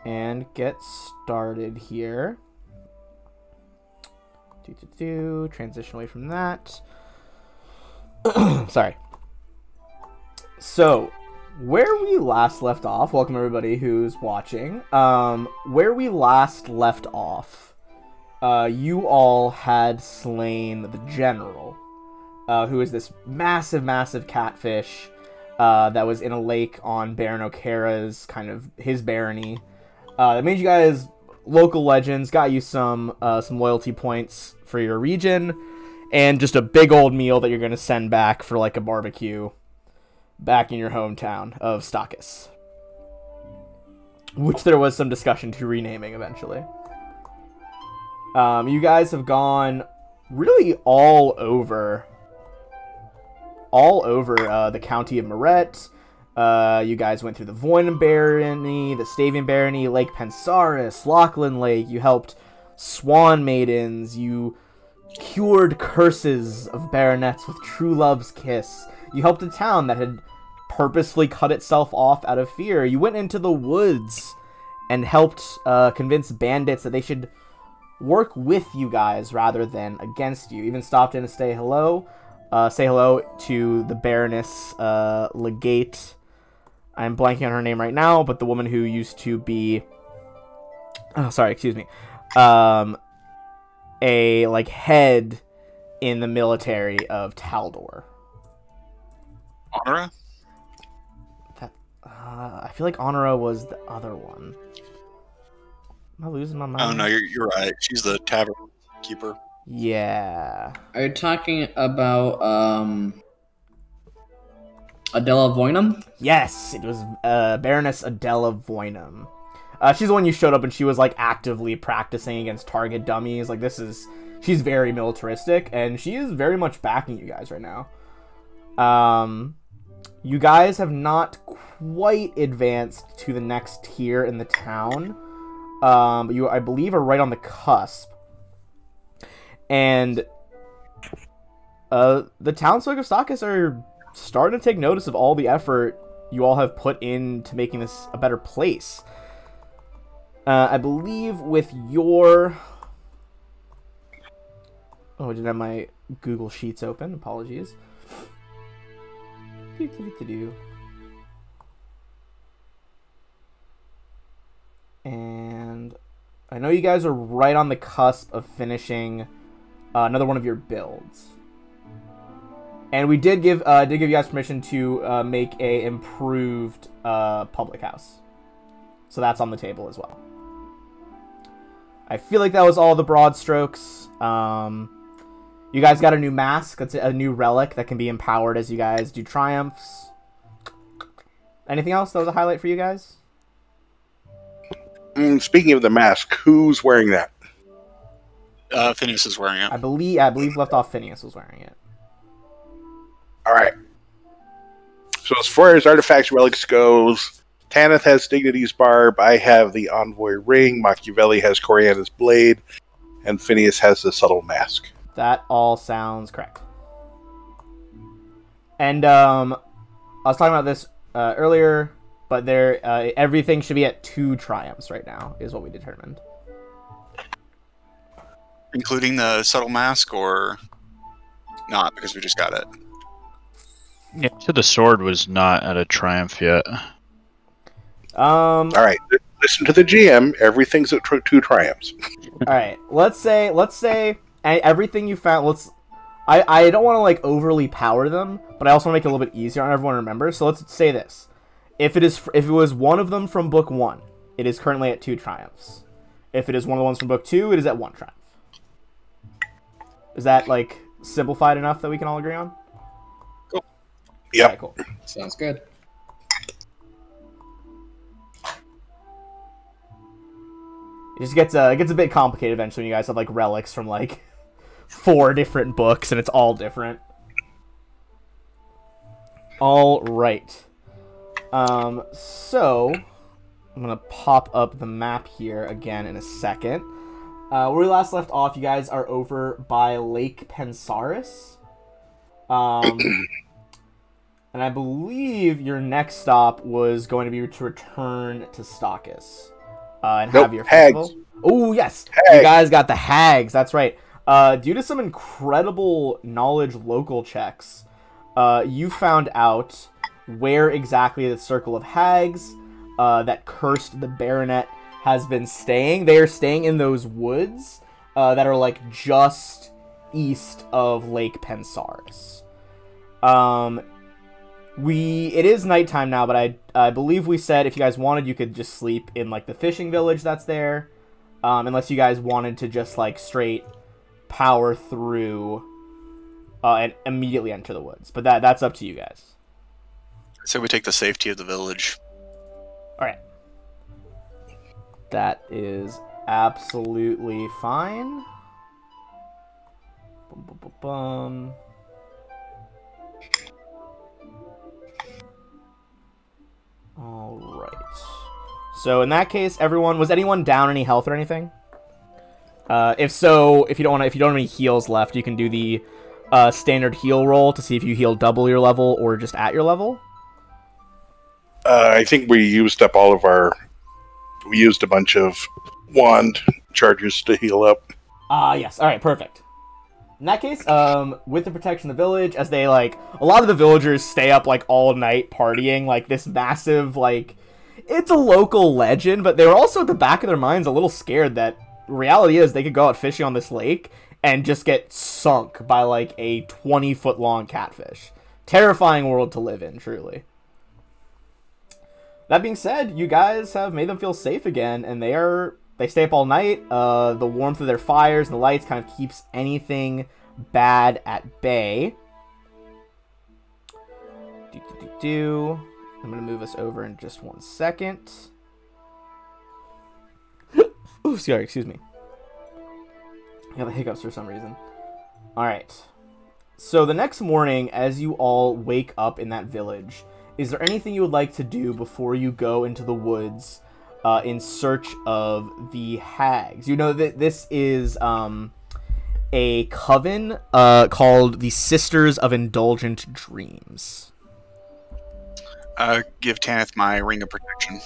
and get started here. Transition away from that. Sorry. So, where we last left off, welcome everybody who's watching. Where we last left off, you all had slain the general, who is this massive catfish that was in a lake on Baron O'Kara's, kind of his barony. That made you guys local legends, got you some loyalty points for your region, and just a big old meal that you're going to send back for like a barbecue back in your hometown of Stakis, which there was some discussion to renaming eventually. You guys have gone really all over the county of Moret. You guys went through the Voynham Barony, the Stavian Barony, Lake Pensaris, Lachlan Lake. You helped Swan Maidens. You cured curses of baronets with true love's kiss. You helped a town that had purposefully cut itself off out of fear. You went into the woods and helped convince bandits that they should work with you guys rather than against you. Even stopped in to say hello to the Baroness Legate. I'm blanking on her name right now, but the woman who used to be... Oh, sorry, excuse me. A, like, head in the military of Taldor. Honora? I feel like Honora was the other one. Am I losing my mind? Oh, no, you're right. She's the tavern keeper. Yeah. Are you talking about Adela Voynham? Yes, it was Baroness Adela Voynham. She's the one you showed up and she was like actively practicing against target dummies. Like she's very militaristic and she is very much backing you guys right now. You guys have not quite advanced to the next tier in the town. But you, I believe, are right on the cusp. And the townsfolk of Stakis are starting to take notice of all the effort you all have put into making this a better place. I believe with your... Oh, I didn't have my Google Sheets open. Apologies. And I know you guys are right on the cusp of finishing another one of your builds. And we did give you guys permission to make a improved public house. So that's on the table as well. I feel like that was all the broad strokes. You guys got a new mask. That's a new relic that can be empowered as you guys do triumphs. Anything else that was a highlight for you guys? Speaking of the mask, who's wearing that? Phineas is wearing it. I believe left off Phineas was wearing it. All right. So as far as artifacts relics goes, Tanith has Dignity's barb. I have the Envoy ring. Machiavelli has Corianda's blade, and Phineas has the subtle mask. That all sounds correct. And I was talking about this earlier, but everything should be at 2 triumphs right now, is what we determined. Including the subtle mask, or not, because we just got it? Yeah, so the sword was not at a triumph yet. All right, listen to the GM. Everything's at 2 triumphs. All right, let's say everything you found. I don't want to like overly power them, but I also want to make it a little bit easier on everyone to remember. So let's say this: if it was one of them from book 1, it is currently at 2 triumphs. If it is one of the ones from book 2, it is at 1 triumph. Is that like simplified enough that we can all agree on? Cool. Yep. Okay, cool. Sounds good. It gets a bit complicated eventually when you guys have like relics from like 4 different books and it's all different. All right. So I'm gonna pop up the map here again in a second. Where we last left off, you guys are over by Lake Pensaris. And I believe your next stop was going to be to return to Stakis. and Nope, have your hags. festival. Oh yes, Hags. you guys got the hags. That's right. Due to some incredible knowledge local checks, you found out where exactly the circle of hags that cursed the baronet has been staying. They are staying in those woods that are like just east of Lake Pensaris. It is nighttime now, but I believe we said if you guys wanted, you could just sleep in like the fishing village that's there, unless you guys wanted to just like straight power through and immediately enter the woods. But that's up to you guys. So we take the safety of the village. All right, that is absolutely fine. Bum, bum, bum, bum. All right. So in that case, was anyone down any health or anything? If so, if you don't have any heals left, you can do the standard heal roll to see if you heal double your level or just at your level. I think we used up all of our. We used a bunch of wand charges to heal up. Yes. All right. Perfect. In that case, with the protection of the village, as they like, a lot of the villagers stay up like all night partying, like this massive like, it's a local legend, but they were also at the back of their minds a little scared that reality is they could go out fishing on this lake and just get sunk by like a 20-foot long catfish. Terrifying world to live in, truly. That being said, you guys have made them feel safe again, and they stay up all night. The warmth of their fires and the lights kind of keeps anything bad at bay. I'm going to move us over in just 1 second. Oh, sorry, excuse me. I have the hiccups for some reason. Alright. So the next morning, as you all wake up in that village, is there anything you would like to do before you go into the woods in search of the hags? You know that this is a coven called the Sisters of Indulgent Dreams. Give Tanith my ring of protection.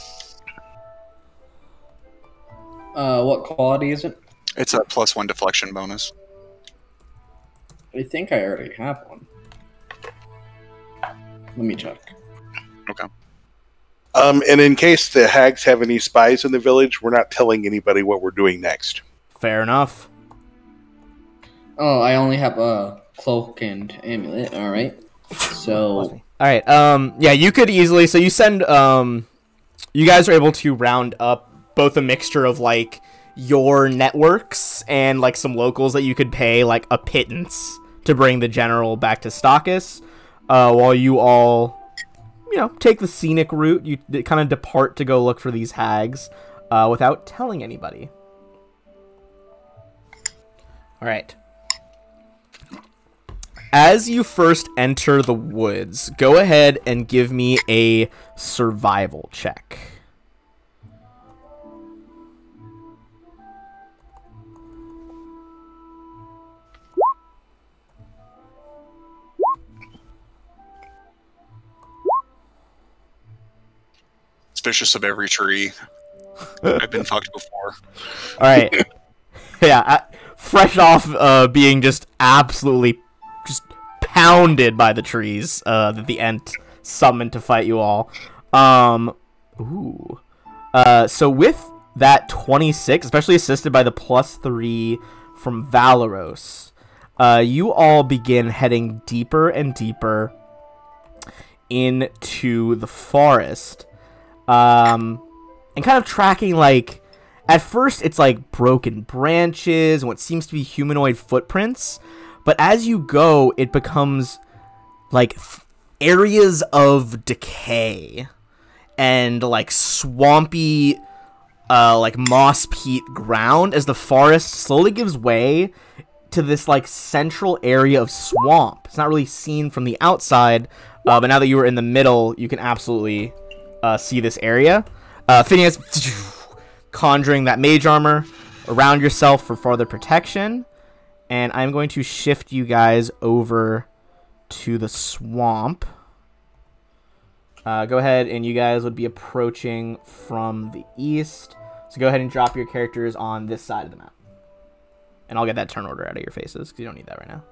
What quality is it? It's a +1 deflection bonus. I think I already have one. Let me check. Okay. And in case the hags have any spies in the village, we're not telling anybody what we're doing next. Fair enough. Oh, I only have a cloak and amulet. All right. So Alright, yeah, you could easily, so you send, you guys are able to round up both a mixture of, like, your networks and, like, some locals that you could pay, like, a pittance to bring the general back to Stachys, while you all, you know, take the scenic route. You kind of depart to go look for these hags, without telling anybody. Alright. As you first enter the woods, go ahead and give me a survival check. Suspicious of every tree. I've been fucked before. Alright. Yeah, fresh off being just absolutely just pounded by the trees that the Ent summoned to fight you all. So with that 26, especially assisted by the +3 from Valeros, you all begin heading deeper and deeper into the forest. And kind of tracking, like, at first it's like broken branches and what seems to be humanoid footprints. But as you go, it becomes like areas of decay and like swampy, like moss peat ground as the forest slowly gives way to this like central area of swamp. It's not really seen from the outside, but now that you are in the middle, you can absolutely see this area. Phineas, conjuring that mage armor around yourself for further protection. And I'm going to shift you guys over to the swamp. Go ahead, and you guys would be approaching from the east. So go ahead and drop your characters on this side of the map. And I'll get that turn order out of your faces, because you don't need that right now.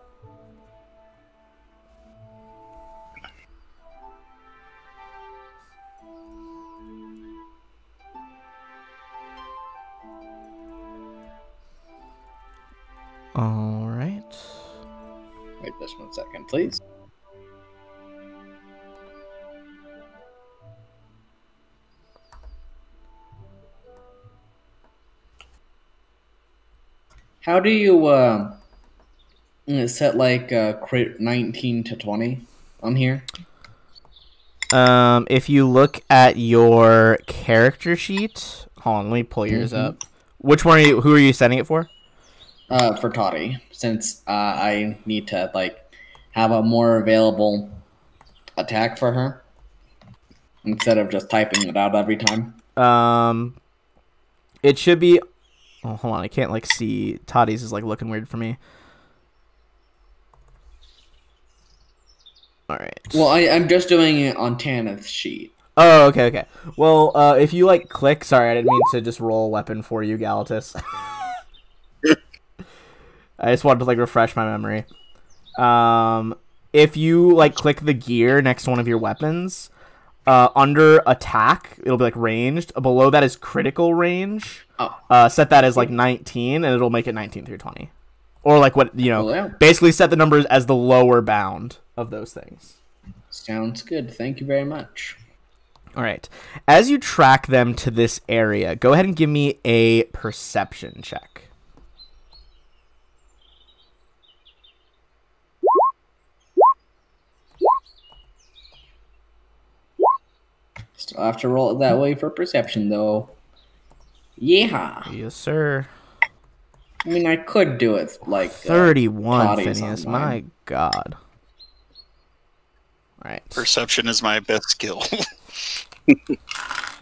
All right. Wait just 1 second, please. How do you set like crit 19 to 20 on here? If you look at your character sheet, hold on, let me pull yours up. Which one are you? Who are you setting it for? For Toddy, since I need to like have a more available attack for her instead of just typing it out every time. It should be. Oh, hold on, I can't like see. Toddy's is like looking weird for me. All right. Well, I'm just doing it on Tanith's sheet. Oh, okay. Well, if you like click, sorry, I didn't mean to just roll a weapon for you, Galatus. I just wanted to like refresh my memory. If you like click the gear next to one of your weapons, under attack, it'll be like ranged. Below that is critical range. Oh. Set that as like 19, and it'll make it 19 through 20. Or like what, you know, Oh, yeah. basically set the numbers as the lower bound of those things. Sounds good. Thank you very much. All right. As you track them to this area, go ahead and give me a perception check. Still have to roll it that way for perception, though. Yeah. Yes, sir. I mean, I could do it like 31, Toddy's Phineas. on My mine. God. All right. Perception is my best skill. All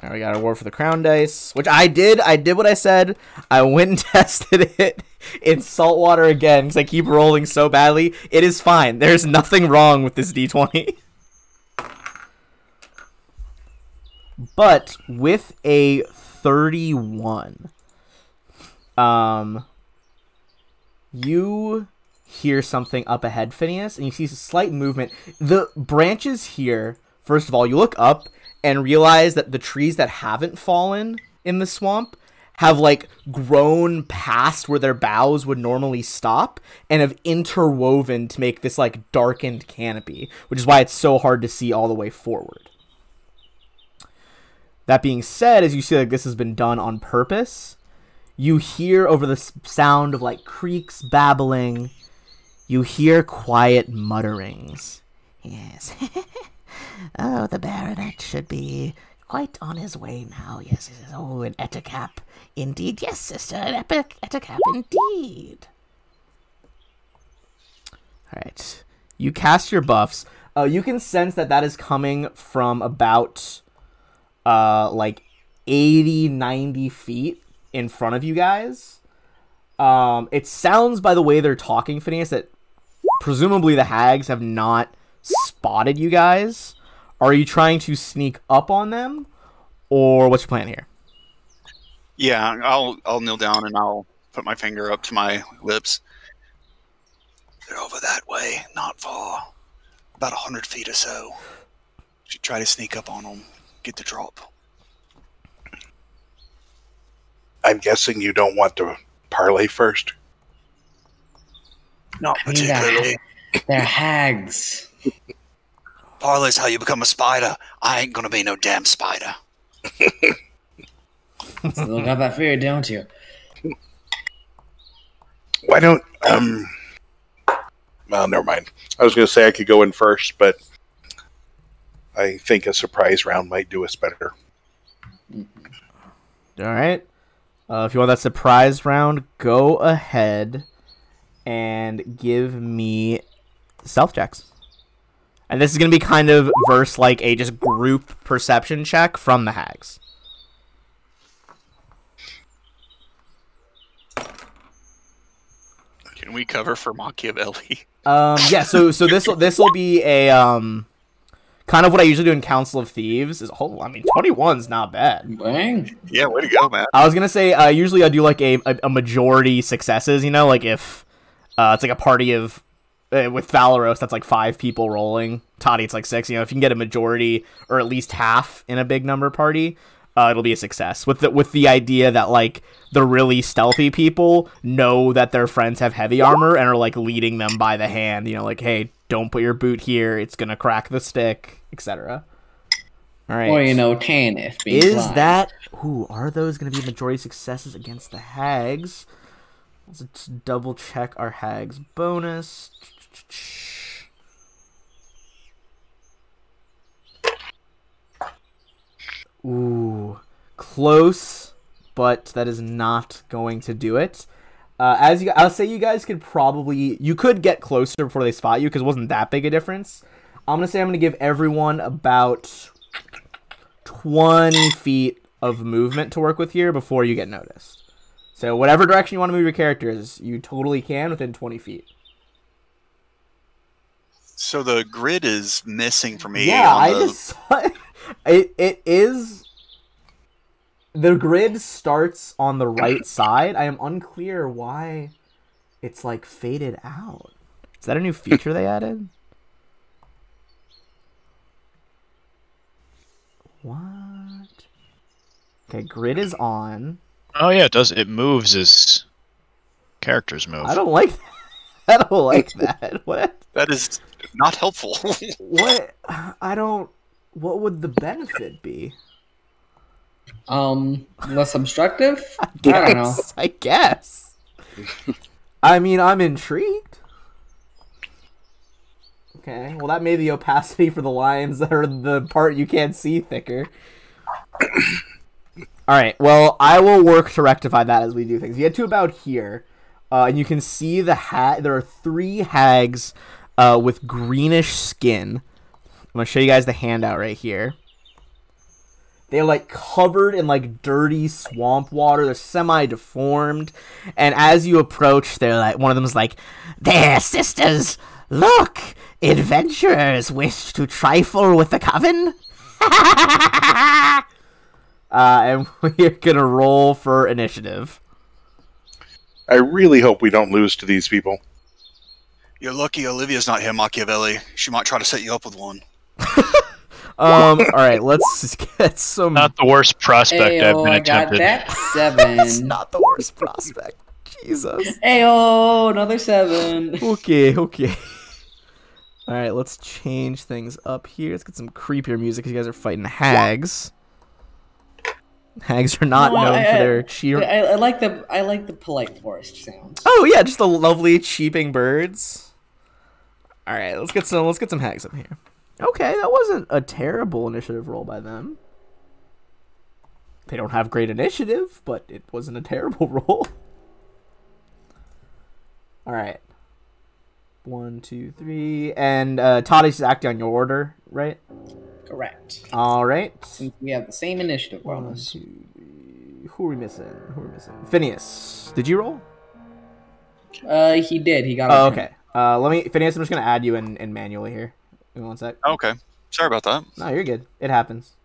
right, we got a War for the Crown dice, which I did. I did what I said. I went and tested it in saltwater again because I keep rolling so badly. It is fine. There's nothing wrong with this D20. But with a 31, you hear something up ahead, Phineas, and you see slight movement. The branches here, first of all, you look up and realize that the trees that haven't fallen in the swamp have like grown past where their boughs would normally stop and have interwoven to make this like darkened canopy, which is why it's so hard to see all the way forward. That being said, as you see like this has been done on purpose, you hear over the sound of like creeks babbling, you hear quiet mutterings. Yes. Oh, the Baronet should be quite on his way now. Yes, he says, oh, an Ettercap. Indeed, yes, sister, an epic Ettercap indeed. Alright. You cast your buffs. You can sense that that is coming from about, like, 80, 90 feet in front of you guys. It sounds, by the way they're talking, Phineas, that presumably the hags have not spotted you guys. Are you trying to sneak up on them, or what's your plan here? Yeah, I'll kneel down and I'll put my finger up to my lips. They're over that way, not far, about 100 feet or so. Should try to sneak up on them, get the drop. I'm guessing you don't want to parlay first. Not I mean, particularly. they're hags. Parlay's how you become a spider. I ain't gonna be no damn spider. Still got that fear, don't you? Why don't well, never mind. I was going to say I could go in first, but I think a surprise round might do us better. All right. If you want that surprise round, go ahead and give me stealth checks. And this is going to be kind of verse like a just group perception check from the hags. Can we cover for Machiavelli? Yeah, so this will be a kind of what I usually do in Council of Thieves is, I mean, 21's not bad. Bang. Yeah, way to go, man. I was gonna say, usually I do like a majority successes, you know, like if it's like a party of, with Valoros, that's like 5 people rolling. Toddy, it's like 6. You know, if you can get a majority or at least half in a big number party, it'll be a success. With the idea that like the really stealthy people know that their friends have heavy armor and are like leading them by the hand. You know, like, hey, don't put your boot here; it's gonna crack the stick, etc. All right. Or, you know, Tanith being Is blind. that... Ooh, are those going to be majority successes against the Hags? Let's double check our Hags bonus. Ooh, close, but that is not going to do it. I'll say you guys could probably... You could get closer before they spot you, because it wasn't that big a difference. I'm going to say I'm going to give everyone about 20 feet of movement to work with here before you get noticed. So whatever direction you want to move your characters, you totally can within 20 feet. So the grid is missing for me. Yeah, on I the... just saw it. It is... The grid starts on the right side. I am unclear why it's like faded out. Is that a new feature they added? What? Okay, grid is on. Oh yeah, it does. It moves as characters move. I don't like that. I don't like that. What? That is not helpful. What? I don't... What would the benefit be? Less obstructive? I don't know. I guess. I mean, I'm intrigued. Okay, well that made the opacity for the lines that are the part you can't see thicker. Alright, well, I will work to rectify that as we do things. You get to about here, and you can see the there are 3 hags with greenish skin. I'm going to show you guys the handout right here. They're like covered in like dirty swamp water. They're semi-deformed. And as you approach, they're like, one of them's like, "There, sisters, look! Adventurers wish to trifle with the coven?" And we're gonna roll for initiative. I really hope we don't lose to these people. You're lucky Olivia's not here, Machiavelli. She might try to set you up with one. Alright, let's get some... Not the worst prospect I've Ayo, been I got attempted. that 7. That's not the worst prospect. Jesus. Ayo, another 7. Okay. Alright, let's change things up here. Let's get some creepier music because you guys are fighting hags. Hags are not known for their cheer. I like the polite forest sounds. Oh yeah, just the lovely cheeping birds. Alright, let's get some hags up here. Okay, that wasn't a terrible initiative roll by them. They don't have great initiative, but it wasn't a terrible roll. Alright. 1, 2, 3. And Toddy's acting on your order, right? Correct. Alright. Since we have the same initiative 1, bonus. 2, 3. Who are we missing? Phineas. Did you roll? He did. He got. Oh, okay. Phineas, I'm just gonna add you in manually here. Give me 1 sec. Okay. Sorry about that. No, you're good. It happens.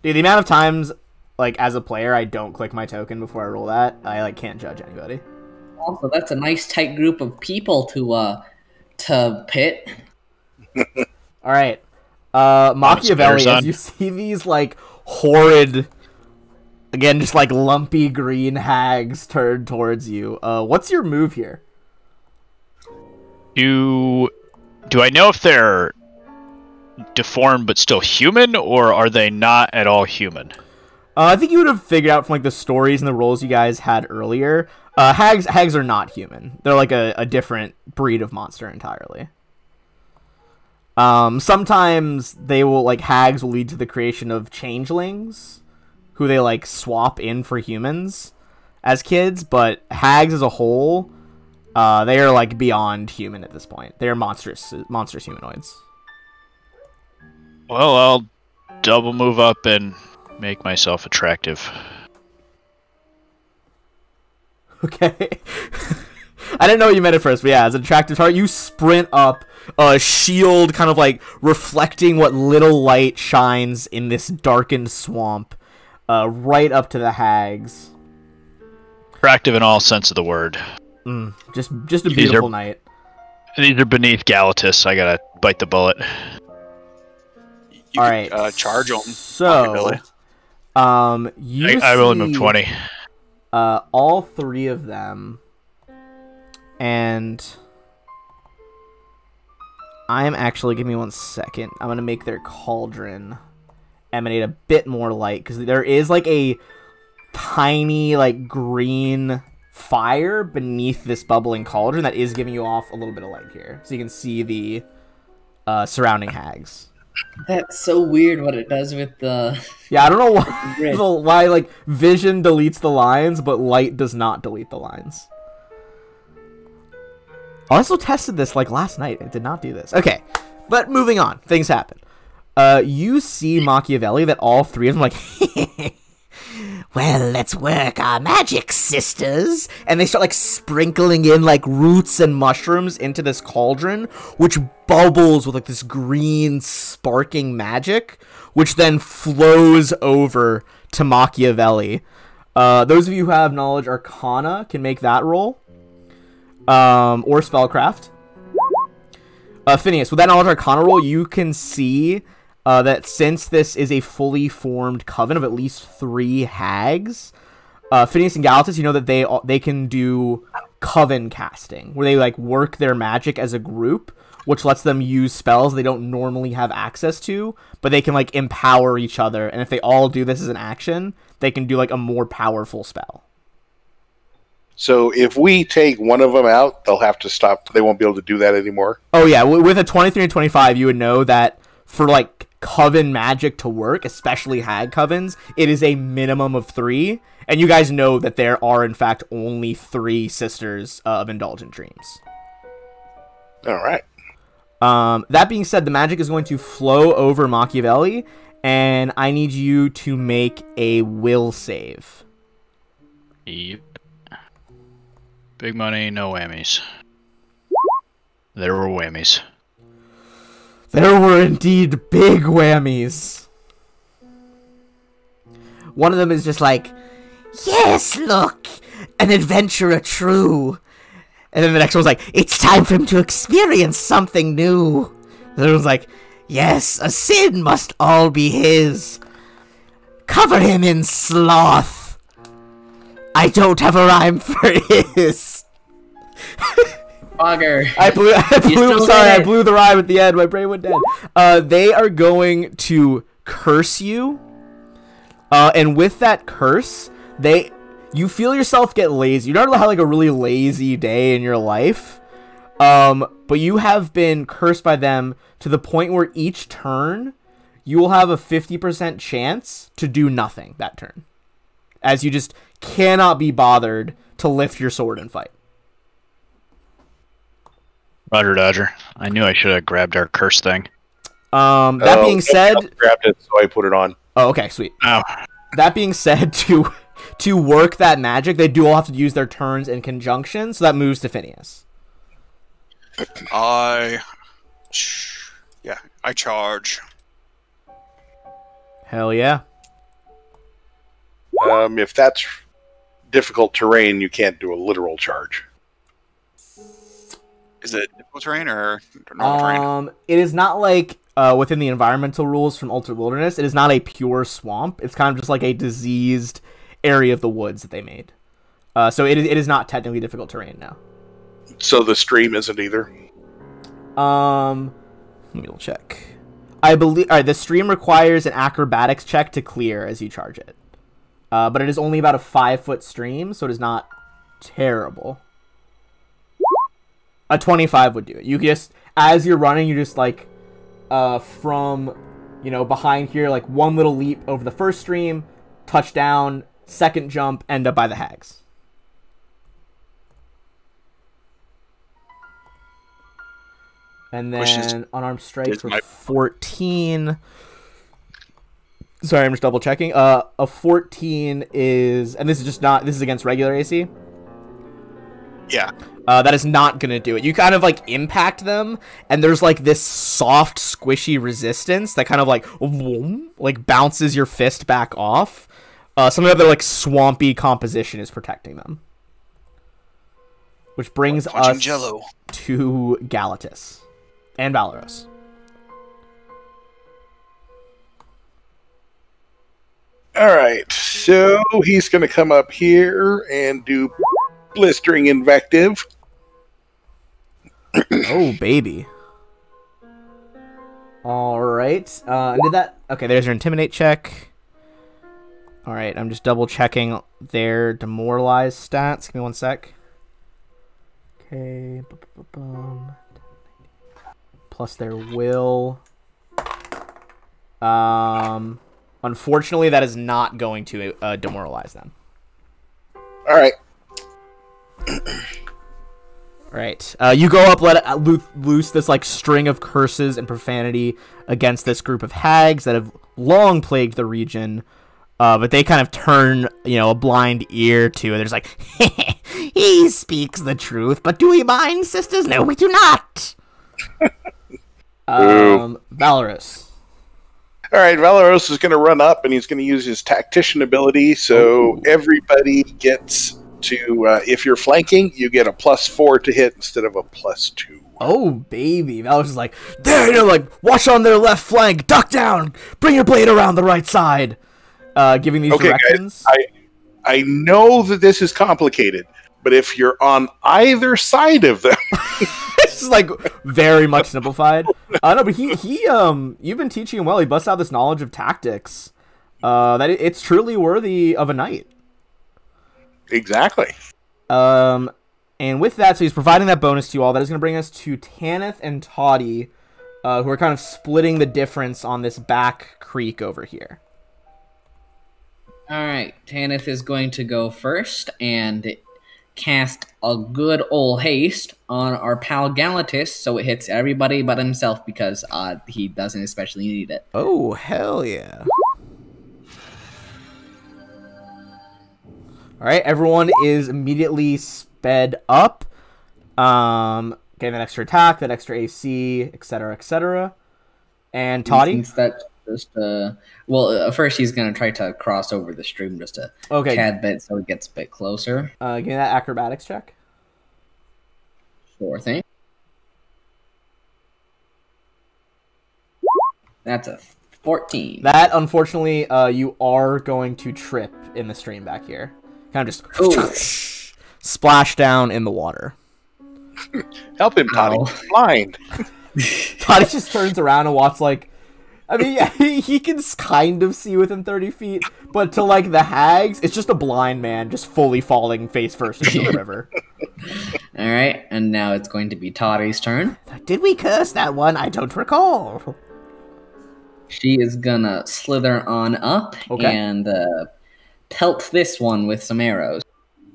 Dude, the amount of times, like, as a player, I don't click my token before I roll that, I, like, can't judge anybody. Also, that's a nice tight group of people to pit. Alright. Machiavelli, Son. as you see these, like, horrid, again, just, like, lumpy green hags turn towards you, what's your move here? Do I know if they're deformed but still human, or are they not at all human? I think you would have figured out from like the stories and the roles you guys had earlier. Hags are not human. They're like a different breed of monster entirely. Sometimes they will hags will lead to the creation of changelings, who they like swap in for humans as kids. But hags as a whole, they are like beyond human at this point. They are monstrous humanoids. Well, I'll double move up and make myself attractive. Okay. I didn't know what you meant at first, but yeah, as an attractive target, you sprint up, shield kind of like reflecting what little light shines in this darkened swamp, right up to the hags. Attractive in all sense of the word. Just a beautiful night. These are beneath Galatus. I gotta bite the bullet. You All could, right, charge them. so, I will move 20. All three of them, and I'm actually, give me 1 second. I'm gonna make their cauldron emanate a bit more light because there is like a tiny like green fire beneath this bubbling cauldron that is giving you off a little bit of light here, so you can see the surrounding hags. That's so weird what it does with the... Yeah, I don't know why like vision deletes the lines, but light does not delete the lines. I also tested this like last night. It did not do this. Okay, but moving on. Things happen. You see Machiavelli that all three of them like... Well, let's work our magic, sisters. And they start like sprinkling in like roots and mushrooms into this cauldron, which bubbles with like this green sparking magic, which then flows over to Machiavelli. Those of you who have knowledge arcana can make that roll. Or spellcraft. Phineas, with that knowledge arcana roll, you can see that since this is a fully formed coven of at least 3 hags, Phineas and Galatus, you know that they can do coven casting, where they like work their magic as a group, which lets them use spells they don't normally have access to, but they can like empower each other, and if they all do this as an action, they can do like a more powerful spell. So if we take one of them out, they'll have to stop. They won't be able to do that anymore. Oh yeah, with a 23 and 25, you would know that for like coven magic to work, especially hag covens, it is a minimum of 3, and you guys know that there are in fact only 3 sisters of Indulgent Dreams. All right. That being said, the magic is going to flow over Machiavelli, and I need you to make a will save. Yep. Big money, no whammies. There were whammies. There were indeed big whammies. One of them is just like, yes, look, an adventurer true. And then the next one's like, it's time for him to experience something new. The other one's like, yes, a sin must all be his. Cover him in sloth. I don't have a rhyme for his. Fogger. I blew the rhyme at the end. My brain went dead. They are going to curse you. And with that curse, you feel yourself get lazy. You don't have like a really lazy day in your life. But you have been cursed by them to the point where each turn, you will have a 50% chance to do nothing that turn. As you just cannot be bothered to lift your sword and fight. Roger, Dodger. I knew I should have grabbed our curse thing. That being said, I grabbed it, so I put it on. Oh, okay, sweet. Oh. That being said, to work that magic, they do all have to use their turns in conjunction, so that moves to Phineas. I charge. Hell yeah. If that's difficult terrain, you can't do a literal charge. Is it difficult terrain or normal terrain? It is not like within the environmental rules from Ultimate Wilderness. It is not a pure swamp. It's kind of just like a diseased area of the woods that they made. So it is not technically difficult terrain now. So the stream isn't either. Let me check. I believe the stream requires an acrobatics check to clear as you charge it. But it is only about a 5-foot stream, so it is not terrible. A 25 would do it. You just, as you're running, you just like, from, behind here, like one little leap over the first stream, touchdown, second jump, end up by the hags. And then unarmed strike for 14. Sorry, I'm just double checking. A 14 is, and this is against regular AC. Yeah. That is not gonna do it. You kind of like impact them, and there's like this soft, squishy resistance that kind of like vroom, like bounces your fist back off. Some of the other like swampy composition is protecting them, which brings Punching us Jello. to Galatus and Valoros. All right, so he's going to come up here and do blistering invective. Oh, baby. All right. Did that? Okay, there's your intimidate check. All right, I'm just double checking their demoralized stats. Give me one sec. Okay. Plus their will. Unfortunately, that is not going to demoralize them. All right. Right. You go up, let loose this like string of curses and profanity against this group of hags that have long plagued the region. But they kind of turn, a blind ear to it. They're just like, he speaks the truth, but do we mind, sisters? No, we do not. Valoros. All right, Valoros is going to run up, and he's going to use his tactician ability. So everybody gets to, if you're flanking, you get a +4 to hit instead of a +2. Oh, baby. Valoros is like, there, watch on their left flank, duck down, bring your blade around the right side. Giving these directions. Guys, I know that this is complicated, but if you're on either side of them... This is like very much simplified. No, but he you've been teaching him well. He busts out this knowledge of tactics. That it's truly worthy of a knight. Exactly. And with that, so he's providing that bonus to you all. That is going to bring us to Tanith and Toddy, who are kind of splitting the difference on this back creek over here. Alright, Tanith is going to go first and cast a good ol' haste on our pal Galatus, so it hits everybody but himself because he doesn't especially need it. Oh, hell yeah. Alright, everyone is immediately sped up. Getting that extra attack, that extra AC, etc., etc. And Toddy? Just first he's gonna try to cross over the stream just a tad bit so it gets a bit closer. Give me that acrobatics check. Sure thing. That's a 14. That, unfortunately, you are going to trip in the stream back here. Kind of just splash down in the water. Help him, Toddy. He's blind. Toddy just turns around and walks like... I mean, yeah, he can kind of see within 30 feet, but to, like, the hags, it's just a blind man just fully falling face first into the river. Alright, and now it's going to be Toddy's turn. Did we curse that one? I don't recall. She is gonna slither on up and pelt this one with some arrows.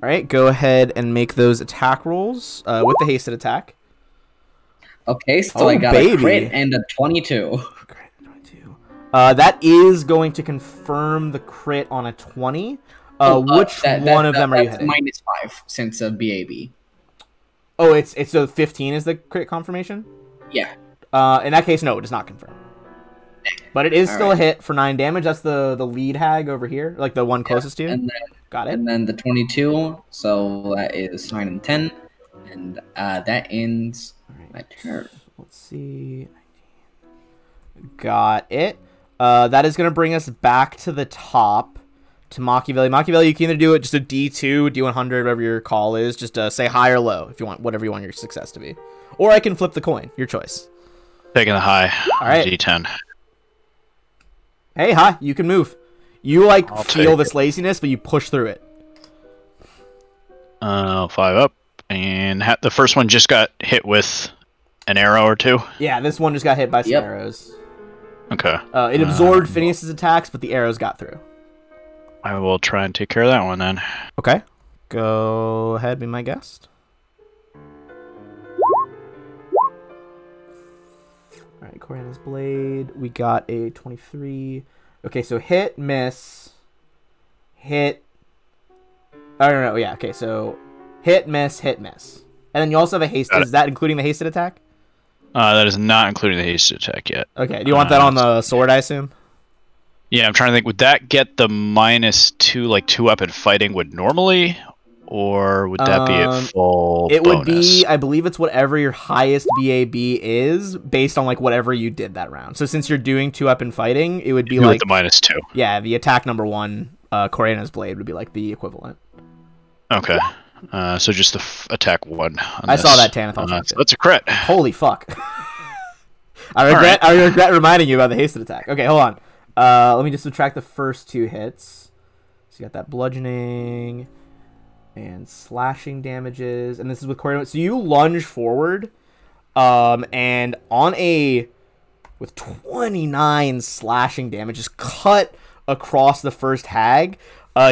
Alright, go ahead and make those attack rolls with the hasted attack. Okay, so I got a crit and a 22. That is going to confirm the crit on a 20. Which one of them are you hitting? -5 since of BAB. Oh, it's so 15 is the crit confirmation? Yeah. In that case, no, it does not confirm. But it is still a hit for 9 damage. That's the lead hag over here, like the one closest to you. And then, got it. And then the 22, so that is 9 and 10. And that ends my turn. Let's see. Got it. That is going to bring us back to the top to Machiavelli. Machiavelli, you can either do it just a D2, D100, whatever your call is. Just say high or low if you want, whatever you want your success to be. Or I can flip the coin. Your choice. Taking the high. All right. D10. Hey, hi. You can move. You feel this laziness, but you push through it. 5 up. And the first one just got hit with an arrow or two? Yeah, this one just got hit by some arrows. Okay. It absorbed Phineas's attacks, but the arrows got through. I will try and take care of that one then. Okay. Go ahead, be my guest. Alright, Coriana's Blade. We got a 23. Okay, so hit, miss, hit. I don't know. Yeah, okay, so Hit, miss, hit, miss. And then you also have a haste. Got it. Is that including the hasted attack? That is not including the hasted attack yet. Okay. Do you want that on the sword, I assume? Yeah, I'm trying to think. Would that get the -2, like 2-weapon fighting would normally, or would that be a full It bonus? would be, I believe it's whatever your highest VAB is based on like whatever you did that round. So since you're doing 2-weapon fighting, it would be Do it like the -2. yeah, the attack number 1, Coriana's blade would be like the equivalent. Okay. So just the attack 1. I saw that, Tanith. So that's a crit. Holy fuck. I regret reminding you about the hasted attack. Okay, hold on. Let me just subtract the first 2 hits. So you got that bludgeoning and slashing damages, and this is with Coriana. So you lunge forward, and with 29 slashing damage, just cut across the first hag.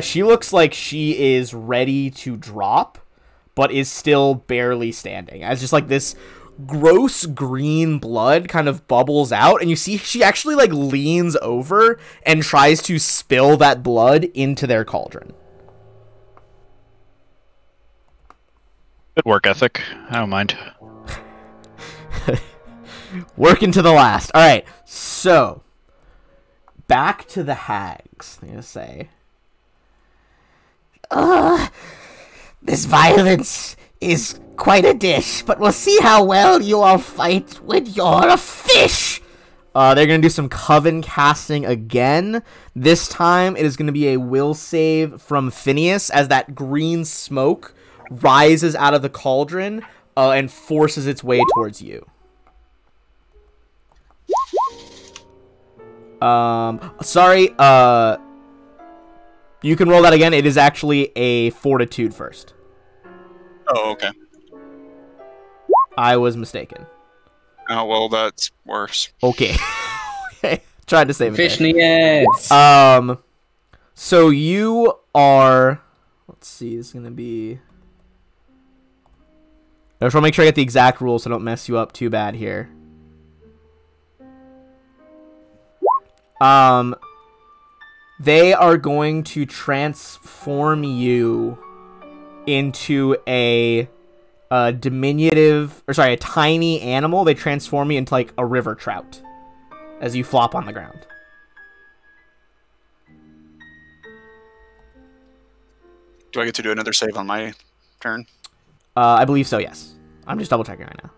She looks like she is ready to drop, but is still barely standing. As just like this gross green blood kind of bubbles out, and you see she actually like leans over and tries to spill that blood into their cauldron. Good work ethic. I don't mind. Working to the last. All right, so back to the hags. I'm gonna say, this violence is quite a dish, but we'll see how well you all fight when you're a fish. They're gonna do some coven casting again. This time it is gonna be a will save from Phineas as that green smoke rises out of the cauldron and forces its way towards you. Sorry, you can roll that again. It is actually a fortitude first. Oh, okay. I was mistaken. Oh, well, that's worse. Okay. Okay. Tried to save it. Fishnets. So you are... Let's see. This is going to be... I just want to make sure I get the exact rules so I don't mess you up too bad here. They are going to transform you into a tiny animal. They transform you into like a river trout as you flop on the ground. Do I get to do another save on my turn? I believe so, yes. I'm just double checking right now.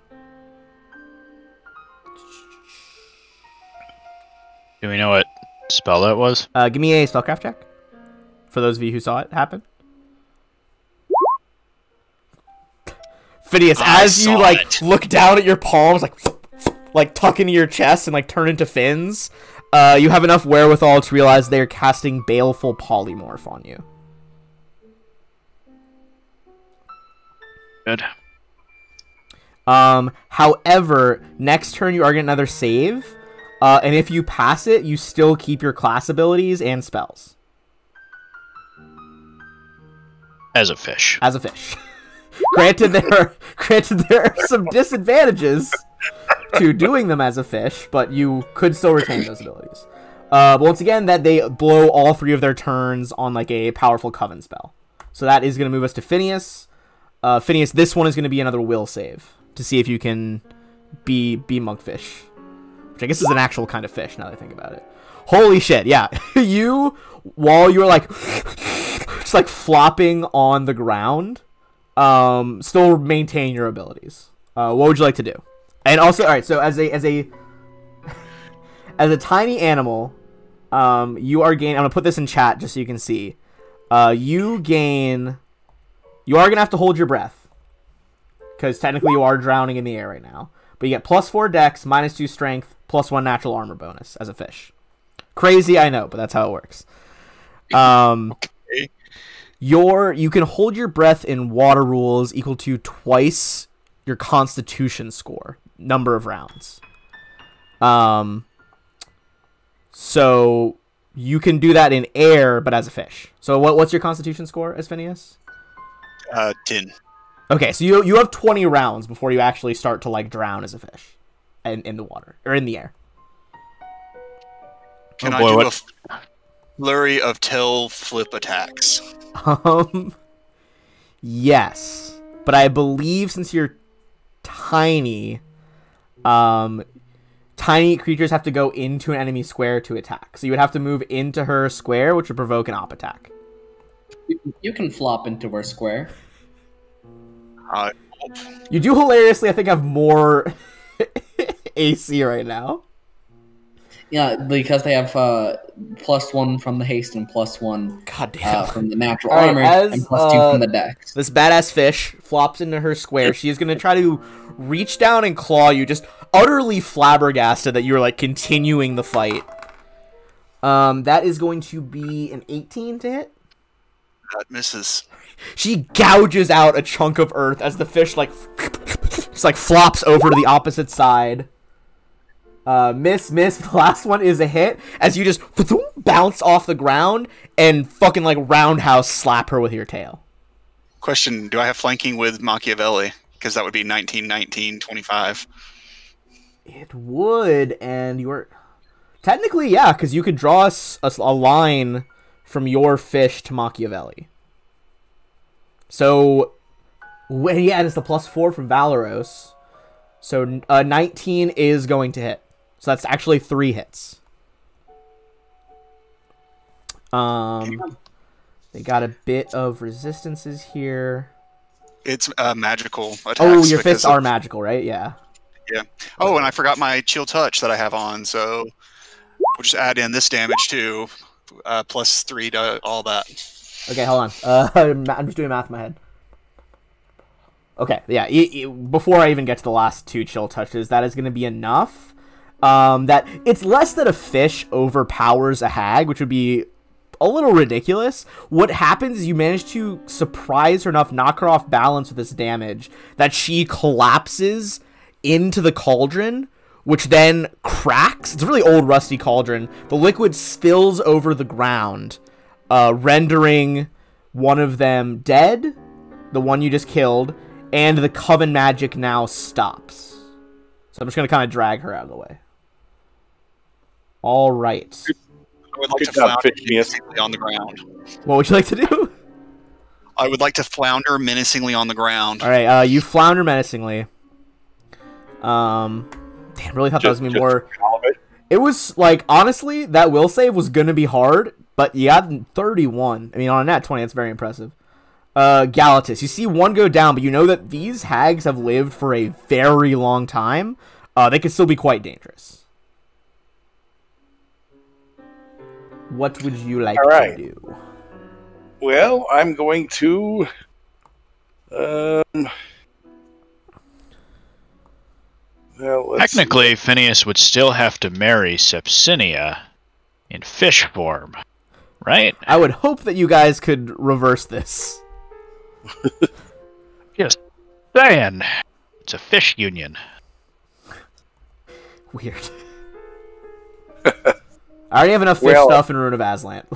Do we know what spell that was? Give me a spellcraft check for those of you who saw it happen. Phineas, as you look down at your palms, like tuck into your chest and like turn into fins, you have enough wherewithal to realize they are casting Baleful Polymorph on you. Good. However, next turn you are getting another save, and if you pass it, you still keep your class abilities and spells. As a fish. As a fish. Granted, there are some disadvantages to doing them as a fish, but you could still retain those abilities. But once again, that they blow all 3 of their turns on like a powerful coven spell. So that is going to move us to Phineas. Phineas, this one is going to be another will save to see if you can be monkfish, which I guess is an actual kind of fish now that I think about it. Holy shit, yeah. You, while you're like just like flopping on the ground, still maintain your abilities. What would you like to do? And also, all right, so as a tiny animal, you are gaining, I'm going to put this in chat just so you can see. You are going to have to hold your breath, because technically you are drowning in the air right now. But you get +4 dex, -2 strength, +1 natural armor bonus as a fish. Crazy, I know, but that's how it works. Okay. You can hold your breath in water rules equal to twice your constitution score, number of rounds. So you can do that in air, but as a fish. So what's your constitution score as Phineas? 10. Okay, so you have 20 rounds before you actually start to like drown as a fish in the water or in the air. Can I do a flurry of tail flip attacks? Yes, but I believe since you're tiny, tiny creatures have to go into an enemy square to attack. So you would have to move into her square, which would provoke an op attack. You can flop into her square. You do hilariously, I think, have more AC right now. Yeah, because they have +1 from the haste and +1 God from the natural All right, armor as, and +2 from the dex. This badass fish flops into her square. She is going to try to reach down and claw you, just utterly flabbergasted that you're like continuing the fight. That is going to be an 18 to hit. That misses. She gouges out a chunk of earth as the fish just like flops over to the opposite side. Miss. The last one is a hit as you just bounce off the ground and fucking like roundhouse slap her with your tail. Question: do I have flanking with Machiavelli? Because that would be 19, 19, 25. It would, and you're technically, yeah, because you could draw a line from your fish to Machiavelli. So, yeah, and it's the +4 from Valeros. So 19 is going to hit. So that's actually 3 hits. They got a bit of resistances here. It's magical attacks. Oh, your fists are magical, right? Yeah. Yeah. Oh, and I forgot my chill touch that I have on, so we'll just add in this damage too, +3 to all that. Okay, hold on. I'm just doing math in my head. Okay, yeah. Before I even get to the last 2 chill touches, that is going to be enough. That it's less that a fish overpowers a hag, which would be a little ridiculous. What happens is you manage to surprise her enough, knock her off balance with this damage, that she collapses into the cauldron, which then cracks. It's a really old, rusty cauldron. The liquid spills over the ground, rendering one of them dead, the one you just killed, and the coven magic now stops. So I'm just going to kind of drag her out of the way. All right. I would like to flounder menacingly on the ground. What would you like to do? I would like to flounder menacingly on the ground. All right, you flounder menacingly. Damn, really thought that was going to be more... It was, like, honestly, that will save was going to be hard, but you got 31. I mean, on a nat 20, that's very impressive. Galatus, you see one go down, but you know that these hags have lived for a very long time. They could still be quite dangerous. What would you like to do? Well, I'm going to... Technically, Phineas would still have to marry Sepsinia in fish form, right? I would hope that you guys could reverse this. Just saying. It's a fish union. Weird. I already have enough fish stuff in Rune of Aslant.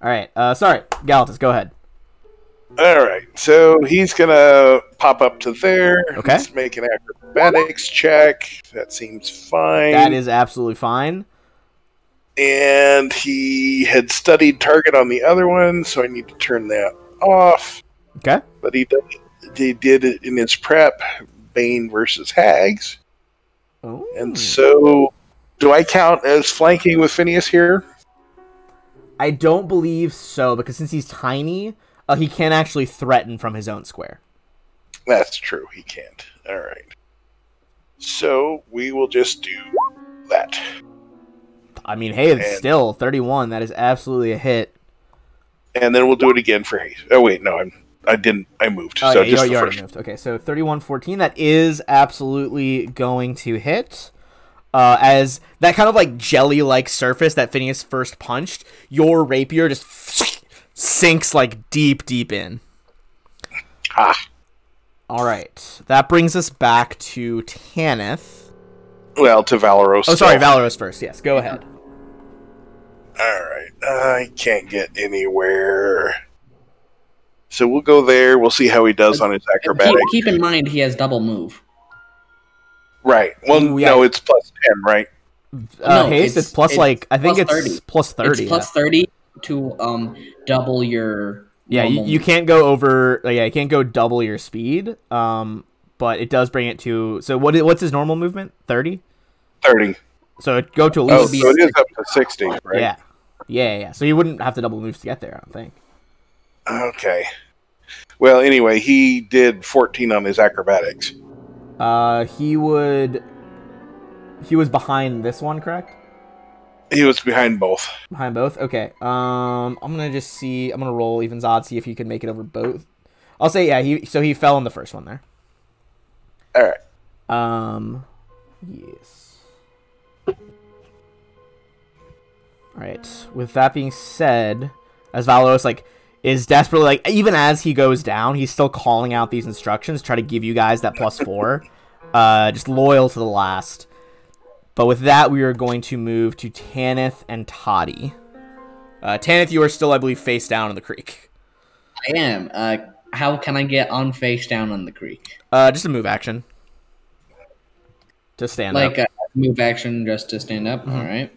Alright, sorry. Galatus, go ahead. Alright, so he's gonna pop up to there. Okay. Let's make an acrobatics check. That seems fine. That is absolutely fine. And he had studied target on the other one, so I need to turn that off. Okay. But he did it in his prep, Bane versus Hags. Oh. And so, do I count as flanking with Phineas here? I don't believe so, because since he's tiny, he can't actually threaten from his own square. That's true, he can't. Alright. So, we will just do that. I mean, hey, it's still 31. That is absolutely a hit. And then we'll do it again for haste. Oh, wait, no, I didn't. I moved. Oh, so yeah, just you already moved. Okay, so 31-14. That is absolutely going to hit. As that kind of like jelly-like surface that Phineas first punched, your rapier just sinks like deep in. Ah. All right, that brings us back to Tanith. Well, to Valeros. Oh, sorry, Valeros first. Yes, go ahead. Alright, I can't get anywhere. So we'll go there, we'll see how he does on his acrobatics. Keep in mind he has double move. Right, well, Ooh, yeah. no, it's plus 10, right? No, haste, it's plus like, I think plus it's 30. plus 30. It's plus 30 to double your Yeah, normal you can't go over. Yeah, you can't go double your speed. But it does bring it to. So what's his normal movement? 30. 30. So it go to at Oh, least. so it is up to 60, right? Yeah. So you wouldn't have to double moves to get there, I don't think. Okay. Well, anyway, he did 14 on his acrobatics. He was behind this one, correct? He was behind both. Behind both? Okay. I'm gonna just see. I'm gonna roll evens odds, see if he can make it over both. I'll say yeah. He fell in the first one there. All right. Yes. All right. With that being said, as Valoros is desperately even as he goes down, he's still calling out these instructions, try to give you guys that +4, just loyal to the last. But with that, we are going to move to Tanith and Toddy. Tanith, you are still, I believe, face down in the creek. I am. How can I get on face down on the creek? Just a move action. To stand up. A move action just to stand up? All right.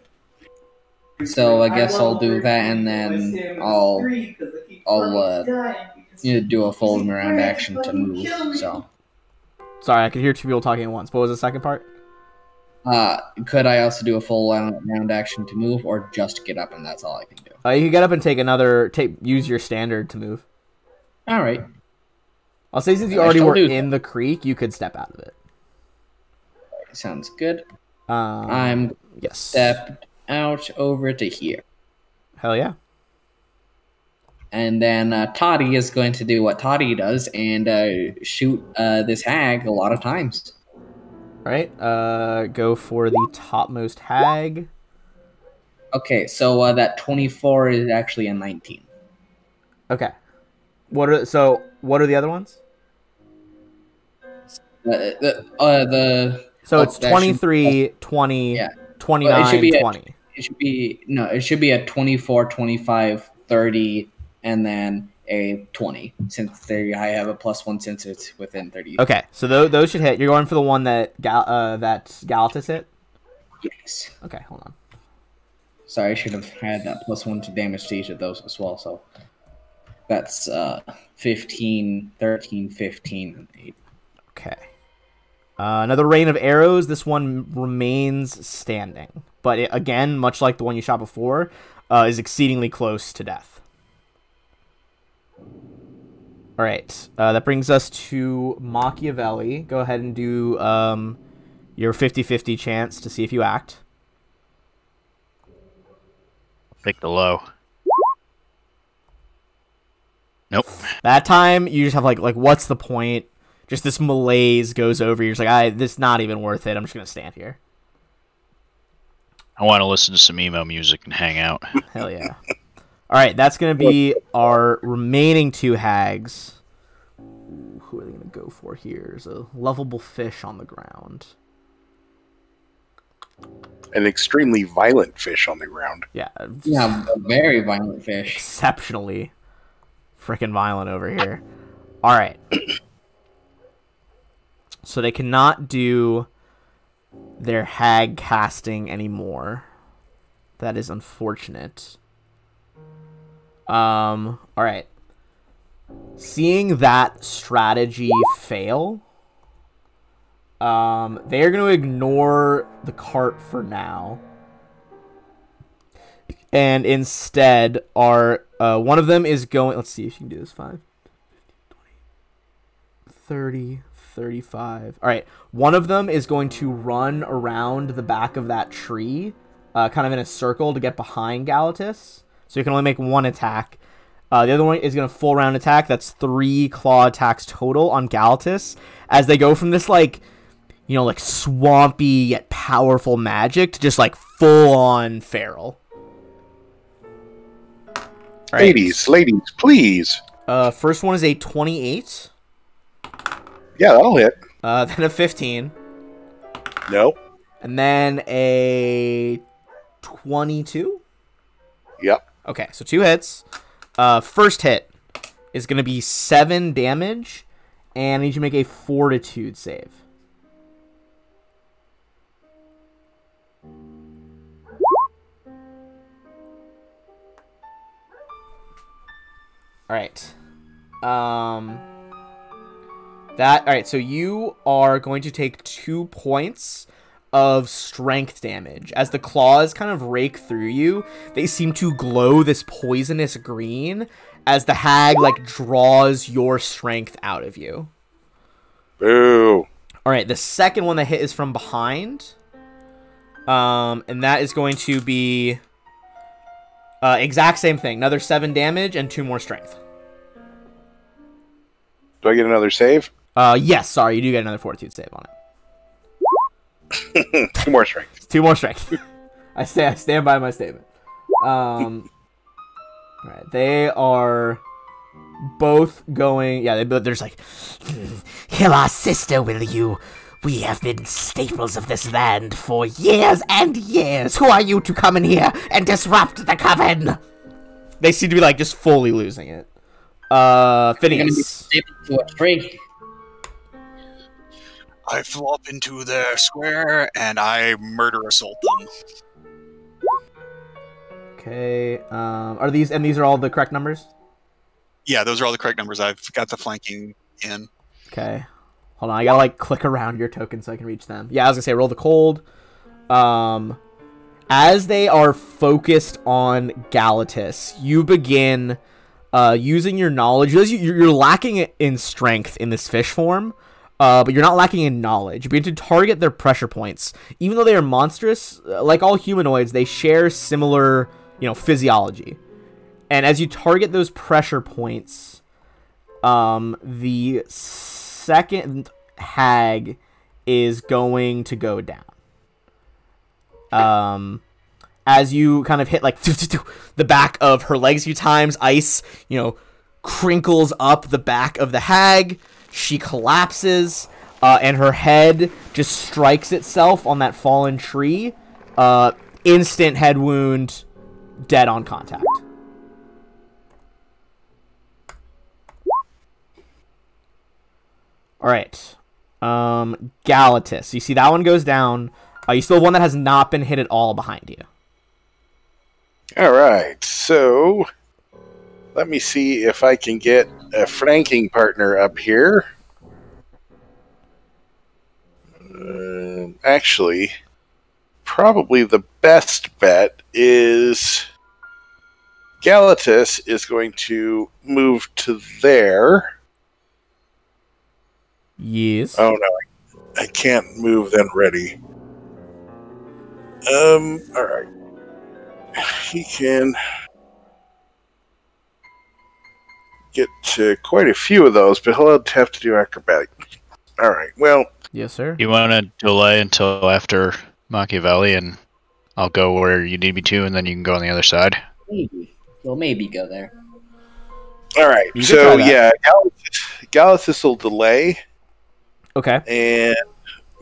So I guess I'll do that, and then I'll do a full round action to move. So. Sorry, I could hear two people talking at once. What was the second part? Could I also do a full round action to move, or just get up and that's all I can do? You can get up and use your standard to move. All right. I'll say since you already were in the creek, you could step out of it. Sounds good. I'm stepped out over to here. Hell yeah. And then Toddy is going to do what Toddy does and shoot this hag a lot of times. All right. Go for the topmost hag. Okay, so that 24 is actually a 19. Okay. What are the other ones? So it's 23, 20, 29, 20. It should be a 24, 25, 30, and then a 20, since I have a +1 since it's within 30. Okay, so those should hit. You're going for the one that Galatas hit? Yes. Okay, hold on. Sorry, I should have had that +1 to damage to each of those as well, so that's 15, 13, 15, and 8. Okay. Another rain of arrows. This one remains standing. But it, again, much like the one you shot before, is exceedingly close to death. Alright. That brings us to Machiavelli. Go ahead and do your 50-50 chance to see if you act. Pick the low. Nope. That time, you just have like what's the point? Just this malaise goes over. You're just like, this is not even worth it. I'm just going to stand here. I want to listen to some emo music and hang out. Hell yeah. All right, that's going to be our remaining two hags. Ooh, who are they going to go for here? There's a lovable fish on the ground. An extremely violent fish on the ground. Yeah. Yeah, a very violent fish. Exceptionally freaking violent over here. All right. So they cannot do their hag casting anymore. That is unfortunate. All right. Seeing that strategy fail, they're going to ignore the cart for now. And instead one of them is going, let's see if you can do this, 5, 20, 30, 35. All right, one of them is going to run around the back of that tree, kind of in a circle to get behind Galatas. So you can only make one attack. The other one is going to full round attack. That's 3 claw attacks total on Galatas as they go from this swampy yet powerful magic to just full on feral. Right. Ladies, please. First one is a 28. Yeah, that'll hit. Then a 15. No. And then a 22. Yep. Okay, so 2 hits. First hit is going to be 7 damage, and I need you to make a fortitude save. All right. All right, so you are going to take 2 points of strength damage. As the claws kind of rake through you, they seem to glow this poisonous green as the hag, like, draws your strength out of you. Boo. All right, the second one that hit is from behind. And that is going to be exact same thing. Another 7 damage and 2 more strength. Do I get another save? Yes, sorry, you do get another fortitude save on it. 2 more strength. 2 more strength. I stand by my statement. Right, they are both going. Yeah, they're just like, kill our sister, will you? We have been staples of this land for years and years. Who are you to come in here and disrupt the coven? They seem to be like just fully losing it. Phineas. To a tree. I flop into their square and I murder assault them. Okay. Are these all the correct numbers? Yeah, those are all the correct numbers. I've got the flanking in. Okay. Hold on, I gotta like click around your token so I can reach them. Yeah, I was gonna say roll the cold. As they are focused on Galatus, you begin using your knowledge. You're lacking in strength in this fish form, but you're not lacking in knowledge. You begin to target their pressure points. Even though they are monstrous, like all humanoids, they share similar, physiology. And as you target those pressure points, the second hag is going to go down. As you kind of hit like the back of her legs a few times, ice, crinkles up the back of the hag. She collapses, and her head just strikes itself on that fallen tree. Instant head wound, dead on contact. All right. Galatus. You see that one goes down. You still have one that has not been hit at all behind you. All right. So let me see if I can get a flanking partner up here. Actually, probably the best bet is Galatus is going to move to there. Yes. Oh no, I can't move then ready. Alright. He can get to quite a few of those, but he'll have to do acrobatic. Alright, well. Yes, sir. You want to delay until after Machiavelli, and I'll go where you need me to, and then you can go on the other side? Maybe. We'll maybe go there. Alright, so yeah, Galatus will delay. Okay. And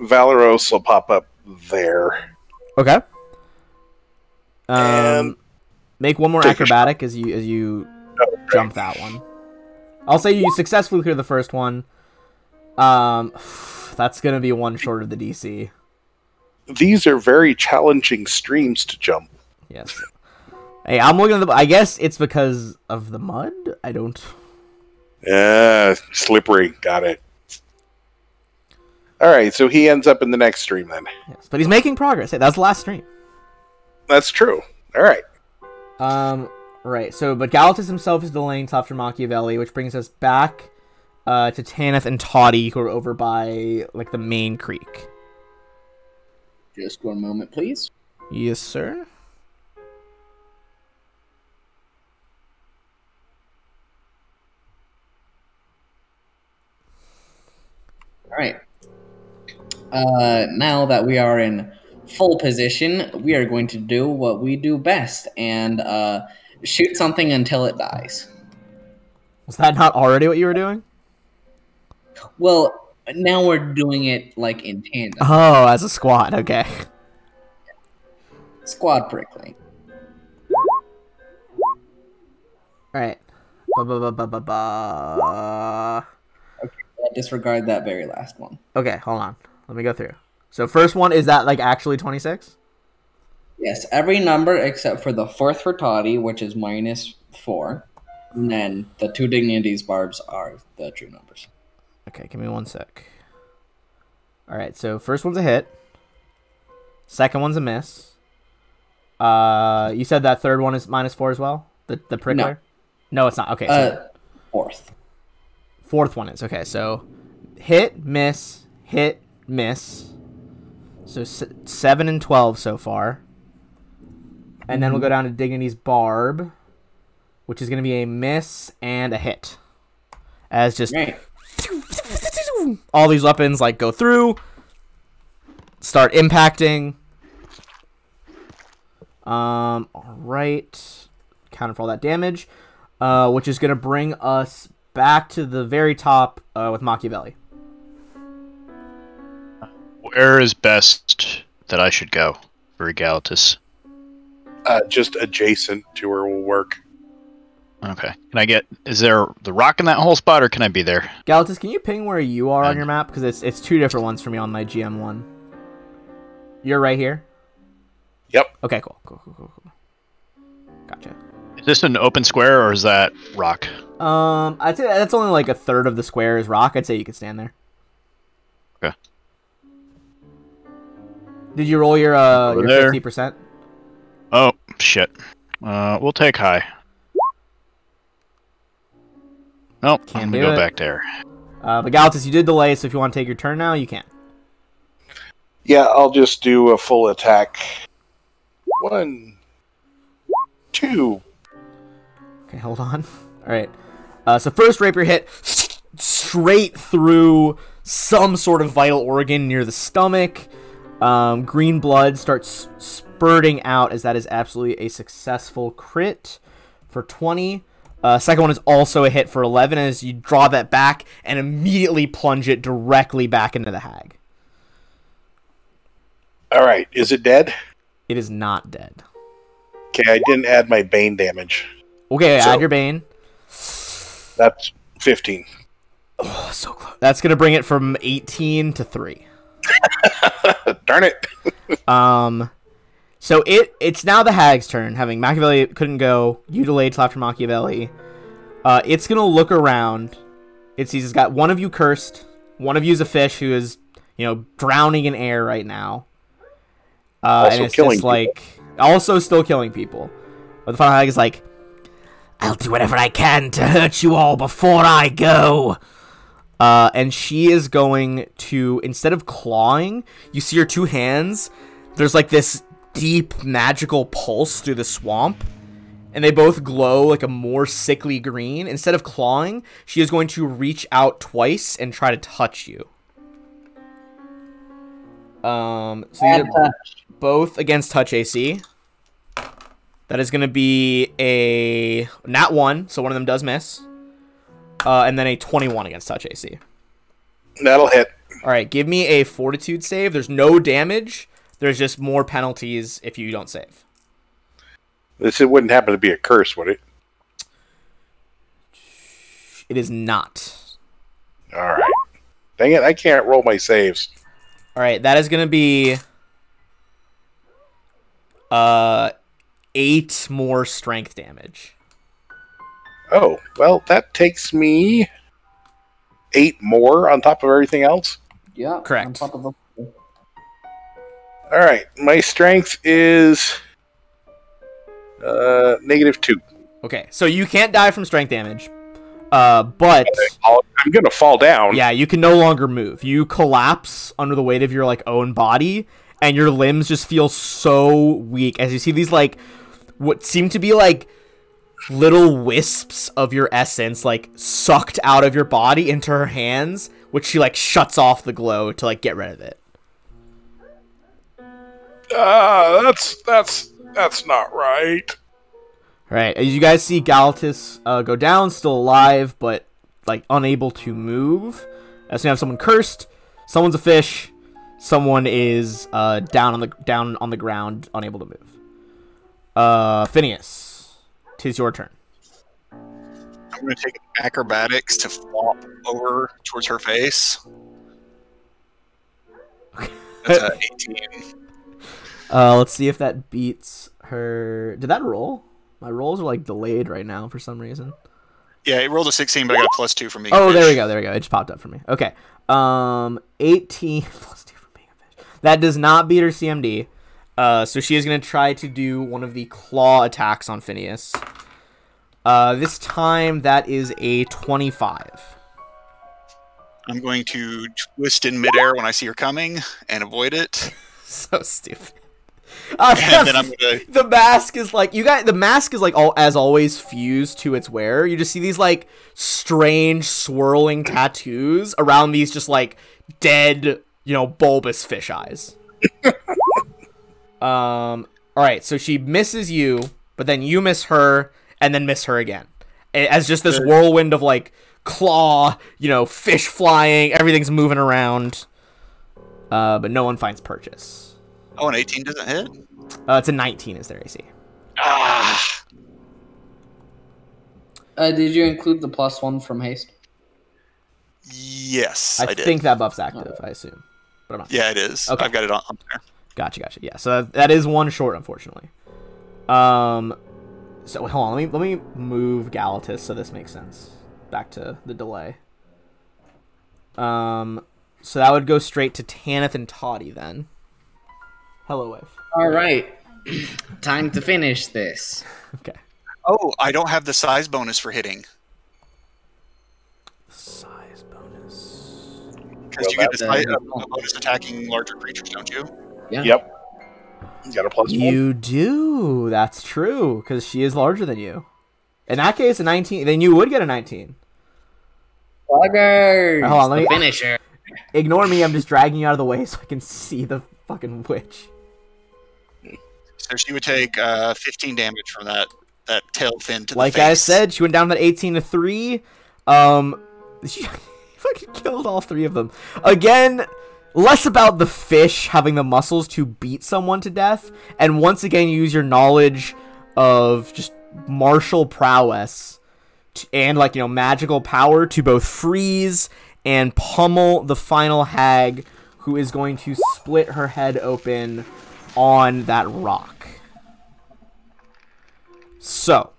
Valeros will pop up there. Okay. Make one more acrobatic as you jump that one. I'll say you successfully clear the first one. That's gonna be one short of the DC. These are very challenging streams to jump. Yes. Hey, I'm looking at I guess it's because of the mud? I don't... Slippery. Got it. Alright, so he ends up in the next stream then. Yes, but he's making progress. Hey, that's the last stream. That's true. Alright. Right, so, but Galatus himself is delaying till after Machiavelli, which brings us back to Tanith and Toddy, who are over by, like, the main creek. Just one moment, please. Yes, sir. All right. Now that we are in full position, we are going to do what we do best and shoot something until it dies. Was that not already what you were doing? Well, now we're doing it like in tandem. Oh, as a squad, okay. Squad prickling. Alright. Okay, I'll disregard that very last one. Okay, hold on. Let me go through. So first one, is that like actually 26? Yes, every number except for the fourth for Toddy, which is -4. And then the 2 dignities barbs are the true numbers. Okay, give me 1 sec. All right, so first one's a hit. Second one's a miss. You said that third one is -4 as well? The prickler? No, it's not. Okay. So Fourth. Fourth one is. Okay, so hit, miss, hit, miss. So 7 and 12 so far. And then we'll go down to Dignity's Barb, which is going to be a miss and a hit. As just Right. all these weapons like go through, start impacting. All right, counter for all that damage, which is going to bring us back to the very top with Machiavelli. Where is best that I should go for Egalitus? Just adjacent to her will work. Okay. Can I get? Is there the rock in that whole spot, or can I be there? Galatus, can you ping where you are on your map? Because it's 2 different ones for me on my GM one. You're right here? Yep. Okay, cool. Gotcha. Is this an open square, or is that rock? I'd say that's only like a third of the square is rock. I'd say you could stand there. Okay. Did you roll your Over there. 50%? Oh shit. We'll take high. Nope. Can't I'm do gonna it. go back there. But Galatus, you did delay, so if you want to take your turn now, you can. Yeah, I'll just do a full attack. 1, 2. Okay, hold on. All right. So first rapier hit straight through some sort of vital organ near the stomach. Green blood starts spurting out as that is absolutely a successful crit for 20. Second one is also a hit for 11 as you draw that back and immediately plunge it directly back into the hag. All right, is it dead? It is not dead. Okay, I didn't add my bane damage. Okay, So- add your bane. That's 15. Oh, so close. That's going to bring it from 18 to 3. Darn it. So it's now the hag's turn. Having Machiavelli couldn't go, you delayed till after Machiavelli. It's gonna look around. It sees it's got one of you cursed. One of you is a fish who is, drowning in air right now. Also and it's killing just people. like also still killing people. But the final hag is like, I'll do whatever I can to hurt you all before I go. and she is going to, instead of clawing, you see her 2 hands. There's like this deep magical pulse through the swamp, and they both glow like a more sickly green. Instead of clawing, she is going to reach out twice and try to touch you. So you both against touch AC. That is going to be a nat 1, so one of them does miss. And then a 21 against touch AC. That'll hit. All right, give me a fortitude save. There's no damage. There's just more penalties if you don't save. It wouldn't happen to be a curse, would it? It is not. All right. Dang it, I can't roll my saves. All right, that is going to be 8 more strength damage. Oh, well, that takes me 8 more on top of everything else. Yeah. Correct. On top of the... All right, my strength is -2. Okay, so you can't die from strength damage. But I'm gonna fall down. yeah, you can no longer move. You collapse under the weight of your own body, and your limbs just feel so weak as you see these what seem to be little wisps of your essence sucked out of your body into her hands, which she shuts off the glow to get rid of it. That's not right. All right, as you guys see Galatus go down, still alive, but unable to move. So you have someone cursed, someone's a fish, someone is down on the ground, unable to move. Phineas, 'tis your turn. I'm going to take acrobatics to flop over towards her face. That's a 18. Let's see if that beats her. Did that roll? My rolls are delayed right now for some reason. Yeah, it rolled a 16, but I got a +2 from being a Oh, fish. there we go. It just popped up for me. Okay. 18 plus 2 from being a fish. That does not beat her CMD. So she is going to try to do one of the claw attacks on Phineas. This time, that is a 25. I'm going to twist in midair when I see her coming and avoid it. So stupid. And then I'm gonna. The mask is like the mask is like as always fused to its wearer. You just see these like strange swirling tattoos around these just like dead, bulbous fish eyes. All right, so she misses you, but then you miss her, and then miss her again, as just this whirlwind of like claw, fish flying, everything's moving around, but no one finds purchase. Oh, an 18 doesn't hit? It's a 19 is their AC. Ah! Did you include the +1 from haste? Yes, I I did. think that buff's active, I assume. But I'm not sure. Yeah, it is. Okay. I've got it on there. Gotcha. Yeah, so that is one short, unfortunately. So hold on, let me move Galatus so this makes sense. Back to the delay. So that would go straight to Tanith and Toddy then. Hello, Wave. All right, time to finish this. Okay. Oh, I don't have the size bonus for hitting. Size bonus. Because you get a bonus attacking larger creatures, don't you? Yeah. Yep. You got a +1. You do. That's true, because she is larger than you. In that case, a 19. Then you would get a 19. Buggers! Hold on, let The me- finisher. Ignore me. I'm just dragging you out of the way so I can see the fucking witch. So she would take 15 damage from that tail fin to the Like face. I said, she went down that 18 to 3. She fucking killed all 3 of them. Again, less about the fish having the muscles to beat someone to death, and once again you use your knowledge of just martial prowess and magical power to both freeze and pummel the final hag, who is going to split her head open on that rock. So,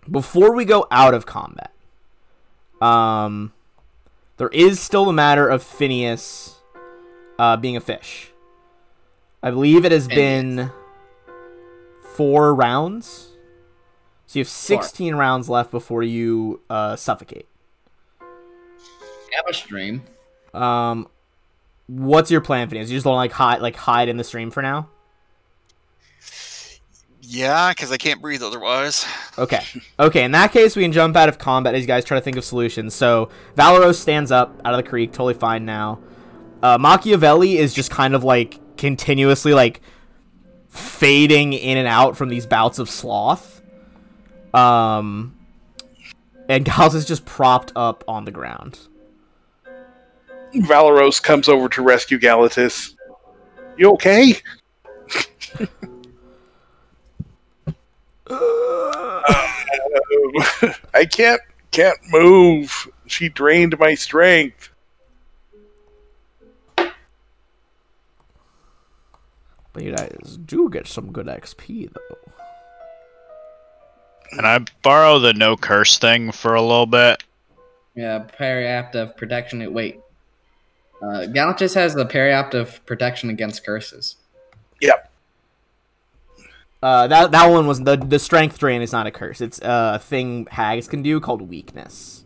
before we go out of combat, there is still the matter of Phineas being a fish. I believe it has been 4 rounds. So you have 16 rounds left before you suffocate. Have a stream. What's your plan, Phineas? You just don't hide in the stream for now? Yeah, because I can't breathe otherwise. Okay. In that case, we can jump out of combat as you guys try to think of solutions. So Valeros stands up out of the creek, totally fine now. Machiavelli is just kind of continuously fading in and out from these bouts of sloth. And Gals is just propped up on the ground. Valeros comes over to rescue Galatus. You okay? I can't move. She drained my strength. But you guys do get some good XP, though. Can I borrow the no curse thing for a little bit? Yeah, periapt of protection. Wait. Galatus has the periapt of protection against curses. Yep. That one was the strength drain is not a curse. It's a thing hags can do called weakness.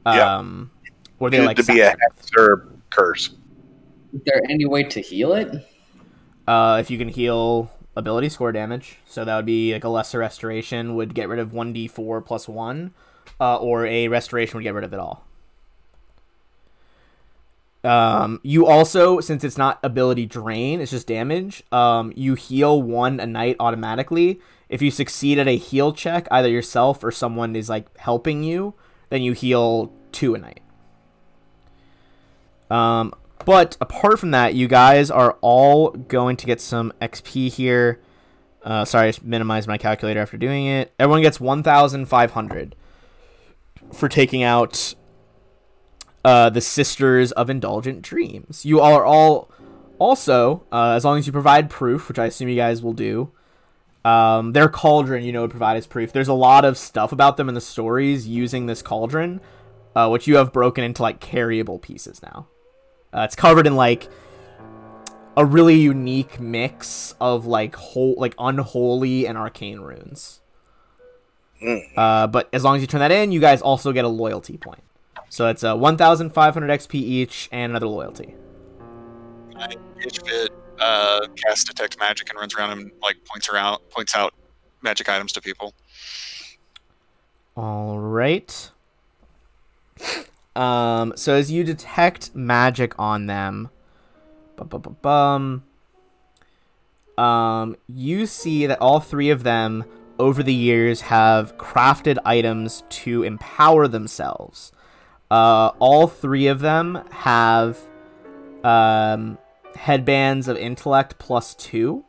Where they to be a hex or curse. Is there any way to heal it? If you can heal ability score damage, so that would be a lesser restoration would get rid of 1d4 plus 1, or a restoration would get rid of it all. You also, since it's not ability drain, it's just damage, you heal 1 a night automatically. If you succeed at a heal check, either yourself or someone is helping you, then you heal 2 a night. But apart from that, you guys are all going to get some XP here. Sorry, I just minimized my calculator after doing it. Everyone gets 1,500 for taking out the Sisters of Indulgent Dreams. You all are all also, as long as you provide proof, which I assume you guys will do, Their cauldron, would provide as proof. There's a lot of stuff about them in the stories using this cauldron, which you have broken into like carryable pieces now. It's covered in like a really unique mix of like unholy and arcane runes. But as long as you turn that in, you guys also get a loyalty point. So it's 1,500 XP each and another loyalty. Ishbit casts detect magic and runs around and like points out magic items to people. All right. So as you detect magic on them, you see that all three of them over the years have crafted items to empower themselves. All three of them have headbands of intellect +2.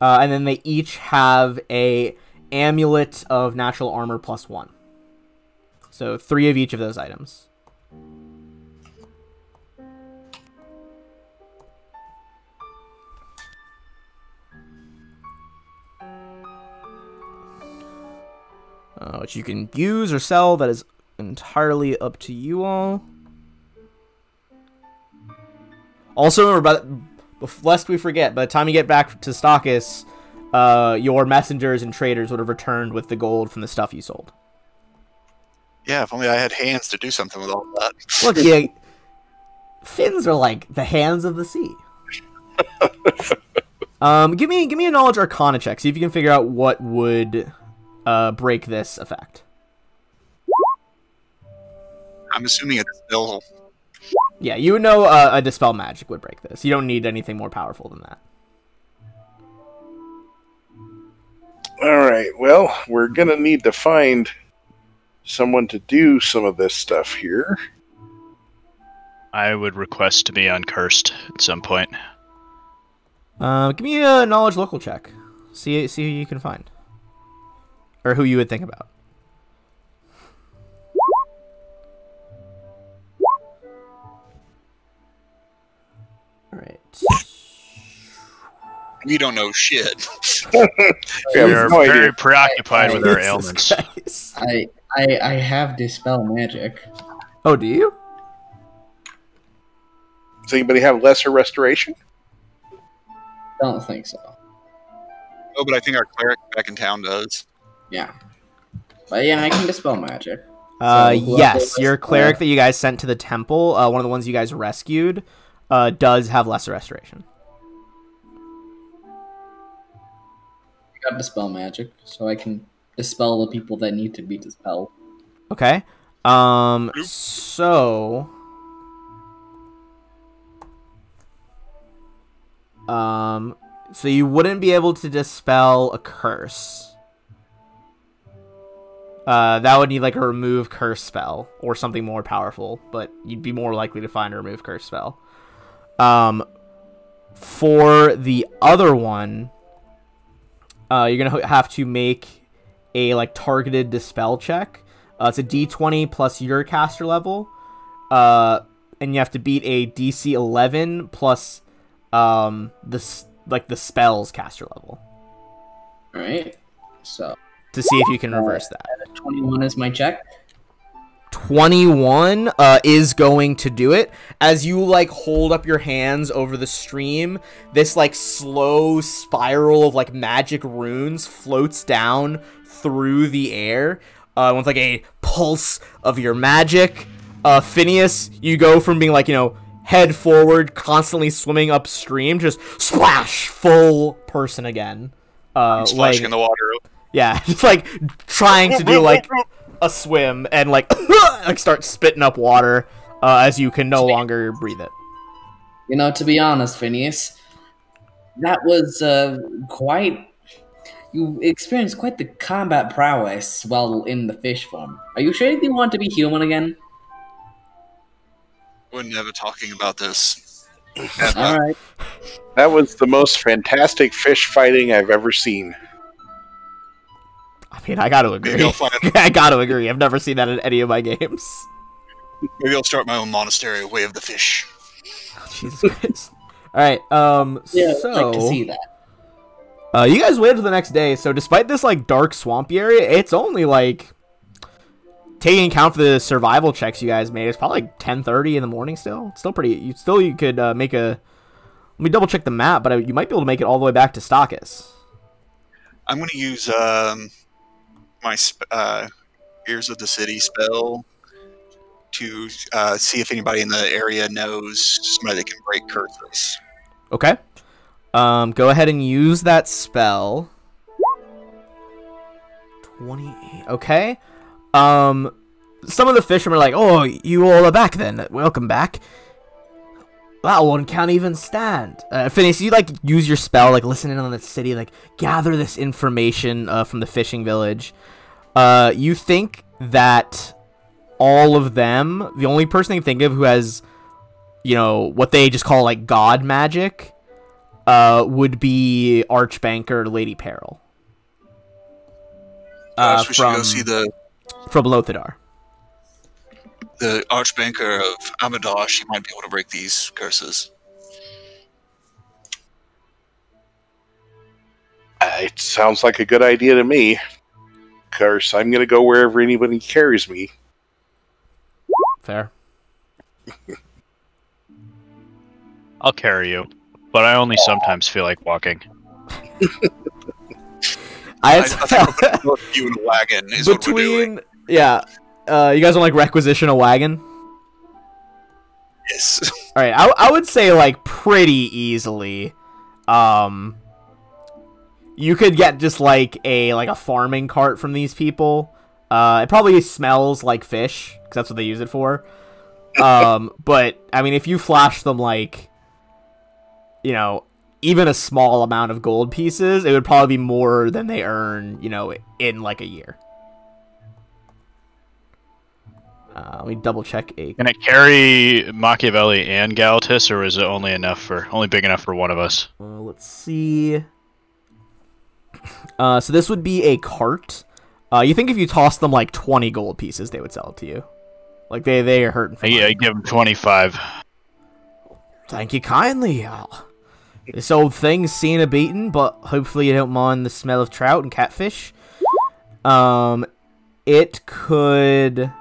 And then they each have a amulet of natural armor +1. So 3 of each of those items. Which you can use or sell. That is entirely up to you all. Also, remember, lest we forget, by the time you get back to Stakis, your messengers and traders would have returned with the gold from the stuff you sold. Yeah, if only I had hands to do something with all that. Look, yeah, fins are like the hands of the sea. Give me a knowledge arcana check. See if you can figure out what would break this effect. I'm assuming it's still. Yeah, you would know a dispel magic would break this. You don't need anything more powerful than that. Alright, well, we're gonna need to find someone to do some of this stuff here. I would request to be uncursed at some point. Give me a knowledge local check. See who you can find. Or who you would think about. Alright. We don't know shit. Yeah, We are no very idea. preoccupied with our Jesus ailments. Christ. I have dispel magic. Oh, do you? Does anybody have lesser restoration? Don't think so. Oh, but I think our cleric back in town does. Yeah. But yeah, I can dispel magic. So Yes, your whoever- cleric that you guys sent to the temple, one of the ones you guys rescued, does have lesser restoration. I got dispel magic, so I can dispel the people that need to be dispelled. Okay. So you wouldn't be able to dispel a curse. That would need like a remove curse spell or something more powerful, but you'd be more likely to find a remove curse spell. For the other one, you're gonna have to make a like targeted dispel check. It's a D20 plus your caster level, and you have to beat a DC 11 plus the spell's caster level All right. So to see if you can reverse that. 21 is my check. 21 is going to do it. As you like hold up your hands over the stream, this like slow spiral of like magic runes floats down through the air with like a pulse of your magic. Phineas, you go from being like, head forward, constantly swimming upstream, just splash, full person again. Splashing in the water. Yeah, just like trying to do like a swim and like like start spitting up water as you can no longer breathe it. To be honest, Phineas, that was quite. You experienced quite the combat prowess while in the fish form. Are you sure you want to be human again? We're never talking about this. All right. That was the most fantastic fish fighting I've ever seen. I mean, I gotta agree. Maybe I'll find I gotta agree. I've never seen that in any of my games. Maybe I'll start my own monastery, Way of the Fish. Jesus Christ. All right. Yeah, So I'd like to see that. You guys waited till the next day. So despite this like dark swampy area, it's only like taking account for the survival checks you guys made. It's probably like 10:30 in the morning. Still, it's still pretty. You could make a. Let me double check the map, but you might be able to make it all the way back to Stakis. I'm going to use my Ears of the City spell to see if anybody in the area knows somebody that can break curses. Okay. Go ahead and use that spell. 28. Okay. Some of the fishermen are like, "Oh, you all are back then. Welcome back." That one can't even stand. Phineas, you like use your spell, like listen in on the city, like gather this information from the fishing village. You think that all of them, the only person they can think of who has, what they just call like god magic, would be Archbanker Lady Peril. So we should go see from Lothidar. The Archbanker of Amadosh. She might be able to break these curses. It sounds like a good idea to me. Of course, I'm going to go wherever anybody carries me. Fair. I'll carry you, but I only sometimes feel like walking. I think we'll put you in a wagon is what we're doing. Yeah. You guys want like requisition a wagon? Yes. All right. I would say like pretty easily. You could get just like a farming cart from these people. It probably smells like fish because that's what they use it for. But I mean, if you flash them like, even a small amount of gold pieces, it would probably be more than they earn, in like a year. Let me double check Can it carry Machiavelli and Galatis, or is it only big enough for one of us? Let's see. So this would be a cart. You think if you toss them like 20 gold pieces, they would sell it to you? Like they are hurting for money. I give them 25. Thank you kindly. This old thing's seen a beating, but hopefully you don't mind the smell of trout and catfish. It could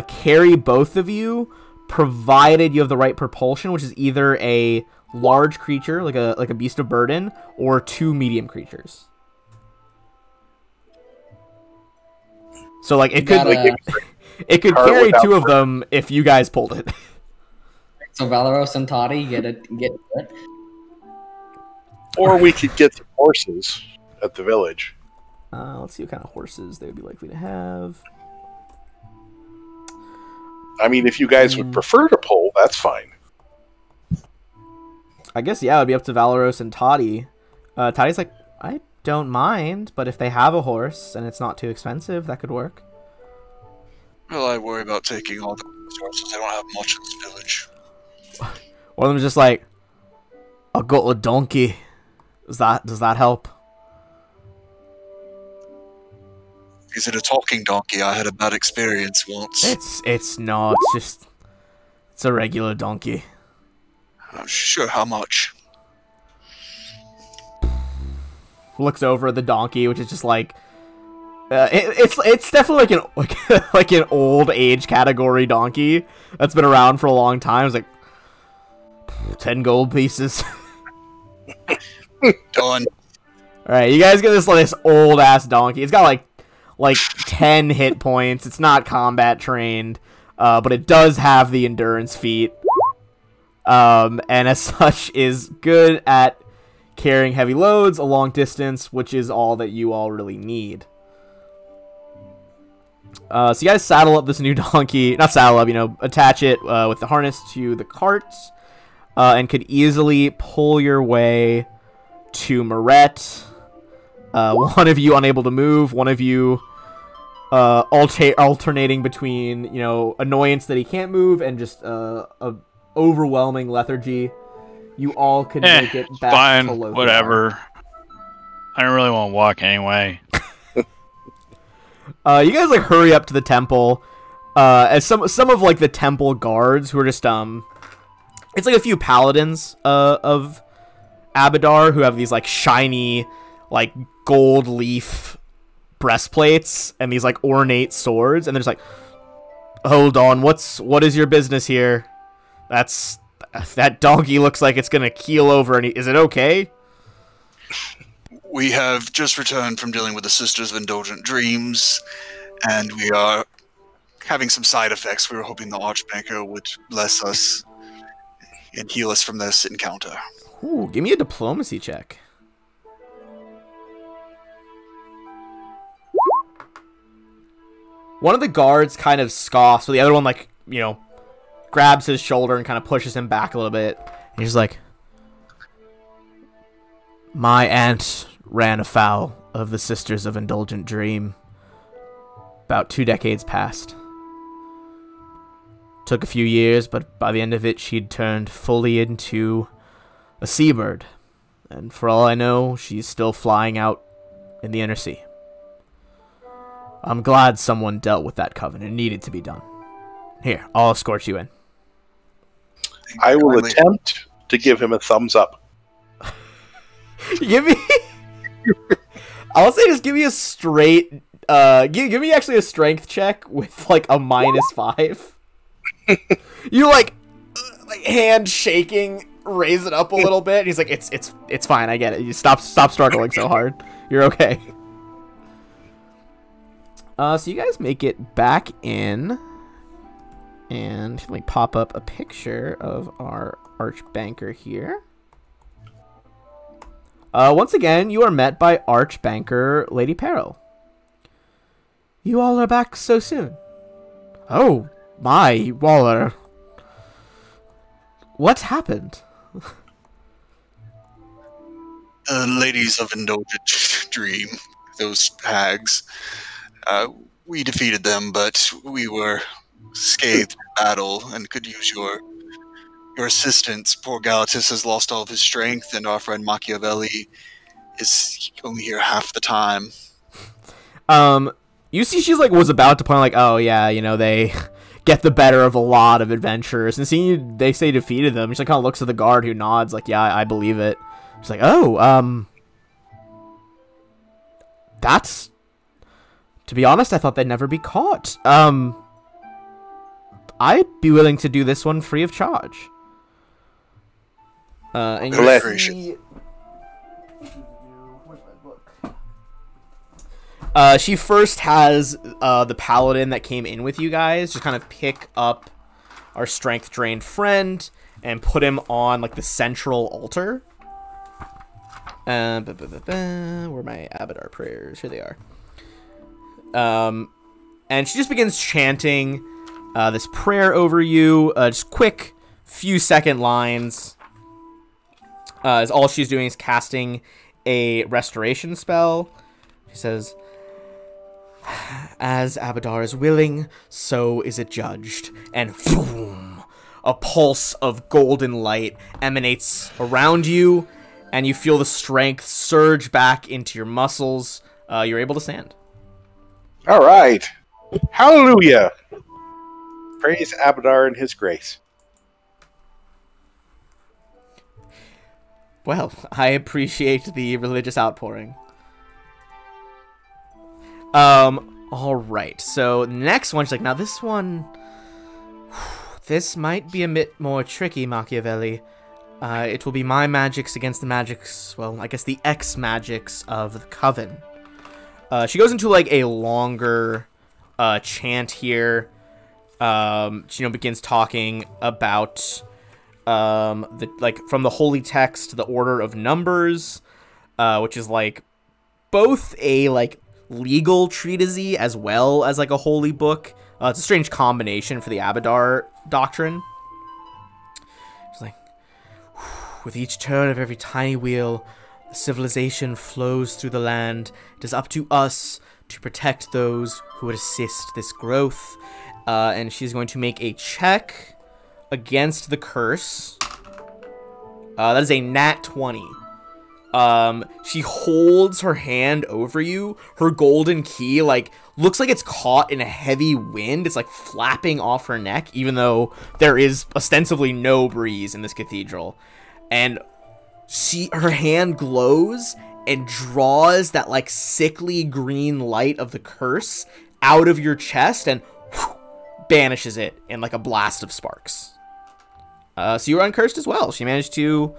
carry both of you, provided you have the right propulsion, which is either a large creature, like a beast of burden, or 2 medium creatures. So like it could carry 2 of them if you guys pulled it. So Valeros and Toddy get it. Or we could get the horses at the village. Let's see what kind of horses they would be likely to have. I mean, if you guys would prefer to pull, that's fine. I guess, yeah, it would be up to Valeros and Toddy. Toddy's like, I don't mind, but if they have a horse and it's not too expensive, that could work. Well, I worry about taking all the resources. I don't have much in this village. One of them's just like, I got a donkey. Does that help? Is it a talking donkey? I had a bad experience once. It's not. It's a regular donkey. Sure, how much? Looks over at the donkey, which is just like, it's definitely like an old age category donkey that's been around for a long time. It's like 10 gold pieces. Done. All right, you guys get this old ass donkey. It's got like 10 hit points. It's not combat trained, but it does have the endurance feat. And as such is good at carrying heavy loads a long distance, which is all that you all really need. So you guys saddle up this new donkey, not saddle up, attach it with the harness to the cart, and could easily pull your way to Meret. One of you unable to move, one of you alternating between, annoyance that he can't move and just a overwhelming lethargy. You all could make it back fine, to Lothar. whatever. I don't really want to walk anyway. You guys hurry up to the temple. as some of like the temple guards who are just it's like a few paladins of Abadar who have these like shiny like gold leaf breastplates and these like ornate swords, and they're just like, hold on, what is your business here? That donkey looks like it's gonna keel over, and is it okay? We have just returned from dealing with the Sisters of Indulgent Dreams, and we are having some side effects. We were hoping the Archbanker would bless us and heal us from this encounter. Ooh, give me a diplomacy check. One of the guards kind of scoffs, so the other one, like, you know, grabs his shoulder and kind of pushes him back a little bit. And he's like, my aunt ran afoul of the Sisters of Indulgent Dream about 2 decades past. Took a few years, but by the end of it, she'd turned fully into a seabird. And for all I know, she's still flying out in the inner sea. I'm glad someone dealt with that covenant. It needed to be done. Here, I'll escort you in. I will attempt to give him a thumbs up. Give me... I'll say just give me a straight... give me actually a strength check with, like, a -5. You, like, hand shaking, raise it up a little bit. He's like, it's fine, I get it. You stop struggling so hard. You're okay. So you guys make it back in, and like pop up a picture of our Archbanker here. Once again, you are met by Archbanker Lady Peril. You all are back so soon. Oh my, you all are... What happened? Ladies of Indulgent Dream, those hags. We defeated them, but we were scathed in battle and could use your assistance. Poor Galatus has lost all of his strength, and our friend Machiavelli is only here half the time. You see she's like was about to point like, oh yeah, you know, they get the better of a lot of adventurers, and seeing they say defeated them, she like kind of looks at the guard who nods like, yeah, I believe it. She's like, oh, that's... To be honest, I thought they'd never be caught. I'd be willing to do this one free of charge. And you see... She first has the paladin that came in with you guys just kind of pick up our strength drained friend and put him on like the central altar. Where are my Abadar prayers? Here they are. And she just begins chanting this prayer over you. Just quick few second lines. As all she's doing is casting a restoration spell. She says, as Abadar is willing, so is it judged. And boom! A pulse of golden light emanates around you, and you feel the strength surge back into your muscles. You're able to stand. All right. Hallelujah. Praise Abadar and his grace. Well, I appreciate the religious outpouring. Alright, so next one, she's like, now this one, this might be a bit more tricky, Machiavelli. It will be my magics against the magics, well, I guess the ex-magics of the Coven. She goes into, like, a longer, chant here. She, begins talking about, from the holy text, the Order of Numbers, which is, like, both a, like, legal treatise as well as like a holy book. It's a strange combination for the Abadar doctrine. It's like, with each turn of every tiny wheel, the civilization flows through the land. It is up to us to protect those who would assist this growth. And she's going to make a check against the curse. That is a nat 20. She holds her hand over you. Her golden key, like, looks like it's caught in a heavy wind. It's, like, flapping off her neck, even though there is ostensibly no breeze in this cathedral. And her hand glows and draws that, like, sickly green light of the curse out of your chest and banishes it in, like, a blast of sparks. So you were uncursed as well. She managed to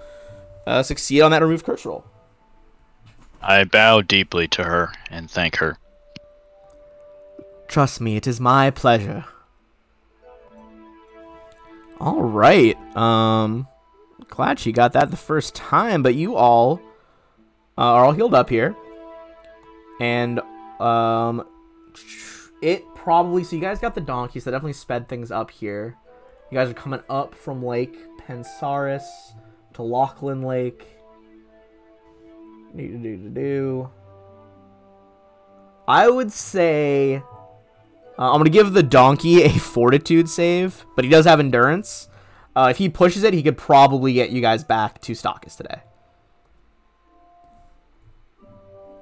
succeed on that remove curse roll. I bow deeply to her and thank her. Trust me, it is my pleasure. All right. Glad she got that the first time, but you all are all healed up here. And it probably, so you guys got the donkey, so that definitely sped things up here. You guys are coming up from Lake Pensaris to Lachlan Lake. I would say I'm going to give the donkey a fortitude save, but he does have endurance. If he pushes it, he could probably get you guys back to Stachys today.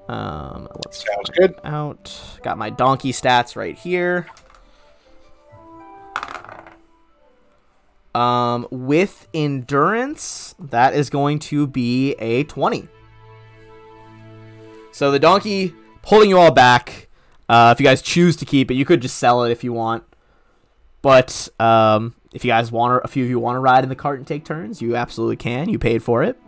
Let's Sounds good. Out. Got my donkey stats right here. With endurance, that is going to be a 20. So the donkey pulling you all back. If you guys choose to keep it, you could just sell it if you want. But if you guys want, a few of you want to ride in the cart and take turns, you absolutely can. You paid for it.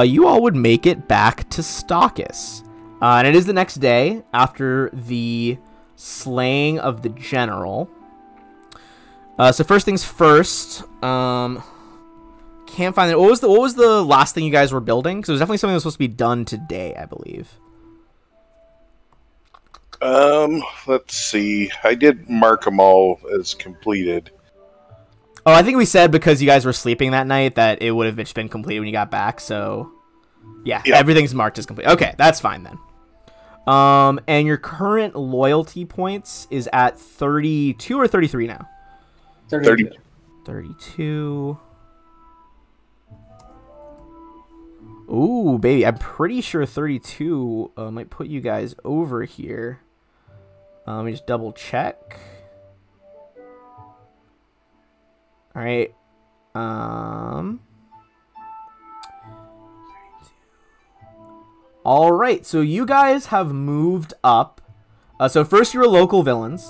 You all would make it back to Stachys. And it is the next day after the slaying of the general. So first things first, can't find it. What was the last thing you guys were building? Because it was definitely something that was supposed to be done today, I believe. Let's see. I did mark them all as completed. Oh, I think we said because you guys were sleeping that night that it would have just been completed when you got back. So, yeah, everything's marked as complete. Okay, that's fine then. And your current loyalty points is at 32 or 33 now? 32. 32. Ooh, baby. I'm pretty sure 32 might put you guys over here. Let me just double check. All right. All right. So you guys have moved up. So first you were local villains.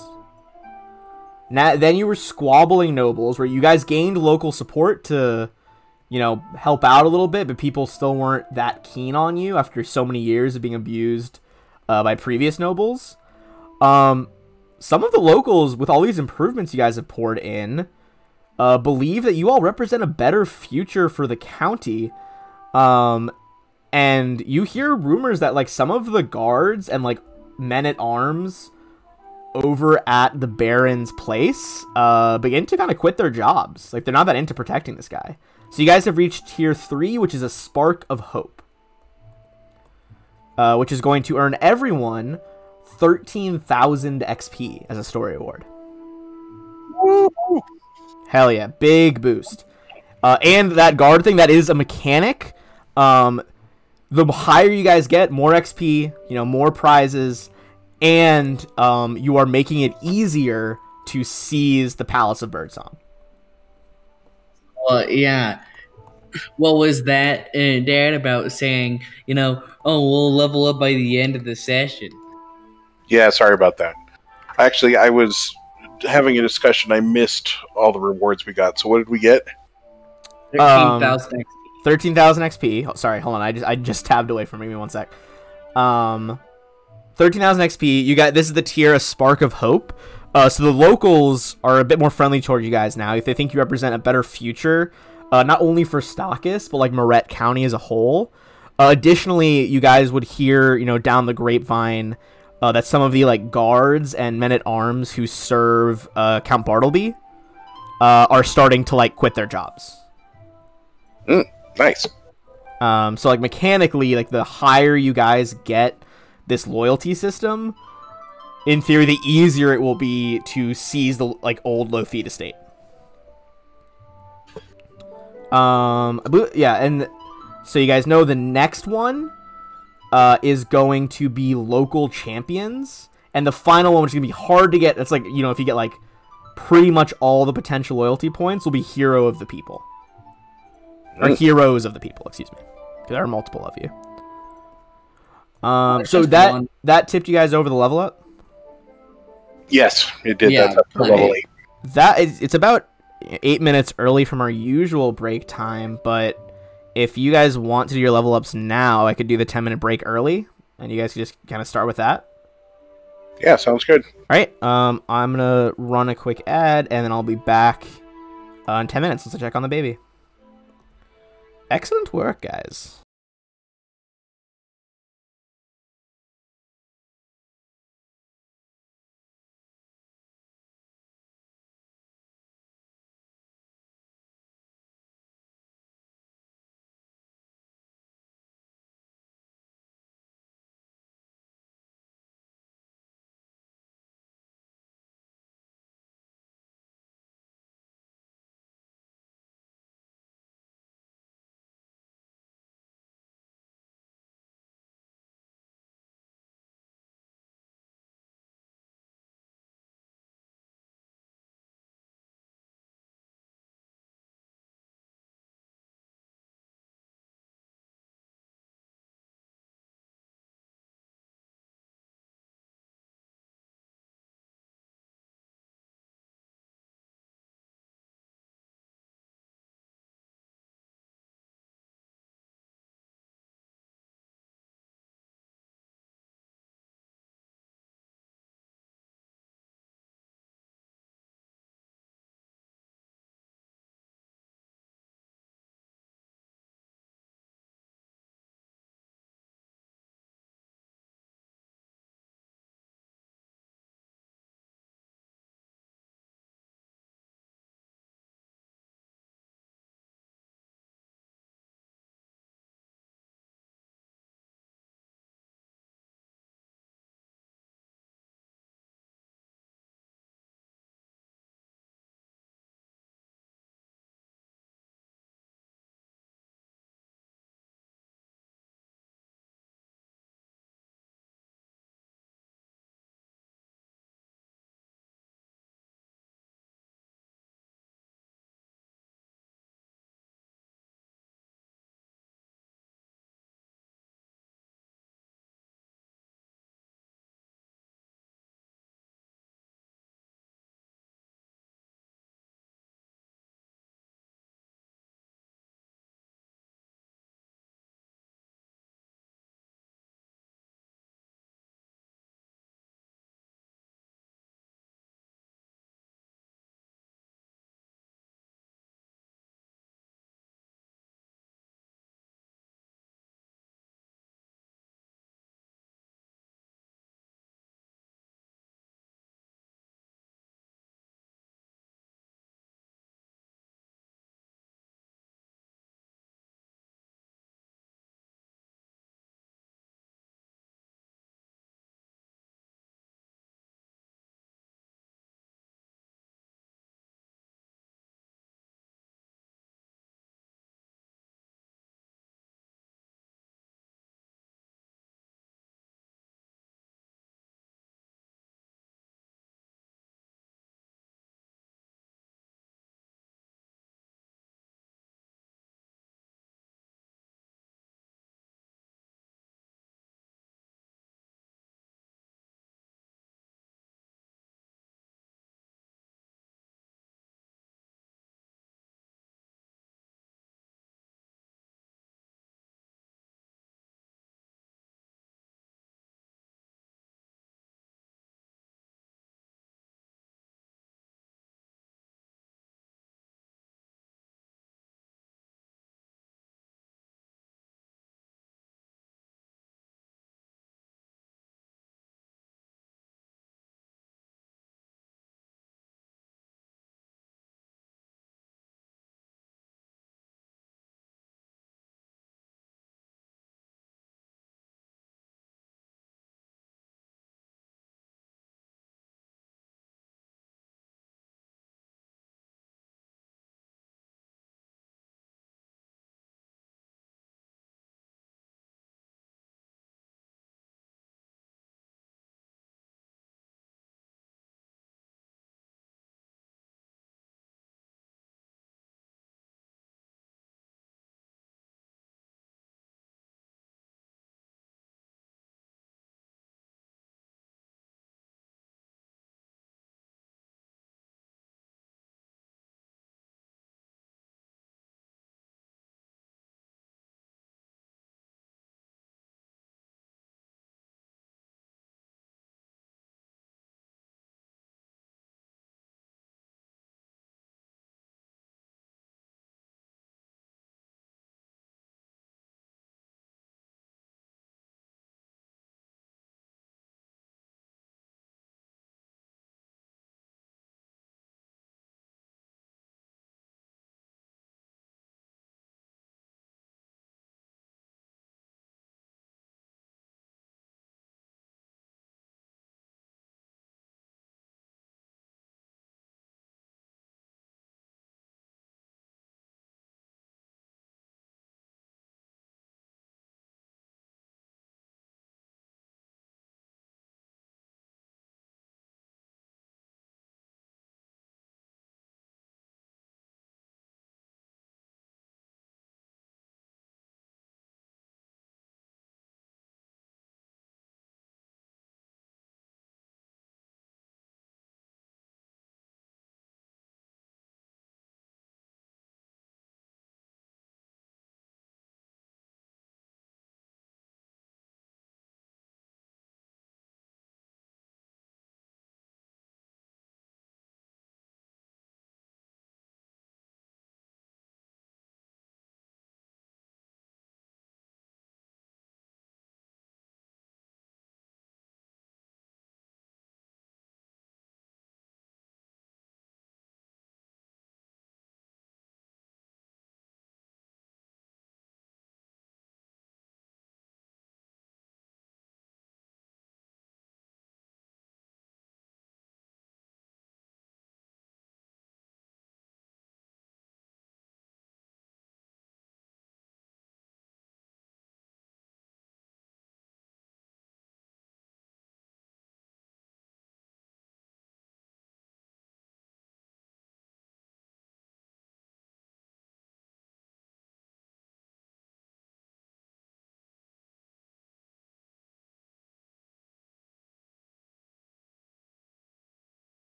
Now, then you were squabbling nobles, where you guys gained local support to, you know, help out a little bit, but people still weren't that keen on you after so many years of being abused by previous nobles. Some of the locals, with all these improvements you guys have poured in, believe that you all represent a better future for the county. And you hear rumors that, like, some of the guards and, like, men-at-arms over at the Baron's place begin to kind of quit their jobs. Like, they're not that into protecting this guy. So you guys have reached tier 3, which is a Spark of Hope, which is going to earn everyone 13,000 XP as a story award. Hell yeah, big boost. And that guard thing, that is a mechanic. The higher you guys get, more XP, you know, more prizes, and you are making it easier to seize the Palace of Birdsong. Well, yeah. What was that, Dad, about saying, you know, oh, we'll level up by the end of the session? Yeah, sorry about that. Actually, I was having a discussion. I missed all the rewards we got. So what did we get? 13,000 XP. 13,000 XP. Oh, sorry, hold on. I just tabbed away from me. Give me one sec. 13,000 XP. You got, this is the tier, a Spark of Hope. So the locals are a bit more friendly toward you guys now. If they think you represent a better future, not only for Stachys, but like Moret County as a whole. Additionally, you guys would hear, you know, down the grapevine that some of the like guards and men-at-arms who serve Count Bartleby are starting to like quit their jobs. Nice. So like mechanically, like the higher you guys get this loyalty system, in theory, the easier it will be to seize the like old Lothete estate. Yeah, and So you guys know the next one is going to be local champions, and the final one, which is going to be hard to get, it's like, you know, if you get like pretty much all the potential loyalty points, will be hero of the people. Or heroes of the people, excuse me. There are multiple of you. So that tipped you guys over the level up? Yes, it did. Yeah, That's up to level 8. It's about 8 minutes early from our usual break time, but if you guys want to do your level ups now, I could do the 10-minute break early, and you guys can just kind of start with that. Yeah, sounds good. All right, I'm going to run a quick ad, and then I'll be back in 10 minutes. Let's check on the baby. Excellent work, guys.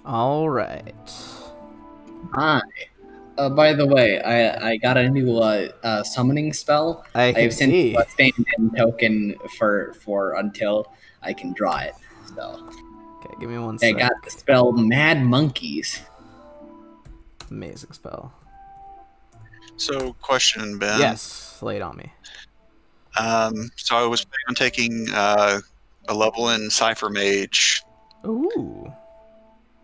All right. Hi. By the way, I got a new summoning spell. I can I've sent see. you a stand-in token for until I can draw it. So Okay, give me one I sec. got the spell Mad Monkeys. Amazing spell. So, question, Ben. Yes, lay it on me. So I was planning on taking a level in Cypher Mage, Ooh.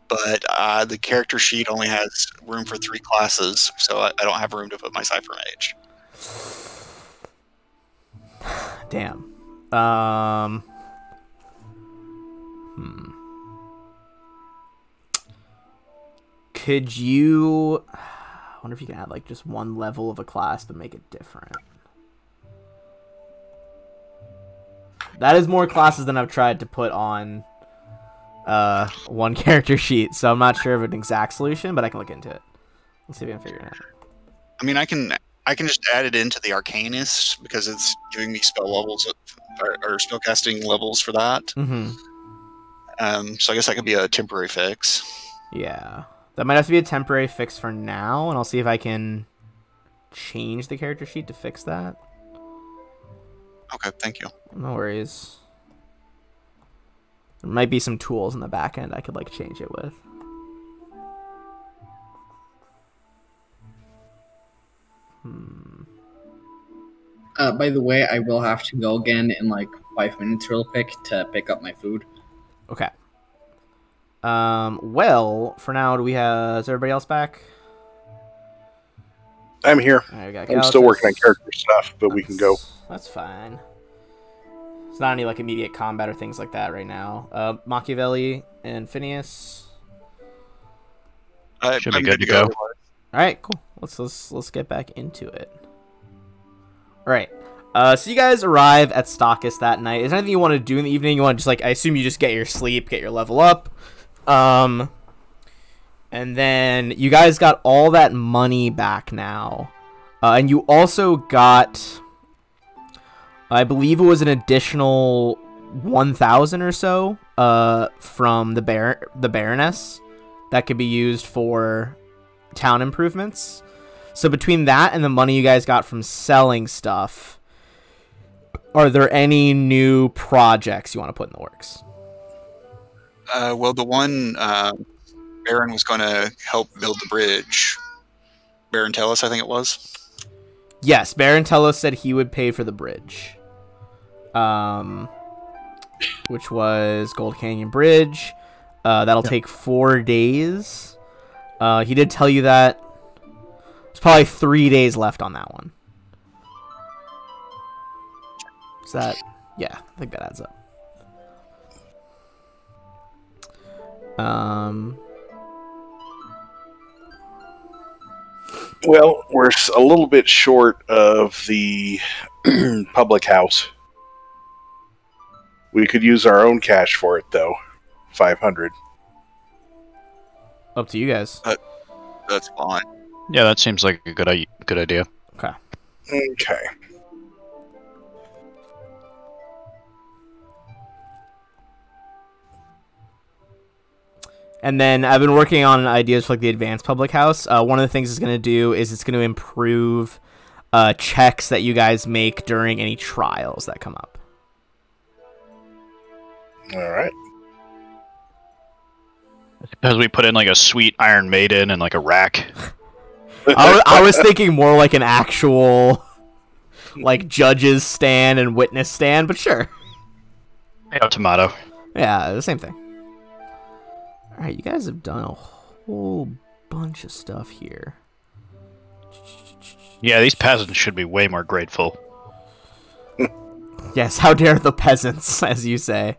but the character sheet only has room for 3 classes, so I don't have room to put my Cypher Mage. Damn. Could you... I wonder if you can add, like, just one level of a class but make it different. That is more classes than I've tried to put on one character sheet, so I'm not sure of an exact solution, but I can look into it. Let's see if we can figure it out. I mean, I can just add it into the Arcanist because it's giving me spell levels or spellcasting levels for that. Mm-hmm. So I guess that could be a temporary fix. Yeah. That might have to be a temporary fix for now, and I'll see if I can change the character sheet to fix that. Okay, thank you. No worries. There might be some tools in the back end I could, like, change it with. By the way, I will have to go again in like 5 minutes real quick to pick up my food. Okay. Well, for now, do we have... Is everybody else back? I'm here. All right, we got I'm still Galactus. working on character stuff, but we can go. That's fine. It's not any, like, immediate combat or things like that right now. Machiavelli and Phineas. Should be I'm good to go. All right, cool. Let's get back into it. All right. So you guys arrive at Stockus that night. Is there anything you want to do in the evening? You want to just, like, I assume you just get your sleep, get your level up. And then you guys got all that money back now. And you also got, I believe it was an additional 1,000 or so from the Baroness that could be used for town improvements. So between that and the money you guys got from selling stuff, are there any new projects you want to put in the works? Well, the one Baron was going to help build the bridge. Baron Tellus, I think it was. Yes, Baron Tellus said he would pay for the bridge. Which was Gold Canyon Bridge. That'll take 4 days. He did tell you that. There's probably 3 days left on that one. Is that... Yeah, I think that adds up. Well, we're a little bit short of the public house. We could use our own cash for it, though. 500. Up to you guys. That's fine. Yeah, that seems like a good idea. Okay. Okay. And then I've been working on ideas for like the advanced public house. One of the things it's going to do is it's going to improve checks that you guys make during any trials that come up. All right. Because we put in like a sweet Iron Maiden and like a rack. I was thinking more like an actual like judges stand and witness stand, but sure. Yeah, tomato. Yeah, the same thing. All right, you guys have done a whole bunch of stuff here. Yeah, these peasants should be way more grateful. Yes, how dare the peasants, as you say.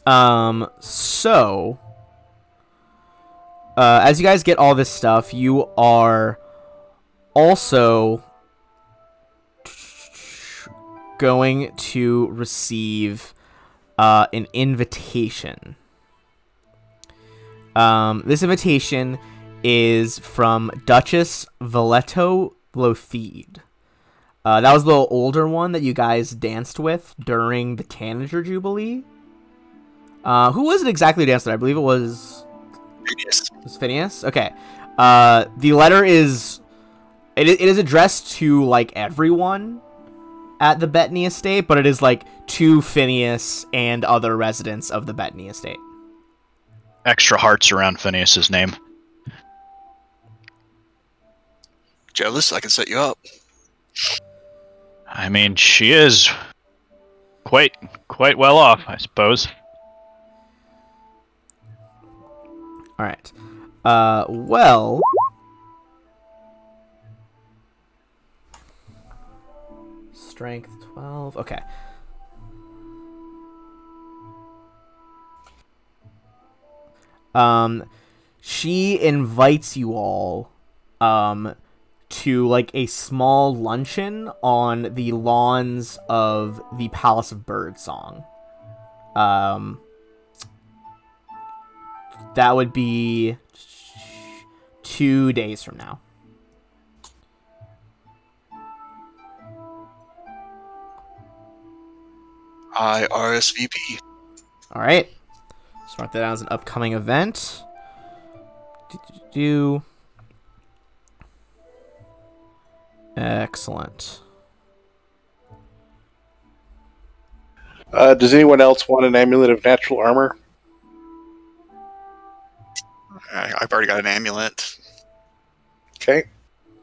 So, as you guys get all this stuff, you are also going to receive an invitation. This invitation is from Duchess Valeto Lothede. That was the older one that you guys danced with during the Tanager Jubilee. Who was it exactly who danced there? I believe it was Phineas. Phineas. Okay. The letter is it is addressed to like everyone at the Bettany estate, but it is like to Phineas and other residents of the Bettany estate. Extra hearts around Phineas's name. Jealous? I can set you up. I mean, she is quite well off, I suppose. All right. Well, strength 12. Okay. She invites you all to like a small luncheon on the lawns of the Palace of Birdsong. That would be 2 days from now. I RSVP. All right. Just mark that down as an upcoming event. Excellent. Does anyone else want an amulet of natural armor? I've already got an amulet. Okay.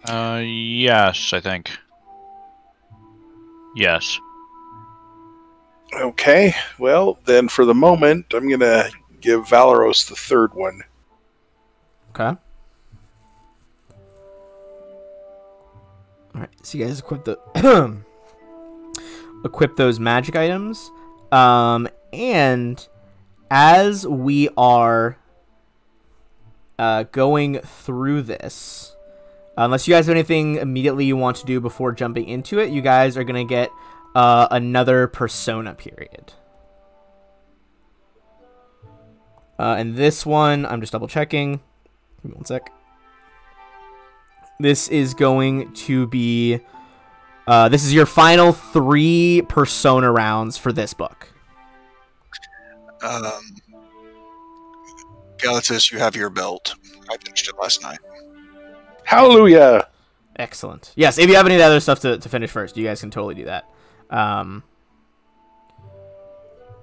Yes, I think. Yes. Okay. Well, then for the moment, I'm going to give Valeros the third one. Okay. All right. So you guys equip the equip those magic items, and as we are going through this, unless you guys have anything immediately you want to do before jumping into it, you guys are gonna get another persona period. And this one, I'm just double checking. Give me one sec. This is going to be this is your final 3 persona rounds for this book. Galatis, you have your belt. I finished it last night. Hallelujah! Excellent. Yes, if you have any other stuff to finish first, you guys can totally do that.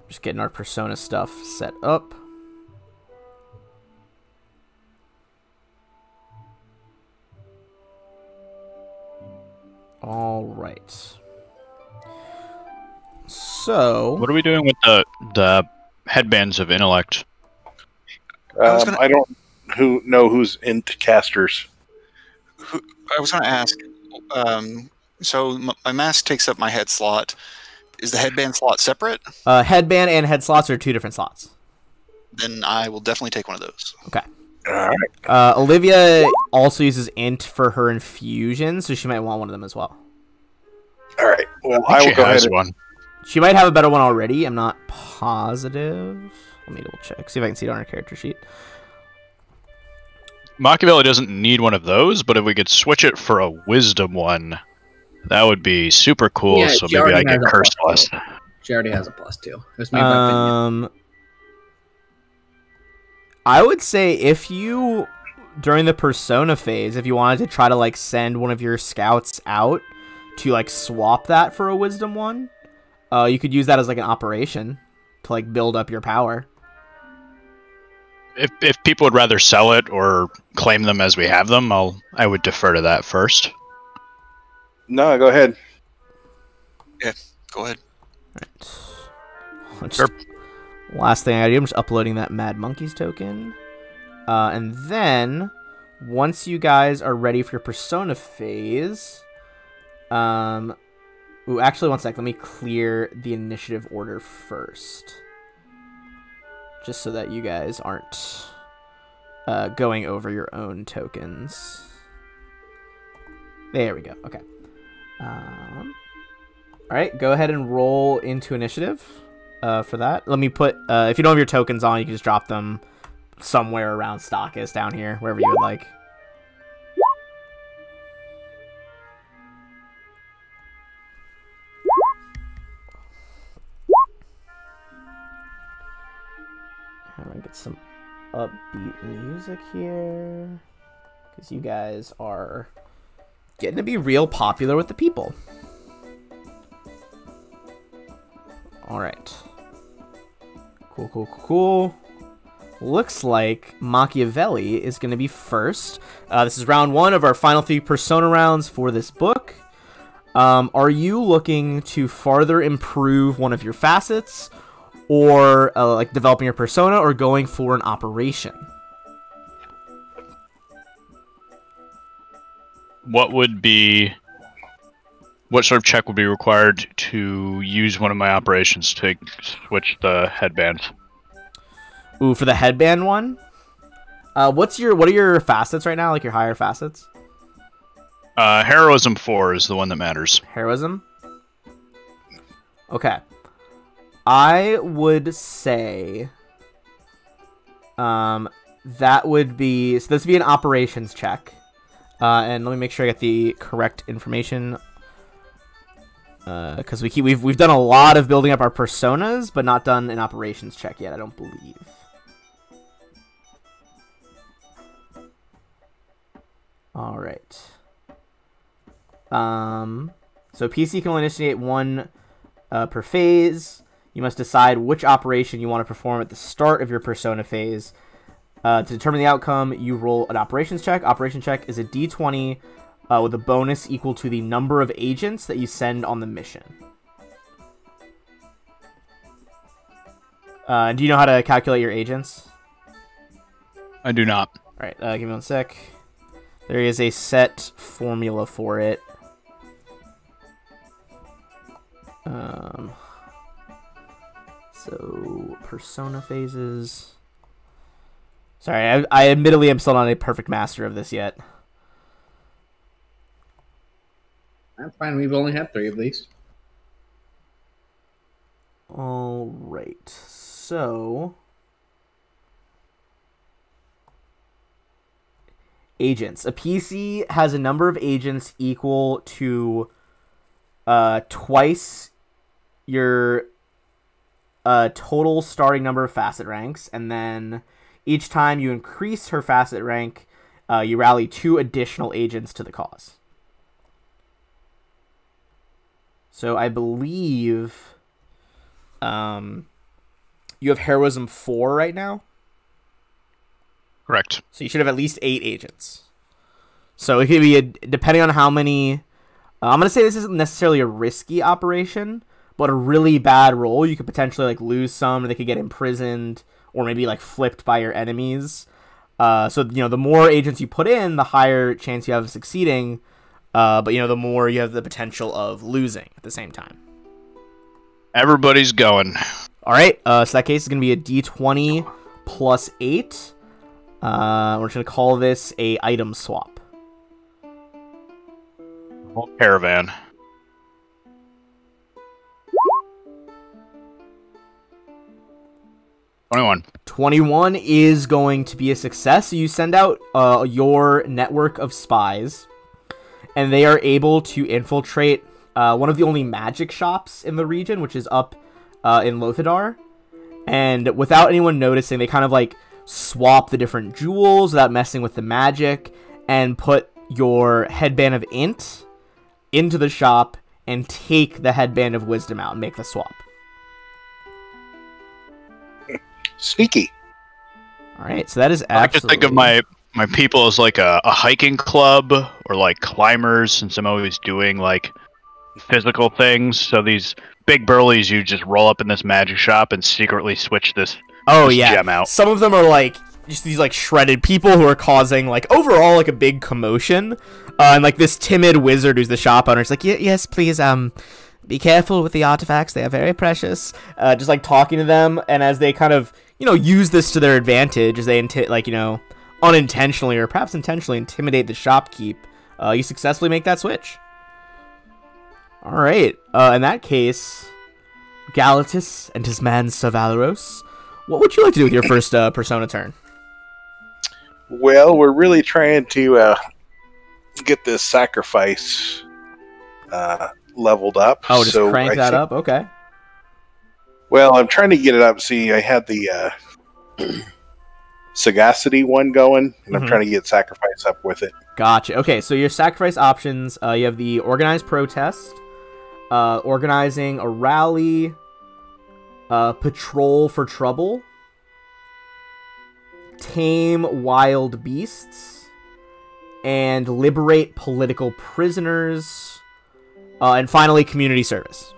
Just getting our persona stuff set up. All right. So, What are we doing with the headbands of intellect? I don't know who's into casters. I was going to ask. So my mask takes up my head slot. Is the headband slot separate? Headband and head slots are 2 different slots. Then I will definitely take one of those. Okay. All right. Olivia also uses int for her infusion, so she might want one of them as well. All right. Well, I I think will she go ahead has and one. She might have a better one already. I'm not positive. Let me double check. See if I can see it on her character sheet. Machiavelli doesn't need one of those, but if we could switch it for a wisdom one, that would be super cool. Yeah, so she maybe I already get has a cursed plus less. She already has a +2. It was made by Vineyard. I would say if you, during the persona phase, if you wanted to try to like send one of your scouts out to like swap that for a wisdom one, you could use that as like an operation to like build up your power. If people would rather sell it or claim them as we have them, I would defer to that first. No, go ahead. Go ahead. Right. Sure. Last thing I do, I'm just uploading that Mad Monkeys token. And then, once you guys are ready for your persona phase... Ooh, actually, one sec. Let me clear the initiative order first. Just so that you guys aren't going over your own tokens. There we go. Okay. Alright, go ahead and roll into initiative for that. Let me put... if you don't have your tokens on, you can just drop them somewhere around Stockist down here, wherever you would like. gonna get some upbeat music here, because you guys are getting to be real popular with the people. Alright. Cool. Looks like Machiavelli is going to be first. This is round 1 of our final 3 Persona rounds for this book. Are you looking to farther improve one of your facets, or like developing your persona, or going for an operation? What sort of check would be required to use one of my operations to switch the headbands? Ooh, for the headband one? What are your facets right now? Like your higher facets? Heroism 4 is the one that matters. Heroism? Okay. I would say that would be, so this would be an operations check. And let me make sure I get the correct information. Because we've done a lot of building up our personas, but not done an operations check yet, I don't believe. All right. So PC can only initiate one per phase. You must decide which operation you want to perform at the start of your persona phase. To determine the outcome, you roll an operations check. Operation check is a d20 with a bonus equal to the number of agents that you send on the mission. Do you know how to calculate your agents? I do not. All right, give me one sec. There is a set formula for it. So, persona phases. Sorry, I admittedly am still not a perfect master of this yet. That's fine. We've only had 3 of these. All right. So, agents. A PC has a number of agents equal to twice your total starting number of facet ranks, and then each time you increase her facet rank, you rally 2 additional agents to the cause. So I believe you have Heroism 4 right now? Correct. So you should have at least 8 agents. So it could be, depending on how many... I'm going to say this isn't necessarily a risky operation, but a really bad roll, you could potentially like lose some, or they could get imprisoned, or maybe like flipped by your enemies. So, the more agents you put in, the higher chance you have of succeeding, but, the more you have the potential of losing at the same time. Everybody's going. All right, so that case is going to be a d20 plus 8. We're just going to call this a item swap. Whole caravan. 21 is going to be a success. So you send out your network of spies, and they are able to infiltrate one of the only magic shops in the region, which is up in Lothidar. And without anyone noticing, they kind of like swap the different jewels without messing with the magic, and put your headband of int into the shop and take the headband of wisdom out and make the swap. Sneaky. All right, so that is absolutely... I like to think of my people as like a hiking club, or like climbers, since I'm always doing like physical things. So these big burlies, you just roll up in this magic shop and secretly switch this gem out. Some of them are like just these like shredded people who are causing like overall like a big commotion. And like this timid wizard who's the shop owner is like, yes, please, be careful with the artifacts. They are very precious. Just like talking to them, and as they kind of use this to their advantage, as they unintentionally or perhaps intentionally intimidate the shopkeep, you successfully make that switch. All right. In that case, Galatis and his man Savaleros, what would you like to do with your first persona turn? Well, we're really trying to get this sacrifice leveled up. Oh, just crank that up? Okay. Well, I'm trying to get it up. See, I had the Sagacity one going, and I'm Mhm. trying to get Sacrifice up with it. Gotcha. Okay, so your sacrifice options, you have the organized protest, organizing a rally, patrol for trouble, tame wild beasts, and liberate political prisoners, and finally community service.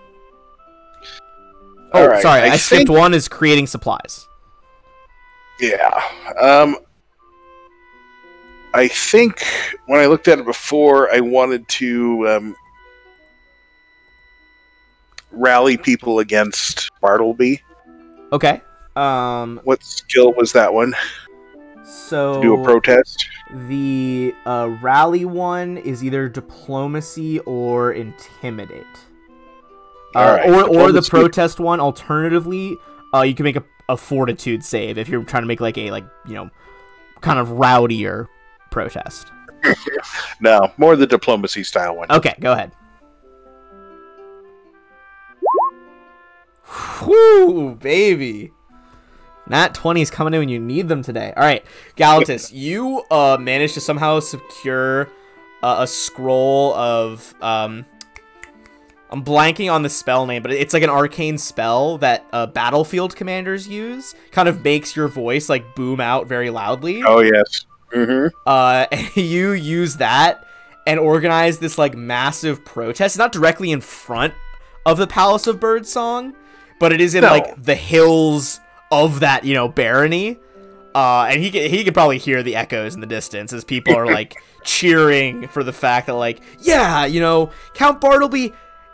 Oh, All right, sorry, I skipped think- one, is creating supplies. Yeah. I think when I looked at it before, I wanted to rally people against Bartleby. Okay. What skill was that one? So Do a protest? the rally one is either diplomacy or intimidate. Alright, or the diplomacy. protest one, alternatively, you can make a fortitude save if you're trying to make like a kind of rowdier protest. No, more the diplomacy style one. Okay, go ahead. Whoo, baby. Nat 20's coming in when you need them today. All right, Galatus, you managed to somehow secure a scroll of I'm blanking on the spell name, but it's like an arcane spell that battlefield commanders use. Kind of makes your voice like boom out very loudly. Oh, yes. Mm-hmm. And you use that and organize this like massive protest, not directly in front of the Palace of Birdsong, but it is in like the hills of that, barony. And he could probably hear the echoes in the distance as people are like cheering for the fact that like, yeah, Count Bartleby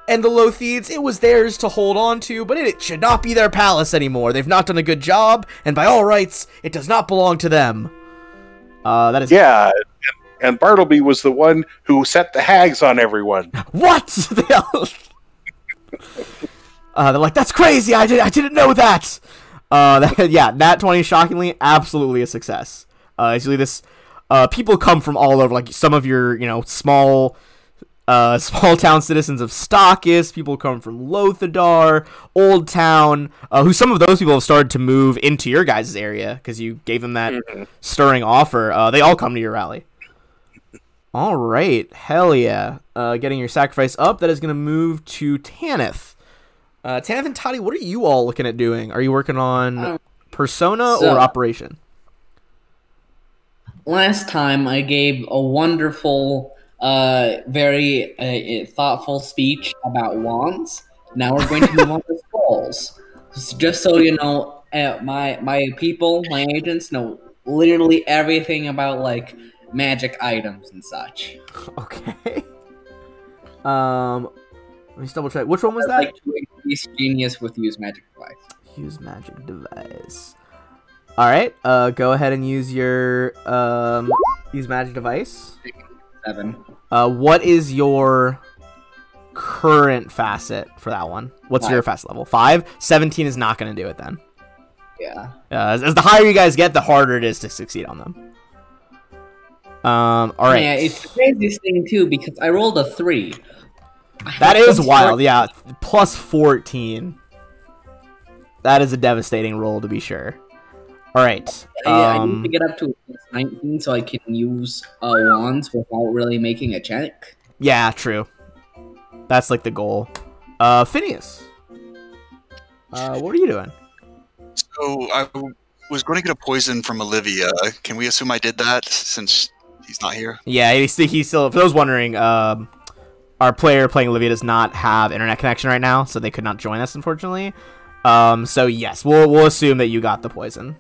and the Lothians, it was theirs to hold on to, but it should not be their palace anymore. They've not done a good job, and by all rights, it does not belong to them. That is Yeah, and Bartleby was the one who set the hags on everyone. what? They're like, that's crazy. I didn't know that. Yeah, Nat 20 shockingly, absolutely a success. Usually this, people come from all over, like some of your, small town citizens of Stockus. People come from Lothadar, Old Town, who some of those people have started to move into your guys' area because you gave them that stirring offer. They all come to your rally. All right, hell yeah. Getting your sacrifice up, that is going to move to Tanith. Tanith and Toddy, what are you all looking at doing? Are you working on Persona or Operation? Last time I gave a wonderful, very thoughtful speech about wands. Now we're going to move on to scrolls. Just so you know, my people, my agents know literally everything about like magic items and such. Okay. Let me just double check. Which one was that? Like to increase genius with use magic device. Use magic device. All right. Go ahead and use your use magic device. 7. What is your current facet for that one? What's 5. your facet level? 5. 17 is not going to do it then. Yeah. As the higher you guys get, the harder it is to succeed on them. All right. Yeah, it's the craziest thing too because I rolled a 3. That is wild. Yeah, plus 14. That is a devastating roll to be sure. All right. I need to get up to 19 so I can use wands without really making a check. Yeah, true. That's like the goal. Phineas. What are you doing? So I was going to get a poison from Olivia. Can we assume I did that since he's not here? Yeah, he's still. For those wondering, our player playing Olivia does not have internet connection right now, so they could not join us, unfortunately. So yes, we'll assume that you got the poison.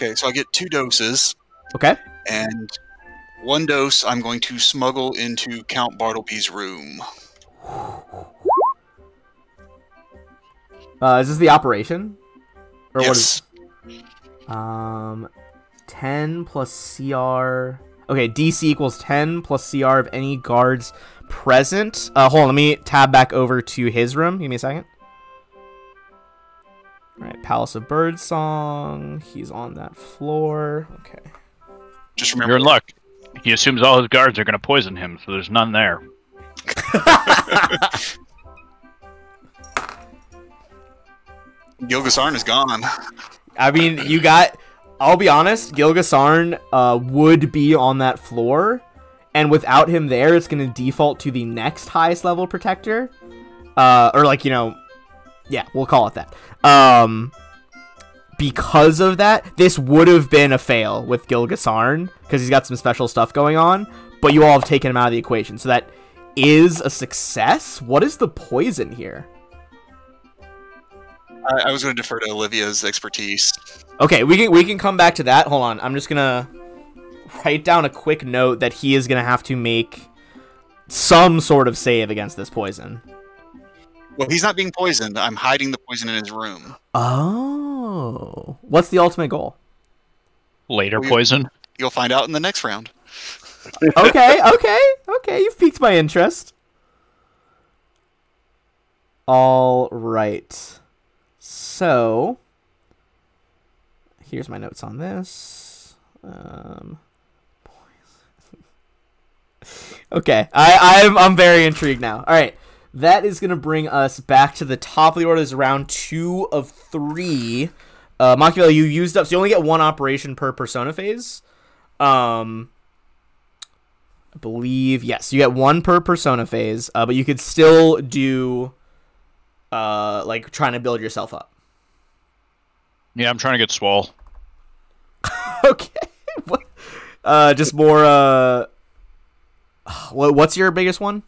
Okay, so I get 2 doses, Okay. and 1 dose I'm going to smuggle into Count Bartleby's room. Is this the operation? Or Yes. what is 10 plus CR. Okay, DC equals 10 plus CR of any guards present. Hold on, let me tab back over to his room. Give me a second. Alright, Palace of Birdsong. He's on that floor. Okay. Just remember, You're in luck. He assumes all his guards are going to poison him, so there's none there. Gilgasarn is gone. I mean, you got. I'll be honest, Gilgasarn would be on that floor, and without him there, it's going to default to the next highest level protector. Or, like, you know, yeah, we'll call it that. Because of that, this would have been a fail with Gilgasarn, because he's got some special stuff going on, but you all have taken him out of the equation, so that is a success. What is the poison here? I was going to defer to Olivia's expertise. Okay, we can come back to that. Hold on, I'm just gonna write down a quick note that he is gonna have to make some sort of save against this poison. Well, he's not being poisoned. I'm hiding the poison in his room. Oh, what's the ultimate goal? Later poison. You'll find out in the next round. Okay, you've piqued my interest. All right, so here's my notes on this. Okay, I'm very intrigued now. All right, that is gonna bring us back to the top of the order. This is round 2 of 3. Machiavelli, you used up, so you only get 1 operation per persona phase. I believe, yes, you get 1 per persona phase, but you could still do like trying to build yourself up. Yeah, I'm trying to get swole. Okay. Just more what's your biggest one?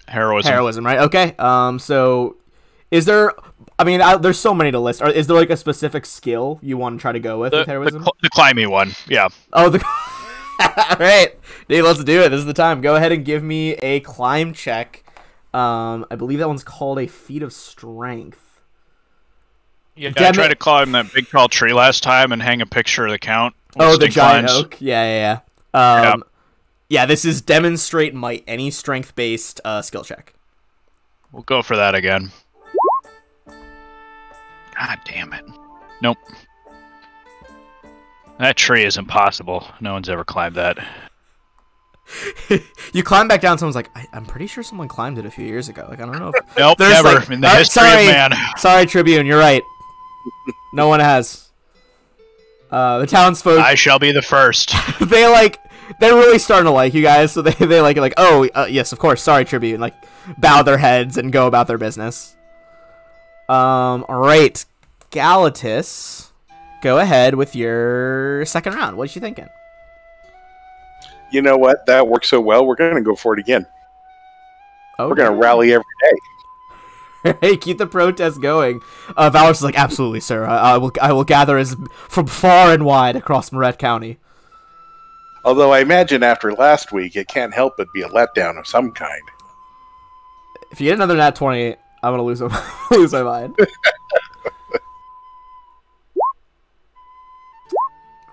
Heroism, right? Okay. So is there, I mean, there's so many to list. Is there like a specific skill you want to try to go with heroism? The climbing one. Yeah. Oh, all right. Dude, let's do it. This is the time. Go ahead and give me a climb check. I believe that one's called a feat of strength. Yeah, I tried to climb that big tall tree last time and hang a picture of the count. Oh, the giant oak. Yeah. Yeah, this is demonstrate might. Any strength-based skill check. We'll go for that again. God damn it. Nope. That tree is impossible. No one's ever climbed that. You climb back down, someone's like, I'm pretty sure someone climbed it a few years ago. Like, I don't know if... Nope, never. Like, in the history of man. Sorry, Tribune, you're right. No one has. The townsfolk... I shall be the first. They're really starting to like you guys, so they like, oh, yes, of course, sorry, Tribune. Like, bow their heads and go about their business. Alright. Galatis, go ahead with your second round. What you thinking? You know what? That worked so well, we're going to go for it again. Okay. We're going to rally every day. Hey, keep the protest going. Valor's like, absolutely, sir. I will gather from far and wide across Moret County. Although I imagine after last week, it can't help but be a letdown of some kind. If you get another nat 20, I'm going to lose my mind.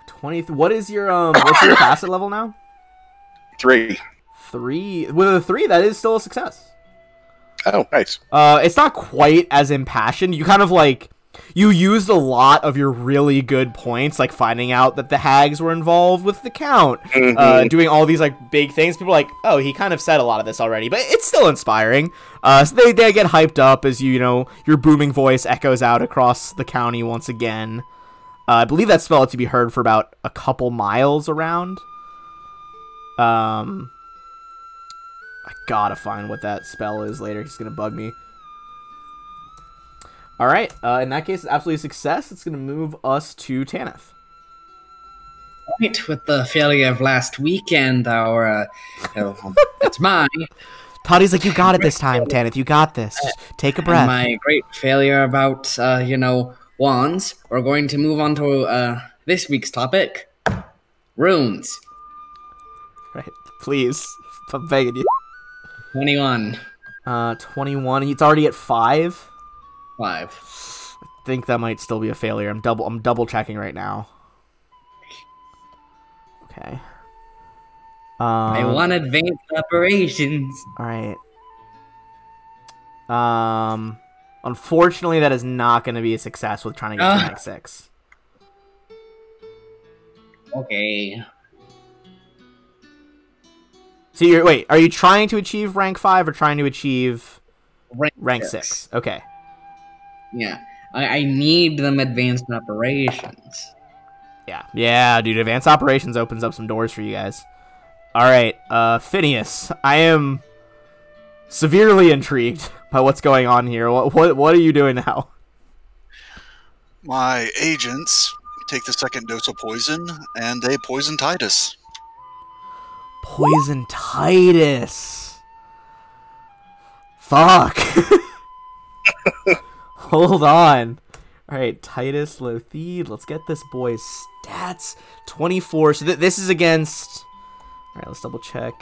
20. What is your what's your facet level now? 3. 3. With a 3, that is still a success. Oh, nice. It's not quite as impassioned. You kind of you used a lot of your really good points, like finding out that the hags were involved with the count, doing all these big things. People are like, oh, he kind of said a lot of this already, but it's still inspiring. So they get hyped up as your booming voice echoes out across the county once again. I believe that spell had to be heard for about a couple miles around. I gotta find what that spell is later. It's gonna bug me. Alright, in that case, it's absolutely a success. It's gonna move us to Tanith. Right, with the failure of last weekend, it's mine. Toddy's like, you got it this time, Tanith. You got this. Just take a breath. My great failure about, wands. We're going to move on to this week's topic. Runes. Right, please. I'm begging you. 21. 21. It's already at 5. 5. I think that might still be a failure. I'm double checking right now. Okay. I want advanced operations. All right. Unfortunately, that is not going to be a success with trying to get to rank 6. Okay. So are you trying to achieve rank 5 or trying to achieve rank 6? Okay. Yeah. I need them advanced operations. Yeah, dude. Advanced operations opens up some doors for you guys. All right, Phineas, I am severely intrigued by what's going on here. What are you doing now? My agents take the second dose of poison, and they poison Titus. Poison Titus. Fuck. Hold on. All right, Titus Lothid. Let's get this boy's stats. 24. So this is against. All right, let's double check.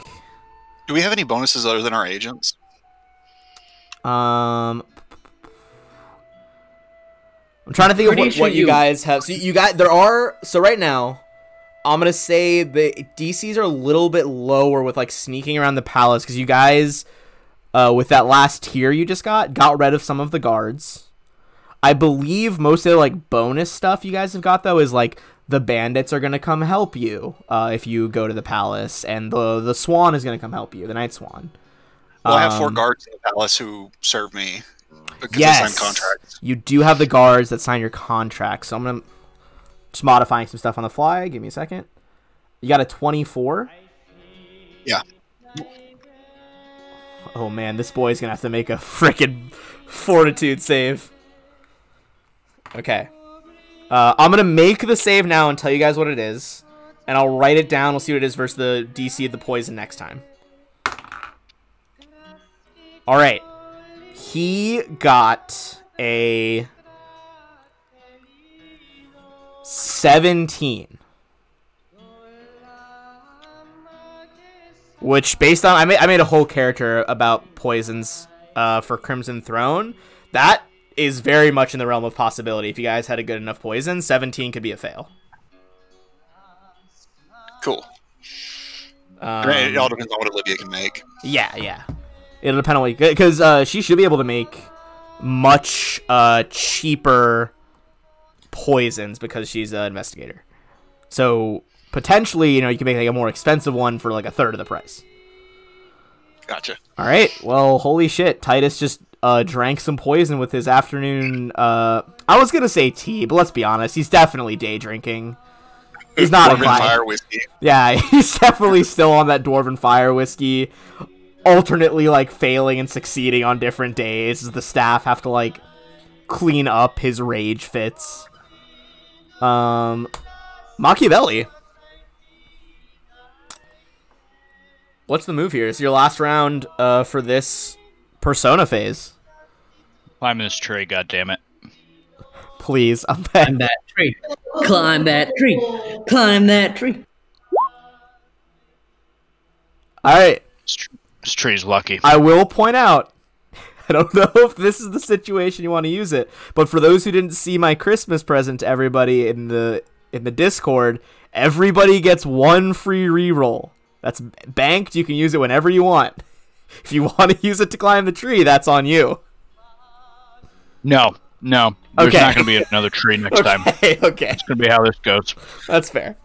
Do we have any bonuses other than our agents? I'm trying to think of Pretty what sure you guys have. So you got so right now, I'm gonna say the DCs are a little bit lower with like sneaking around the palace because you guys, with that last tier you just got rid of some of the guards. I believe most of the like bonus stuff you guys have got though is like the bandits are gonna come help you if you go to the palace, and the swan is gonna come help you, the night swan. Well, I have 4 guards in the palace who serve me because they Yes, sign contracts. you do have the guards that sign your contract. So I'm gonna just modifying some stuff on the fly. Give me a second. You got a 24. Yeah. Oh man, this boy's gonna have to make a frickin' fortitude save. Okay. I'm gonna make the save now and tell you guys what it is, and I'll write it down. We'll see what it is versus the DC of the poison next time. All right. He got a 17. Which, based on... I made a whole character about poisons for Crimson Throne. That is very much in the realm of possibility. If you guys had a good enough poison, 17 could be a fail. Cool. It all depends on what Olivia can make. Yeah. It'll depend on what you... Because she should be able to make much cheaper poisons because she's an investigator. So, potentially, you can make like a more expensive one for like a third of the price. Gotcha. All right. Well, holy shit. Titus just drank some poison with his afternoon... I was going to say tea, but let's be honest. He's definitely day drinking. He's not Dwarven fire whiskey. Yeah, he's definitely still on that Dwarven fire whiskey. Alternately, like, failing and succeeding on different days as the staff have to, like, clean up his rage fits. Machiavelli. What's the move here? It's your last round for this persona phase. Climb this tree, goddammit. Please, I'm Climb that tree. Climb that tree. Climb that tree. Alright. This tree's lucky. I will point out, I don't know if this is the situation you want to use it, but for those who didn't see my Christmas present to everybody in the Discord, everybody gets 1 free reroll. That's banked. You can use it whenever you want. If you want to use it to climb the tree, that's on you. No. There's Okay. not going to be another tree next time. Okay. It's going to be how this goes. That's fair.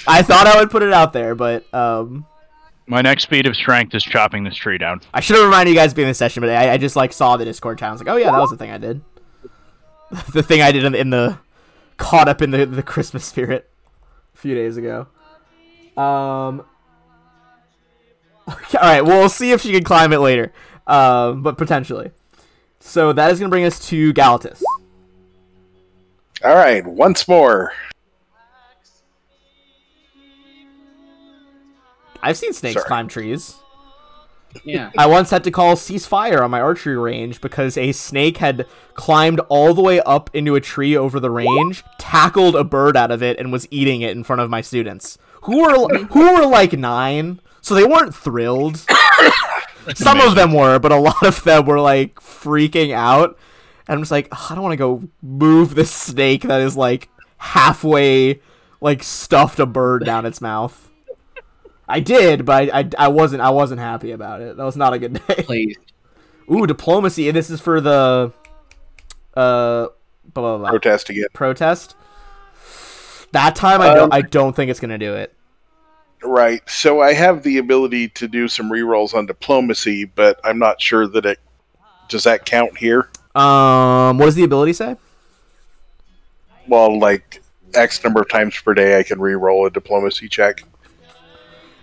I thought I would put it out there, but My next feat of strength is chopping this tree down. I should have reminded you guys to be in the session, but I just like saw the Discord chat. I was like, oh yeah, that was the thing I did. The thing I did in the caught up in the Christmas spirit a few days ago. Okay, all right, well, we'll see if she can climb it later, but potentially. So that is going to bring us to Galatus. All right, once more. I've seen snakes Sorry. climb trees. Yeah. I once had to call ceasefire on my archery range because a snake had climbed all the way up into a tree over the range, tackled a bird out of it, and was eating it in front of my students, who were like 9, so they weren't thrilled. Some of them were, but a lot of them were like freaking out. And I'm just like, I don't want to go move this snake that is like halfway like stuffed a bird down its mouth. I did, but I wasn't happy about it. That was not a good day. Please. Ooh, diplomacy. This is for the blah, blah, blah. Protest again. Protest. That time I don't think it's gonna do it. Right. So I have the ability to do some rerolls on diplomacy, but I'm not sure that it does that count here. What does the ability say? Well, like X number of times per day, I can re-roll a diplomacy check.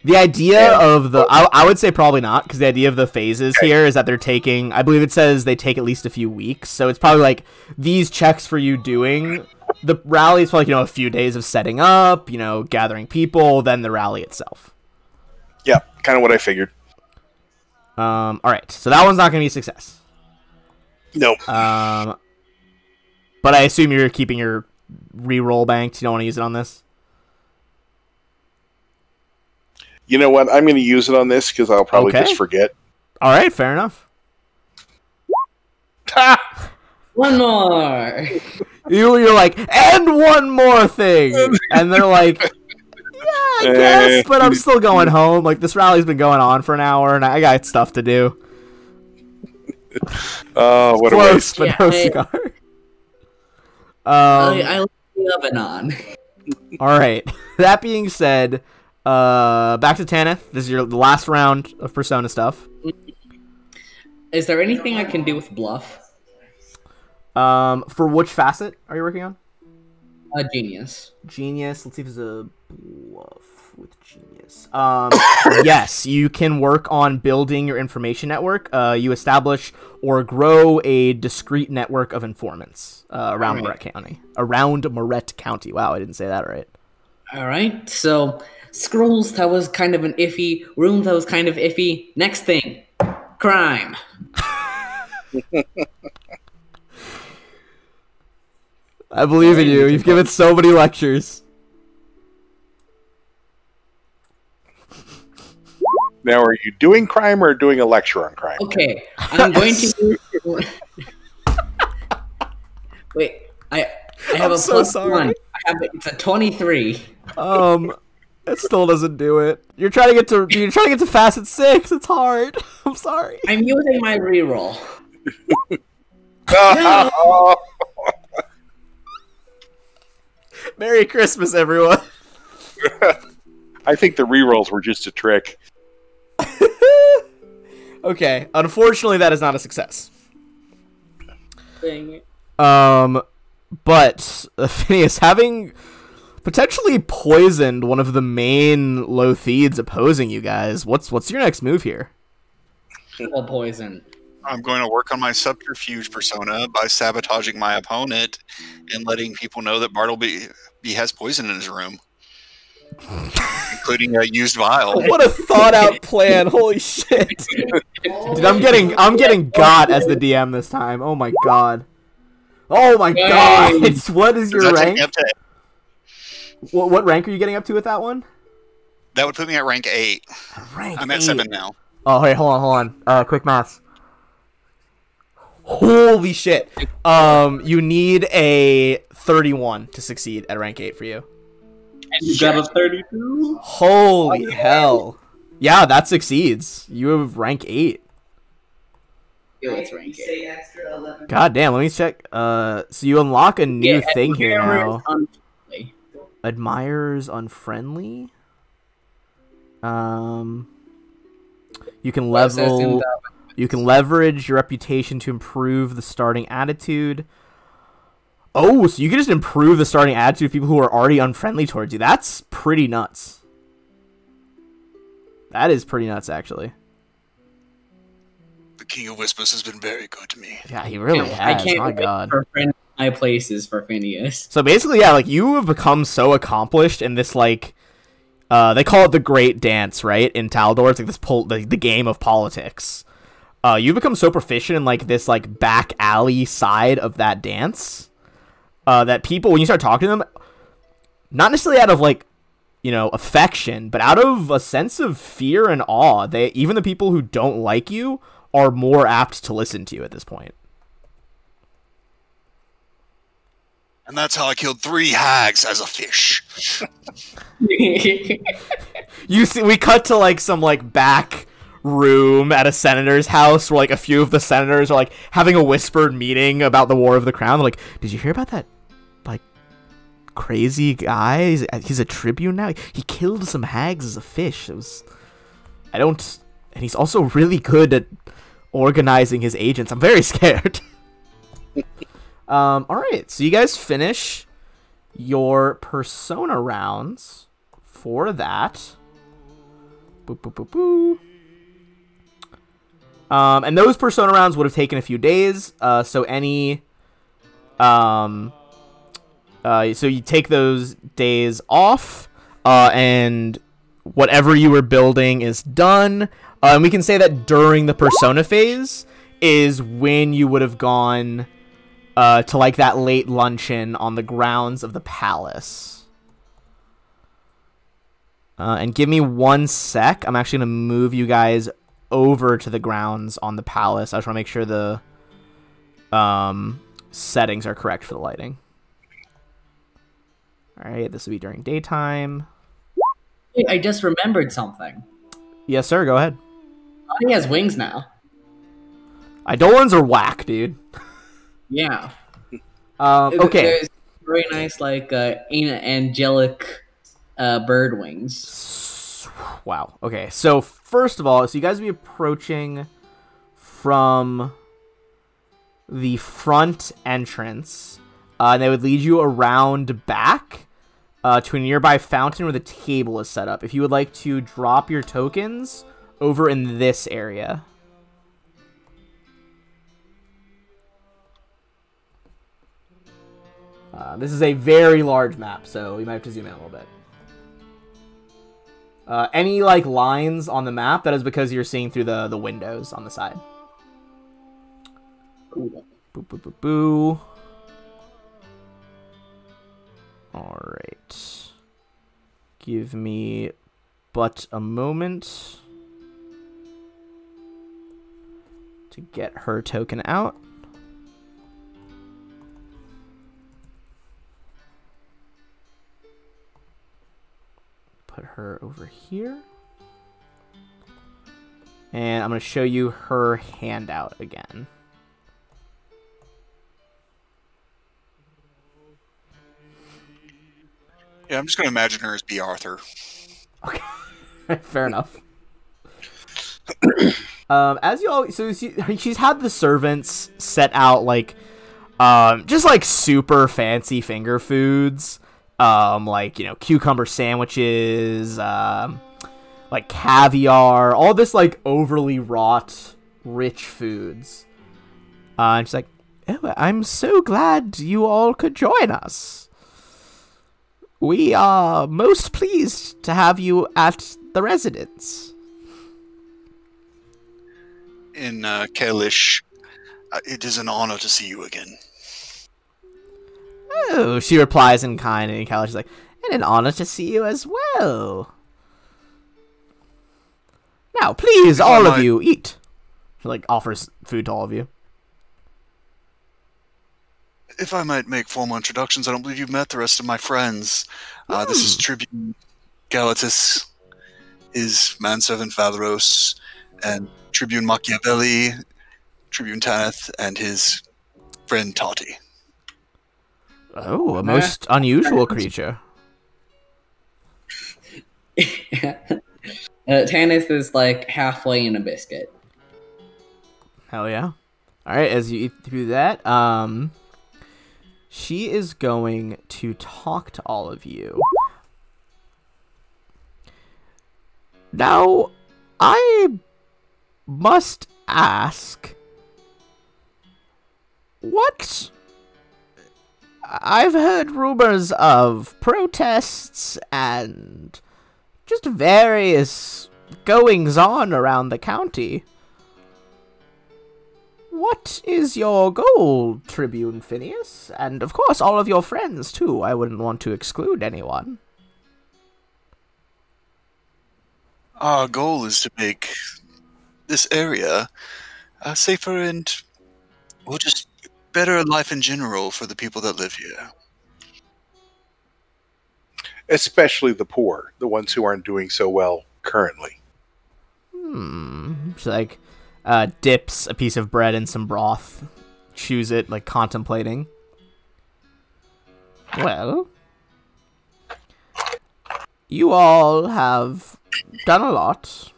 The idea of the... I would say probably not, because the idea of the phases here is that they're taking... I believe it says they take at least a few weeks, so it's probably like these checks for you doing... The rally is probably, you know, a few days of setting up, you know, gathering people, then the rally itself. Yeah, kind of what I figured. Alright, so that one's not going to be a success. Nope. But I assume you're keeping your re-roll banked. You don't want to use it on this? You know what? I'm going to use it on this because I'll probably just forget. Alright, fair enough. One more. You're like, and one more thing! And they're like, yeah, I guess, but I'm still going home. Like, this rally's been going on for an hour, and I got stuff to do. Oh, what Close, a waste. but no cigar. I left the oven on. Alright, that being said, back to Tanith. This is the last round of Persona stuff. Is there anything I can do with bluff? For which facet are you working on? Genius. Genius. Let's see if there's a bluff with genius. Yes, you can work on building your information network. You establish or grow a discrete network of informants around Moret County. Around Moret County. Wow, I didn't say that right. All right. So scrolls, that was kind of an iffy. Rooms, that was kind of iffy. Next thing, crime. I believe in you. You've given so many lectures. Now, are you doing crime or doing a lecture on crime? Okay, I'm going to. Wait, I have I'm a so plus sorry. one. It's a 23. It still doesn't do it. You're trying to get to facet 6. It's hard. I'm sorry. I'm using my reroll. Merry Christmas, everyone. I think the rerolls were just a trick. Okay, unfortunately, that is not a success. Dang it. But Phineas, having potentially poisoned one of the main Lotheeds opposing you guys, what's your next move here? Triple poison. I'm going to work on my subterfuge persona by sabotaging my opponent and letting people know that Bartleby has poison in his room, including a used vial. What a thought out plan! Holy shit, dude! I'm getting got as the DM this time. Oh my god! Oh my god! What is your rank? What rank are you getting up to with that one? That would put me at rank 8. I'm at 7 now. Oh, hey, hold on. Quick maths. Holy shit. You need a 31 to succeed at rank 8 for you. And you got a 32? Holy hell. Yeah, that succeeds. You have rank 8. Yeah, it's rank 8. God damn, let me check. So you unlock a new thing here now. Admirers unfriendly? You can level... You can leverage your reputation to improve the starting attitude. Oh, so you can just improve the starting attitude of people who are already unfriendly towards you. That's pretty nuts. That is pretty nuts, actually. The King of Whispers has been very good to me. Yeah, he really has. I can't My God. for friend my places for Phineas. So basically, yeah, like you have become so accomplished in this, like, they call it the Great Dance, right? In Taldor, it's like this the game of politics. You become so proficient in like this like back alley side of that dance that people, when you start talking to them, not necessarily out of like, you know, affection, but out of a sense of fear and awe, even the people who don't like you are more apt to listen to you at this point. And that's how I killed 3 hags as a fish. You see, we cut to like some like back room at a senator's house where like a few of the senators are like having a whispered meeting about the War of the Crown. They're like, did you hear about that like crazy guy? He's a tribune now. He killed some hags as a fish. And he's also really good at organizing his agents. I'm very scared. All right, so you guys finish your persona rounds for that. Boop, boop, boop, boop. And those persona rounds would have taken a few days. So you take those days off, and whatever you were building is done. And we can say that during the persona phase is when you would have gone to like that late luncheon on the grounds of the palace. And give me 1 sec. I'm actually going to move you guys over to the grounds on the palace. I just want to make sure the settings are correct for the lighting. Alright, this will be during daytime. Hey, I just remembered something. Yes, sir, go ahead. He has wings now. Eidolons are whack, dude. Yeah. Okay. There's very nice, like, angelic bird wings. Wow. Okay, so first of all, so you guys will be approaching from the front entrance. And they would lead you around back to a nearby fountain where the table is set up. If you would like to drop your tokens over in this area. This is a very large map, so you might have to zoom in a little bit. Any like lines on the map, that is because you're seeing through the windows on the side. Cool. Boo, boo, boo, boo. Alright. Give me but a moment to get her token out. Put her over here. And I'm going to show you her handout again. Yeah, I'm just going to imagine her as B. Arthur. Okay, fair enough. As you all, so she's had the servants set out like, just like super fancy finger foods, like cucumber sandwiches, like caviar, all this like overly wrought, rich foods. And she's like, "Oh, I'm so glad you all could join us. We are most pleased to have you at the residence." In Kalish, it is an honor to see you again. Oh, she replies in kind, and Kalish is like, "And an honor to see you as well. Now, please, all of you, eat." She like offers food to all of you. If I might make formal introductions, I don't believe you've met the rest of my friends. This is Tribune Galatis, his manservant Valeros, and Tribune Machiavelli, Tribune Tanith, and his friend Tati. Oh, a most unusual creature. Tanith is like halfway in a biscuit. Hell yeah. Alright, as you eat through that, she is going to talk to all of you. Now, I must ask, what? I've heard rumors of protests and just various goings-on around the county. What is your goal, Tribune Phineas? And, of course, all of your friends, too. I wouldn't want to exclude anyone. Our goal is to make this area safer and, well, just better life in general for the people that live here. Especially the poor, the ones who aren't doing so well currently. She, like, dips a piece of bread in some broth, chews it, like, contemplating. Well, you all have done a lot.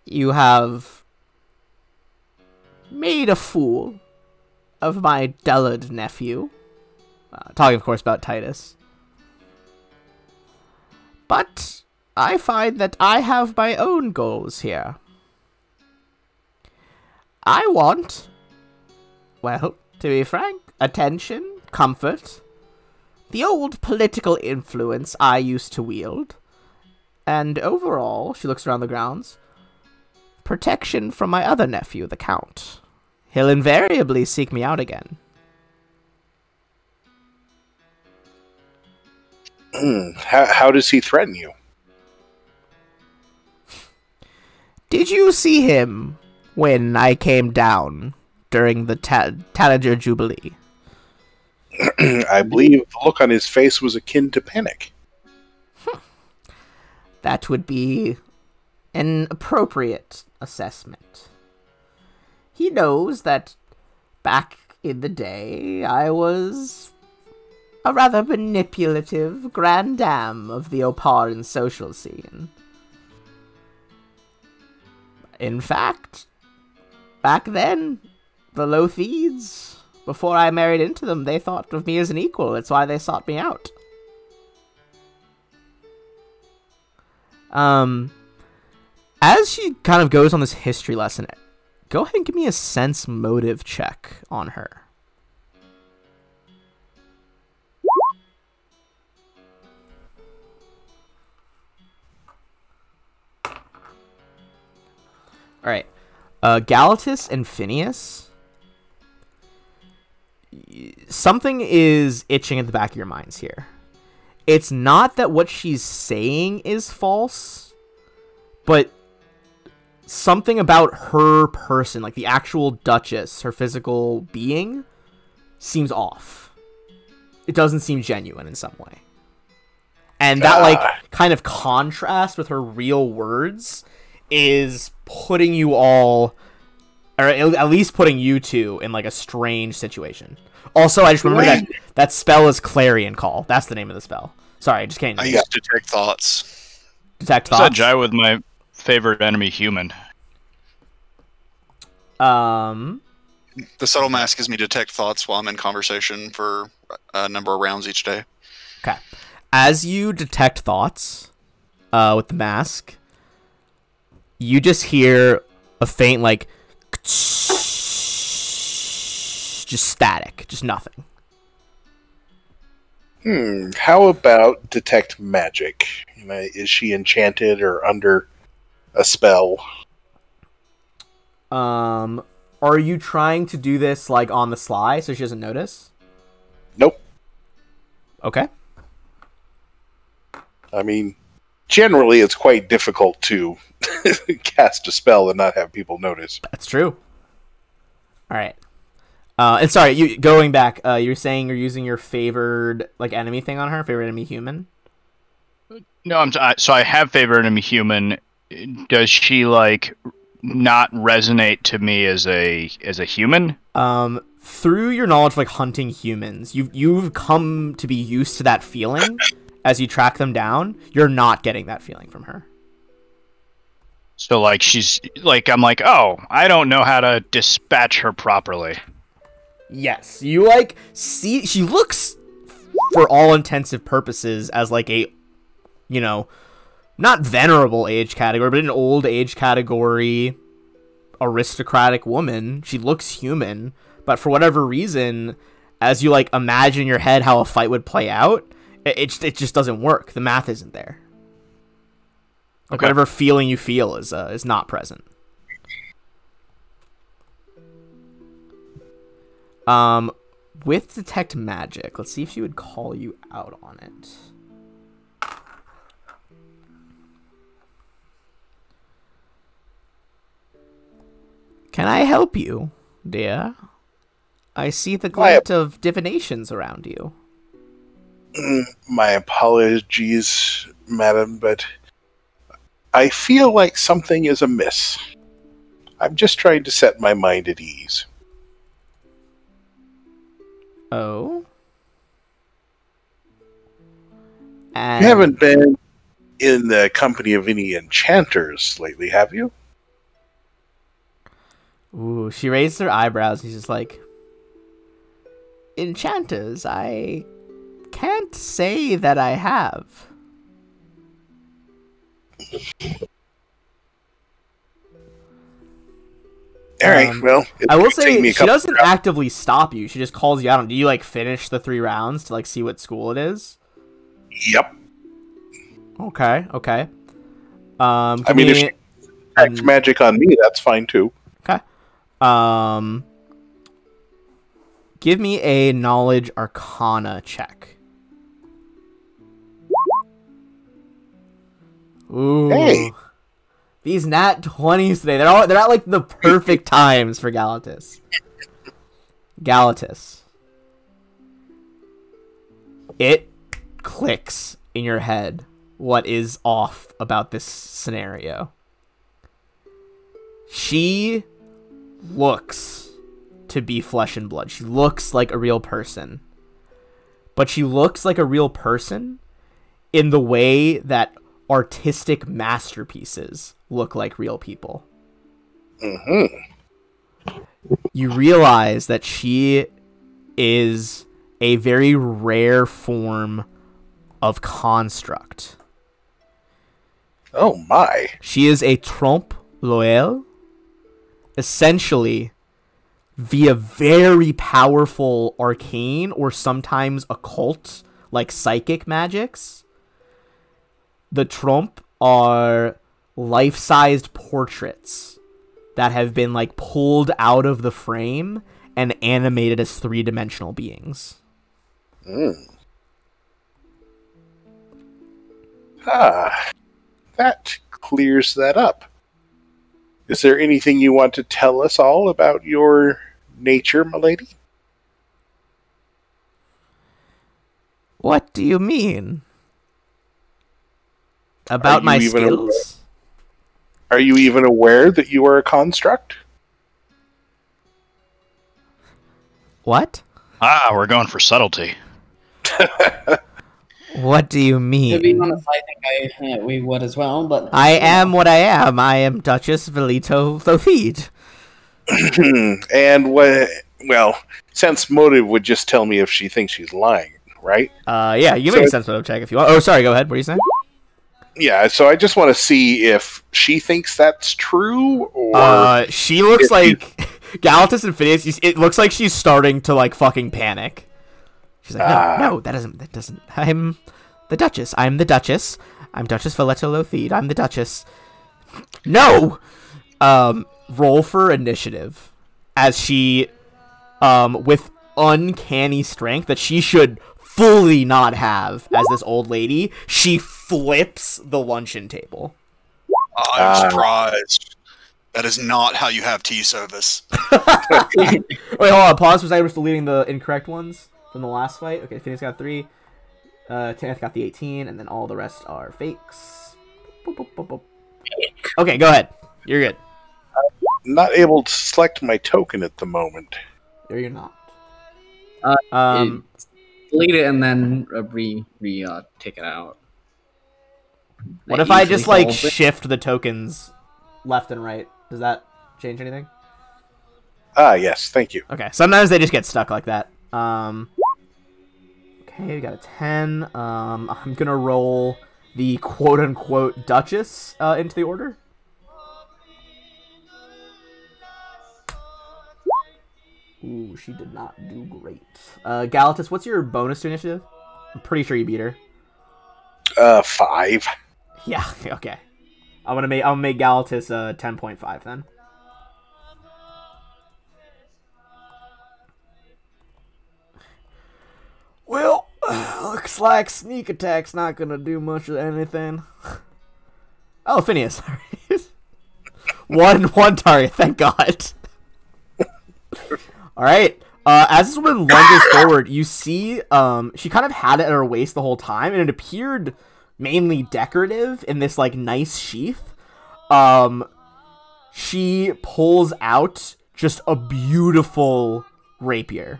You have made a fool of my dullard nephew. Talking, of course, about Titus. But I find that I have my own goals here. I want, well, to be frank, attention, comfort, the old political influence I used to wield, and overall, she looks around the grounds, protection from my other nephew, the Count. He'll invariably seek me out again. How does he threaten you? Did you see him when I came down during the Tanager Jubilee? I believe the look on his face was akin to panic. That would be an appropriate assessment. He knows that back in the day, I was a rather manipulative grand dame of the Oparan social scene. In fact, back then, the Lothieds, before I married into them, they thought of me as an equal. That's why they sought me out. As she kind of goes on this history lesson, go ahead and give me a sense motive check on her. Alright. Galatus and Phineas. Something is itching at the back of your minds here. It's not that what she's saying is false, but something about her person, like the actual Duchess, her physical being, seems off. It doesn't seem genuine in some way. And that, like, kind of contrast with her real words is putting you all, or at least putting you two in, like, a strange situation. Also, I just remember that spell is Clarion Call. That's the name of the spell. Sorry, I just can't. I used Detect Thoughts. Detect What's that Thoughts? jive with my favorite enemy, human? The Subtle Mask gives me Detect Thoughts while I'm in conversation for a number of rounds each day. Okay. As you detect thoughts with the mask, you just hear a faint, like, just static, just nothing. How about detect magic? You know, is she enchanted or under a spell? Are you trying to do this, like, on the sly so she doesn't notice? Nope. Okay. I mean, generally it's quite difficult to cast a spell and not have people notice. That's true. Alright. And sorry, you going back, you're saying you're using your favored, like, enemy thing on her? Favorite enemy human? No, so I have favorite enemy human. Does she, like, not resonate to me as a human? Through your knowledge of, like, hunting humans, you've come to be used to that feeling. As you track them down, you're not getting that feeling from her. So, like, she's, like, I'm like, oh, I don't know how to dispatch her properly. Yes, you, like, see, she looks, for all intensive purposes, as, like, a, you know, not venerable age category, but an old age category aristocratic woman. She looks human, but for whatever reason, as you, like, imagine in your head how a fight would play out, it just doesn't work. The math isn't there. Like, Okay. whatever feeling you feel is not present. With Detect Magic, let's see if she would call you out on it. Can I help you, dear? I see the glint of divinations around you. My apologies, madam, but I feel like something is amiss. I'm just trying to set my mind at ease. Oh? You haven't been in the company of any enchanters lately, have you? Ooh, she raised her eyebrows. He's just like, enchanters, I can't say that I have. All right, well, I will it's gonna take say me a she couple doesn't actively stop you. She just calls you out. Do you like finish the 3 rounds to like see what school it is? Yep. Okay. I mean, if she acts magic on me, that's fine too. Okay. Give me a knowledge arcana check. Ooh. Hey. These nat 20s today, they're at like the perfect times for Galatus. It clicks in your head what is off about this scenario. She looks to be flesh and blood. She looks like a real person. But she looks like a real person in the way that artistic masterpieces look like real people. Mm-hmm. You realize that she is a very rare form of construct. Oh my. She is a trompe l'oeil, essentially via very powerful arcane or sometimes occult, like psychic magics. The trompe are life-sized portraits that have been like pulled out of the frame and animated as 3-dimensional beings. That clears that up. Is there anything you want to tell us all about your nature, milady? What do you mean? About my skills? Are you even aware that you are a construct? What? We're going for subtlety. What do you To mean? be honest, I think we would as well, but... I am what I am. I am Duchess Velito Lothide. And well, sense motive would just tell me if she thinks she's lying, right? Yeah, you make a sense motive check if you want. Oh, sorry, go ahead. What are you saying? Yeah, so I just want to see if she thinks that's true, or she looks like Galatus and Phineas. It looks like she's starting to like fucking panic. She's like, no, that doesn't. I'm the Duchess. I'm the Duchess. I'm Duchess Valletta Lothide. I'm the Duchess. No. Roll for initiative, as she, with uncanny strength that she should fully not have as this old lady, she flips the luncheon table. I'm surprised. That is not how you have tea service. Wait, hold on. Pause. Was I still leading the incorrect ones from the last fight? Okay, Phineas got 3. Tanith got the 18, and then all the rest are fakes. Boop, boop, boop, boop. Okay, go ahead. You're good. not able to select my token at the moment. Or you're not. Delete it and then take it out. What if I just like shift the tokens left and right? Does that change anything? Yes, thank you. Okay, sometimes they just get stuck like that. Okay, we got a 10. I'm gonna roll the quote-unquote Duchess into the order. Ooh, she did not do great. Galatus, what's your bonus to initiative? I'm pretty sure you beat her. 5. Yeah, okay. I'm gonna make Galatus 10.5 then. Well, looks like sneak attack's not gonna do much of anything. Oh, Phineas. one target, thank God. Alright. As this woman lunges forward, you see she kind of had it at her waist the whole time, and it appeared mainly decorative in this like nice sheath. She pulls out just a beautiful rapier.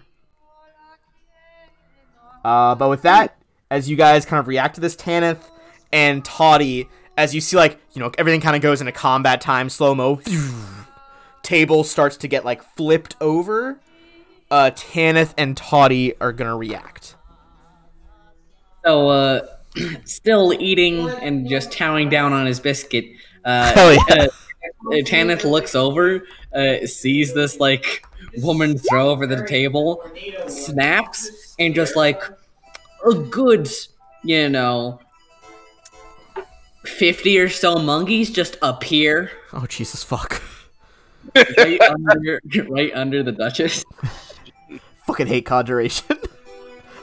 But with that, as you guys kind of react to this, Tanith and Toddy, as you see, like, you know, everything kind of goes into combat time, slow-mo, table starts to get, like, flipped over. Tanith and Toddy are gonna react. So, still eating and just chowing down on his biscuit. Hell yeah. Tanith looks over, sees this like woman throw over the table, snaps, and just like a good, 50 or so monkeys just appear Oh Jesus fuck! right under the Duchess. Fucking hate conjuration.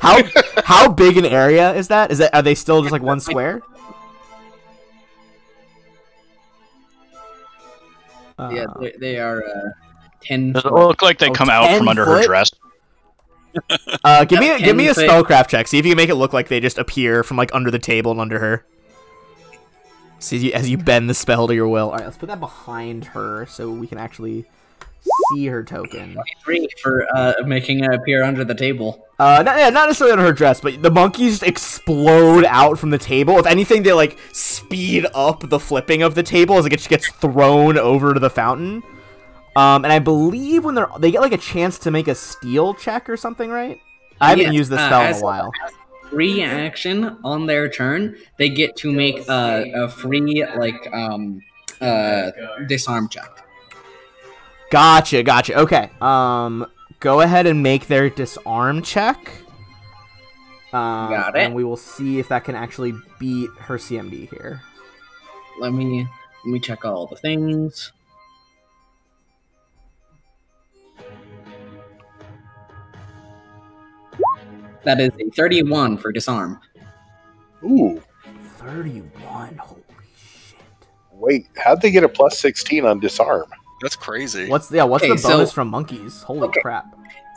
How big an area is that? Are they still just like one square? Yeah, they are 10. Does it look like they come out 10 from under her foot? dress? Give me a 10 spellcraft check. See if you can make it look like they just appear from like under the table and under her. See as you bend the spell to your will. All right, let's put that behind her so we can actually see her token. 3 for making it appear under the table. Not necessarily under her dress, but the monkeys just explode out from the table. If anything, they like speed up the flipping of the table as it gets thrown over to the fountain. And I believe when they get like a chance to make a steal check or something, right? I haven't used this spell in a while. Free action on their turn, they get to make a free disarm check. Gotcha. Okay. Go ahead and make their disarm check. Got it. And we will see if that can actually beat her CMD here. Let me check all the things. That is a 31 for disarm. Ooh. 31. Holy shit. Wait, how'd they get a plus 16 on disarm? That's crazy. What's Okay, the bonus so- from monkeys? Holy crap.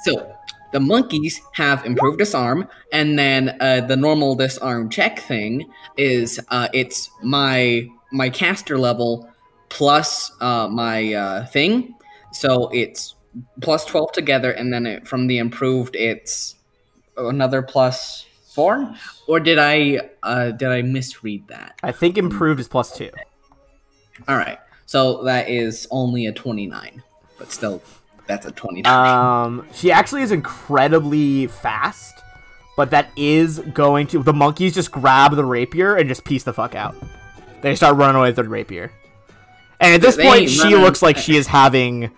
So the monkeys have improved disarm, and then the normal disarm check thing is it's my caster level plus my thing, so it's plus 12 together, and then from the improved it's another plus 4. Or did I misread that? I think improved is plus 2. All right, so that is only a 29, but still. That's a 29. She actually is incredibly fast, but that is going to... The monkeys just grab the rapier and just piece the fuck out. They start running away with the rapier. And at this point, she looks like she is having,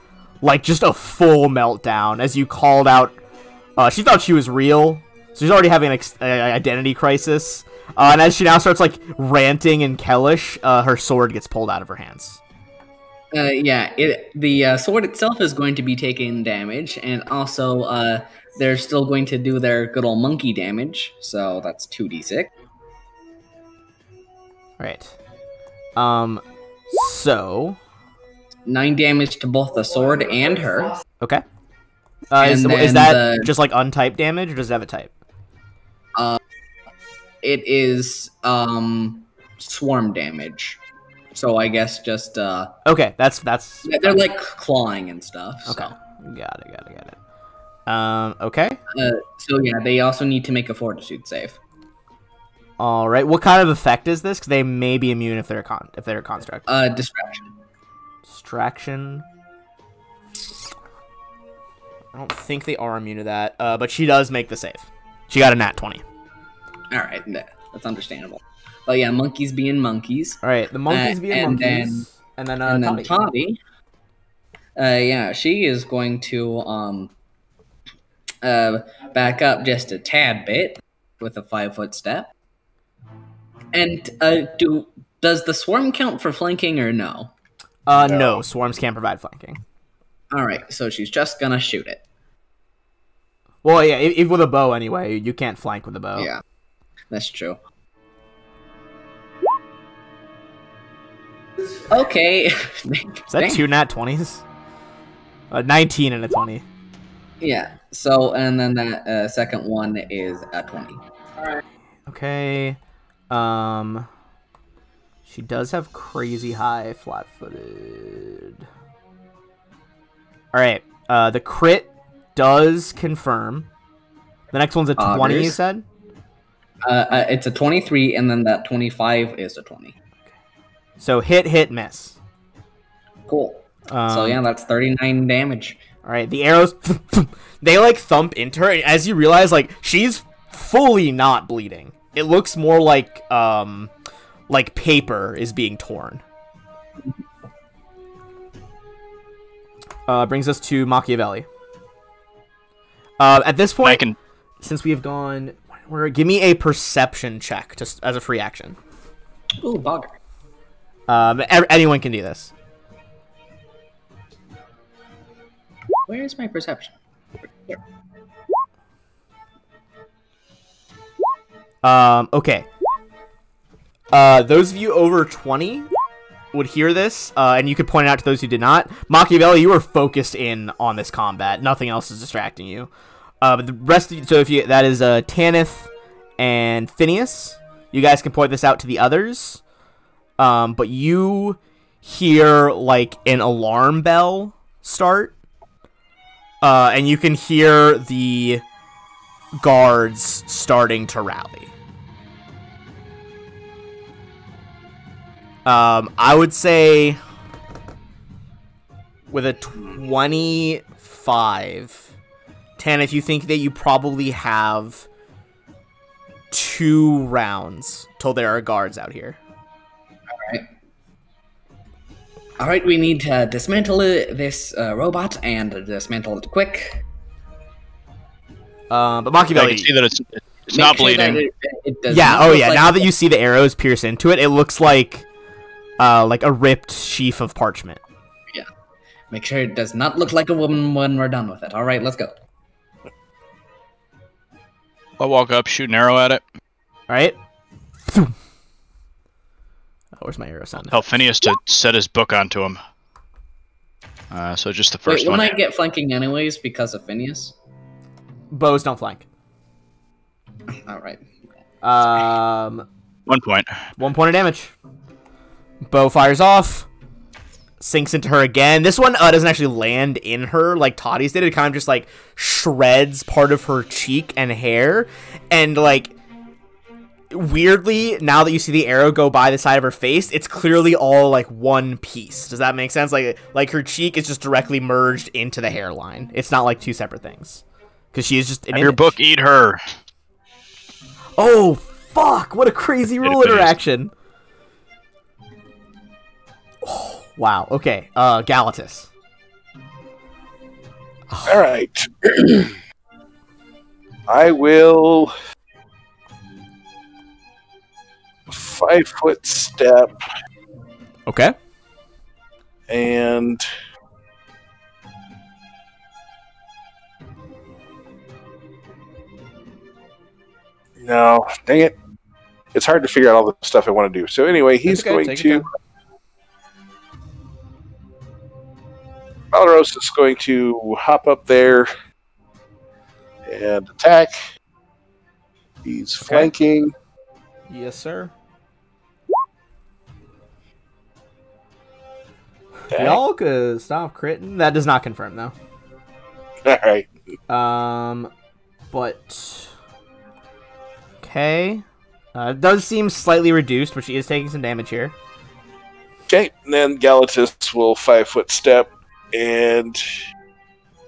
like, just a full meltdown. As you called out... she thought she was real, so she's already having an identity crisis. And as she now starts, like, ranting in Kellish, her sword gets pulled out of her hands. The sword itself is going to be taking damage, and also they're still going to do their good old monkey damage, so that's 2d6. Right. So... 9 damage to both the sword and her. Okay. And Is then that just like untyped damage, or does it have a type? It is swarm damage. So I guess just Okay, that's they're like clawing and stuff. So. okay. Got it. Okay. So yeah, they also need to make a fortitude save. All right. What kind of effect is this? Because they may be immune if they're a construct. Distraction. Distraction. I don't think they are immune to that. But she does make the save. She got a nat 20. All right, that's understandable. But yeah, monkeys being monkeys. All right, the monkeys being and monkeys, and then Toddy. Yeah, she is going to back up just a tad bit with a 5-foot step. And does the swarm count for flanking or no? No, swarms can't provide flanking. All right, so she's just gonna shoot it. Well, yeah, if with a bow anyway, you can't flank with a bow. Yeah, that's true. Okay. Is that 2 nat 20s? 19 and a 20. Yeah. So, and then that second one is a 20. Okay. She does have crazy high flat-footed. All right. The crit does confirm. The next one's a 20, you said? It's a 23, and then that 25 is a 20. So hit, miss. Cool. So yeah, that's 39 damage. All right, the arrows, they like thump into her, and as you realize, like she's fully not bleeding. It looks more like paper is being torn. Brings us to Machiavelli. At this point, since we have gone, give me a perception check just as a free action. Ooh, bogger. Anyone can do this. Where's my perception? Here. Okay. Those of you over 20 would hear this, and you could point it out to those who did not. Machiavelli, you are focused in on this combat. Nothing else is distracting you. But the rest of you, so that is Tanith and Phineas. You guys can point this out to the others. But you hear like an alarm bell start. And you can hear the guards starting to rally. I would say with a 25, Tanith, you think that you probably have 2 rounds till there are guards out here. All right, we need to dismantle this robot and dismantle it quick. But Machiavelli, I can see that it's not bleeding. It does yeah, not look like now that you see the arrows pierce into it, it looks like a ripped sheaf of parchment. Yeah. Make sure it does not look like a woman when we're done with it. All right, let's go. I'll walk up, shoot an arrow at it. All right. Oh, where's my arrow sound? Tell Phineas to set his book onto him. So just the first one. Wouldn't I get flanking anyways because of Phineas? Bows don't flank. All right. 1 point. 1 point of damage. Bow fires off. Sinks into her again. This one doesn't actually land in her like Toddy's did. It kind of just like shreds part of her cheek and hair. And like weirdly, now that you see the arrow go by the side of her face, it's clearly all like one piece. Does that make sense? Like her cheek is just directly merged into the hairline. It's not like 2 separate things. Because she is just an Have your book eat her. Oh, fuck! What a crazy rule interaction. Oh, wow. Okay. Galatus. All right. I will 5-foot step Okay. and no, dang it. It's hard to figure out all the stuff I want to do. So anyway, he's okay, going take your to time. Malros is going to hop up there and attack. He's flanking. Yes, sir. Attack. Y'all could stop critting. That does not confirm, though. All right. But okay. It does seem slightly reduced, but she is taking some damage here. Okay, and then Galatus will 5-foot step and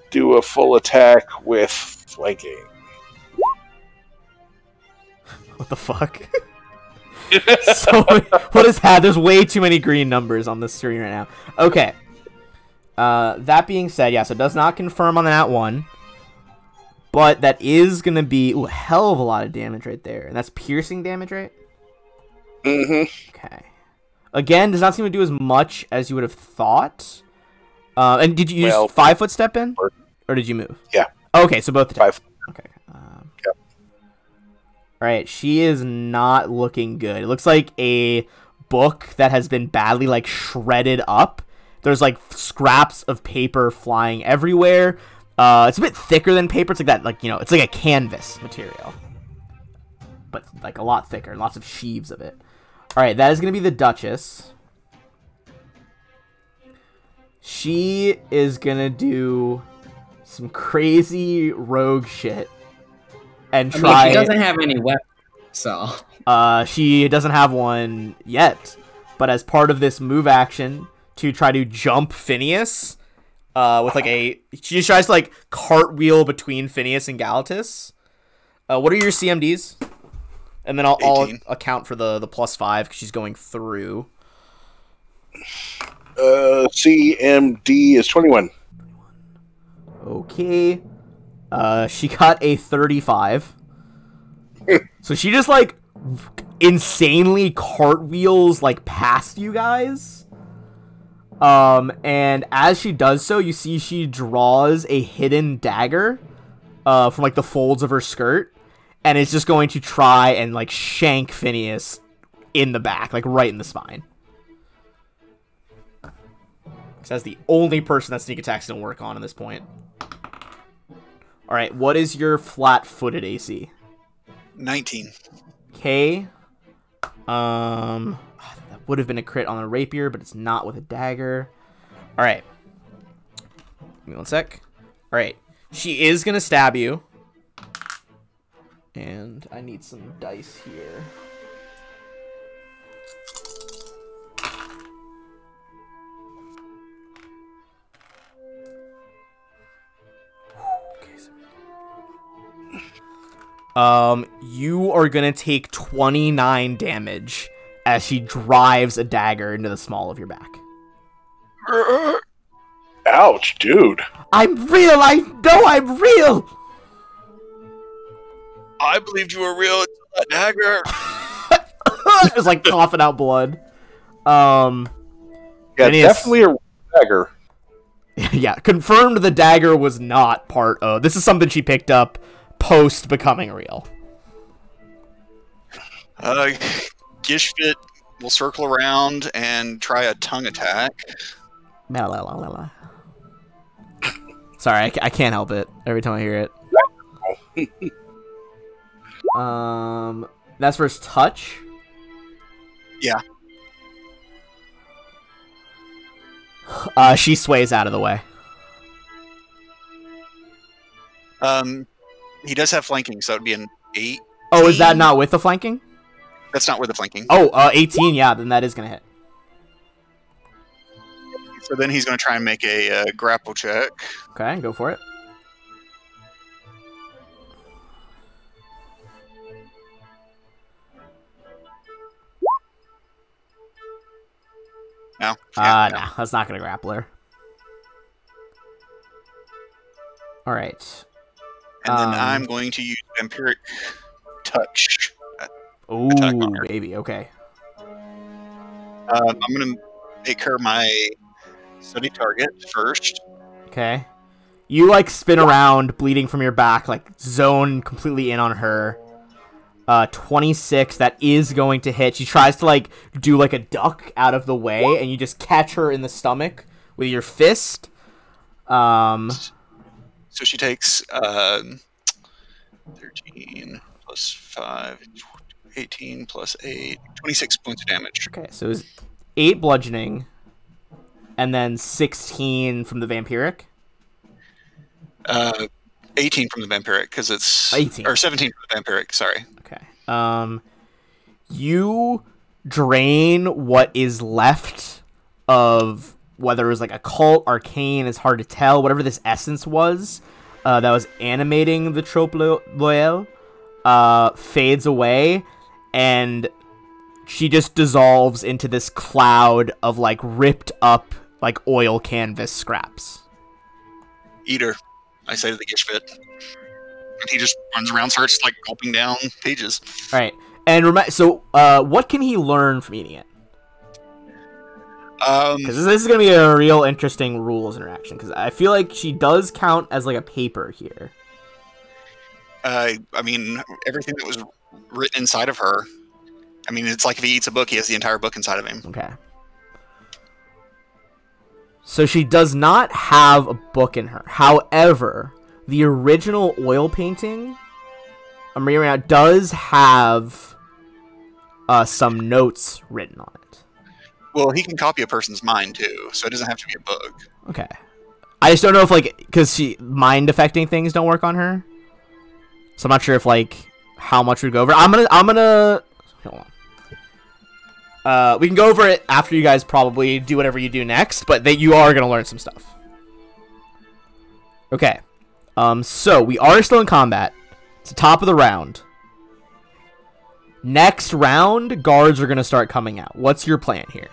do a full attack with flanking. What the fuck? So what is that? There's way too many green numbers on this screen right now. Okay. That being said, yeah, so it does not confirm on that one. But that is going to be a hell of a lot of damage right there. And that's piercing damage, right? Mm-hmm. Okay. Again, does not seem to do as much as you would have thought. And did you use 5-foot step in? Or did you move? Yeah. Okay, so both the 5. Okay. Yep. Alright, she is not looking good. It looks like a book that has been badly, like, shredded up. There's, like, scraps of paper flying everywhere. It's a bit thicker than paper. It's like that, like, you know, it's like a canvas material. But, like, a lot thicker. Lots of sheaves of it. Alright, that is going to be the Duchess. She is going to do some crazy rogue shit. And try... I mean, she doesn't have any weapons, so... She doesn't have one yet. But as part of this move action to try to jump Phineas, with like she just tries to like cartwheel between Phineas and Galatus. What are your CMDs? And then I'll 18. account for the +5 because she's going through. CMD is 21. Okay. She got a 35. So she just like insanely cartwheels like past you guys. And as she does so, you see she draws a hidden dagger from like the folds of her skirt, and it's just going to try and like shank Phineas in the back, like right in the spine. So that's the only person that sneak attacks don't work on at this point. All right, what is your flat-footed AC? 19. Okay. That would have been a crit on a rapier, but it's not with a dagger. All right. Give me one sec. All right. She is going to stab you. And I need some dice here. You are gonna take 29 damage as she drives a dagger into the small of your back. Ouch, dude. I'm real! I know I'm real! I believed you were real until that dagger. It's like coughing out blood. Yeah, Phineas. definitely a dagger. Yeah, confirmed the dagger was not part of... This is something she picked up post becoming real. Gishfit will circle around and try a tongue attack. Sorry, I can't help it every time I hear it. That's first touch. Yeah. She sways out of the way. He does have flanking, so it would be an 8. Oh, is that not with the flanking? That's not with the flanking. Oh, 18, yeah, then that is gonna hit. So then he's going to try and make a grapple check. Okay, go for it. No? No, that's not gonna grapple her. Alright. And then I'm going to use Vampiric Touch. Ooh, attack on her. baby, okay. I'm going to make her my study target first. Okay. You, like, spin around, bleeding from your back, like, zone completely in on her. 26, that is going to hit. She tries to, like, do, like, a duck out of the way, and you just catch her in the stomach with your fist. So she takes 13 plus 5, 18 plus 8, 26 points of damage. Okay, so it's 8 bludgeoning, and then 16 from the vampiric. 18 from the vampiric, because it's... 18. Or 17 from the vampiric, sorry. Okay. You drain what is left of whether it was like occult, arcane, it's hard to tell, whatever this essence was that was animating the Trope Loyal fades away, and she just dissolves into this cloud of like ripped up like oil canvas scraps. Eat her, I say to the Gishfit. And he just runs around, starts like gulping down pages. All right, and so what can he learn from eating it? Because this is gonna be a real interesting rules interaction. Because I feel like she does count as like a paper here. I mean, everything that was written inside of her. I mean, it's like if he eats a book, he has the entire book inside of him. Okay. So she does not have a book in her. However, the original oil painting, I'm reading right now, does have some notes written on it. Well, he can copy a person's mind too, so it doesn't have to be a book. Okay. I just don't know if like because mind affecting things don't work on her, so I'm not sure if like how much we'd go over. I'm gonna hold on. We can go over it after you guys probably do whatever you do next, but that you are gonna learn some stuff. Okay. So we are still in combat. It's the top of the round. Next round, guards are going to start coming out. What's your plan here?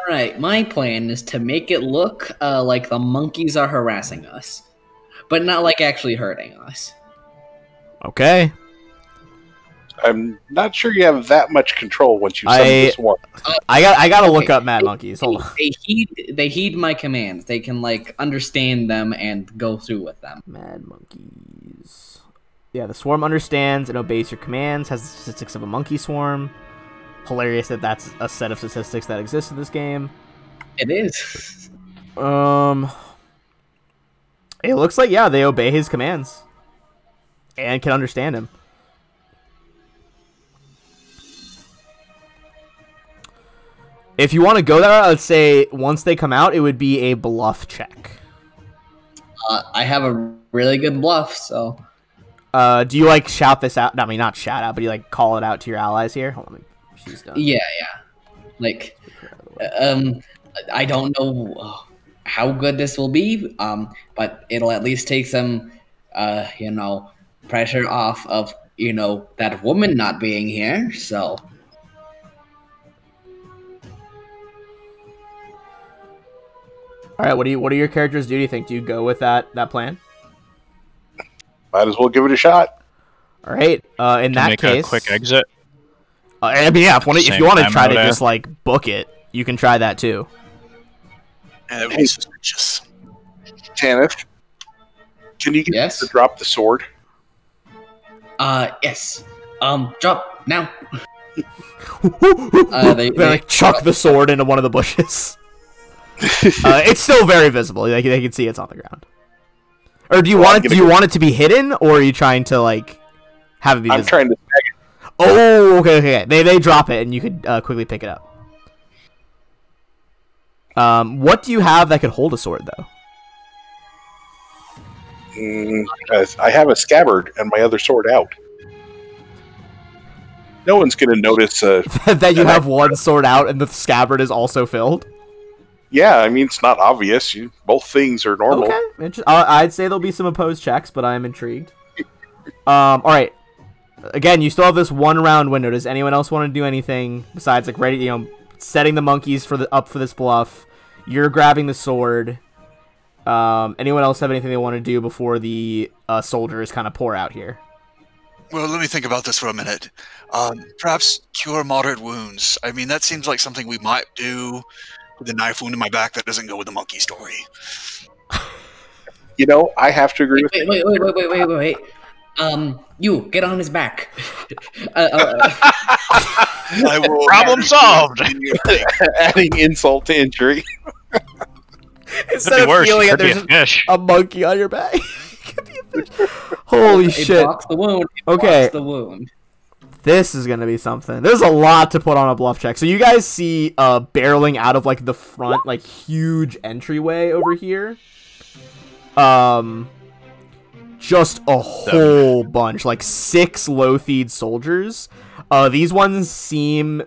Alright, my plan is to make it look like the monkeys are harassing us. But not like actually hurting us. Okay. I'm not sure you have that much control once you summon this one. I gotta look up Mad Monkeys. Hold on. They heed my commands. They can like understand them and go through with them. Mad Monkeys. Yeah, the swarm understands and obeys your commands, has the statistics of a monkey swarm. Hilarious that that's a set of statistics that exists in this game. It is. It looks like, yeah, they obey his commands. And can understand him. If you want to go there, I would say once they come out, it would be a bluff check. I have a really good bluff, so... Do you, like, shout this out? I mean, not shout out, but you, like, call it out to your allies here? Hold on. She's done. Yeah. Like, I don't know how good this will be, but it'll at least take some, pressure off of, that woman not being here, so... Alright, what do your characters do you think? Do you go with that plan? Might as well give it a shot. Alright, in that case... a quick exit? I mean, yeah, if you want to try to mode, just, like, book it, you can try that, too. And it was suspicious. Tanith, can you get Yes? to drop the sword? Yes. Drop, now. They like, chuck the sword into one of the bushes. It's still very visible. They can see it's on the ground. Or do you want it to be hidden, or are you trying to like have it be visible? I'm trying to snag it. Oh, okay. They drop it, and you could quickly pick it up. What do you have that could hold a sword, though? I have a scabbard and my other sword out. No one's going to notice that you have one sword out and the scabbard is also filled. Yeah, I mean, it's not obvious. Both things are normal. Okay, I'd say there'll be some opposed checks, but I'm intrigued. Alright. Again, you still have this 1 round window. Does anyone else want to do anything besides, like, setting the monkeys up for this bluff? You're grabbing the sword. Anyone else have anything they want to do before the soldiers kind of pour out here? Well, let me think about this for a minute. Perhaps cure moderate wounds. I mean, that seems like something we might do with a knife wound in my back that doesn't go with the monkey story. I have to agree with you. Wait. You, get on his back. I will Problem solved! Adding insult to injury. Instead of worse. feeling it, Could be a there's fish. a monkey on your back. Could be a fish. Holy It shit. blocks the wound. Okay. Blocks the wound. This is gonna be something. There's a lot to put on a bluff check. So you guys see barreling out of like the front, like huge entryway over here. Just a whole bunch, like 6 Lothid soldiers. These ones seem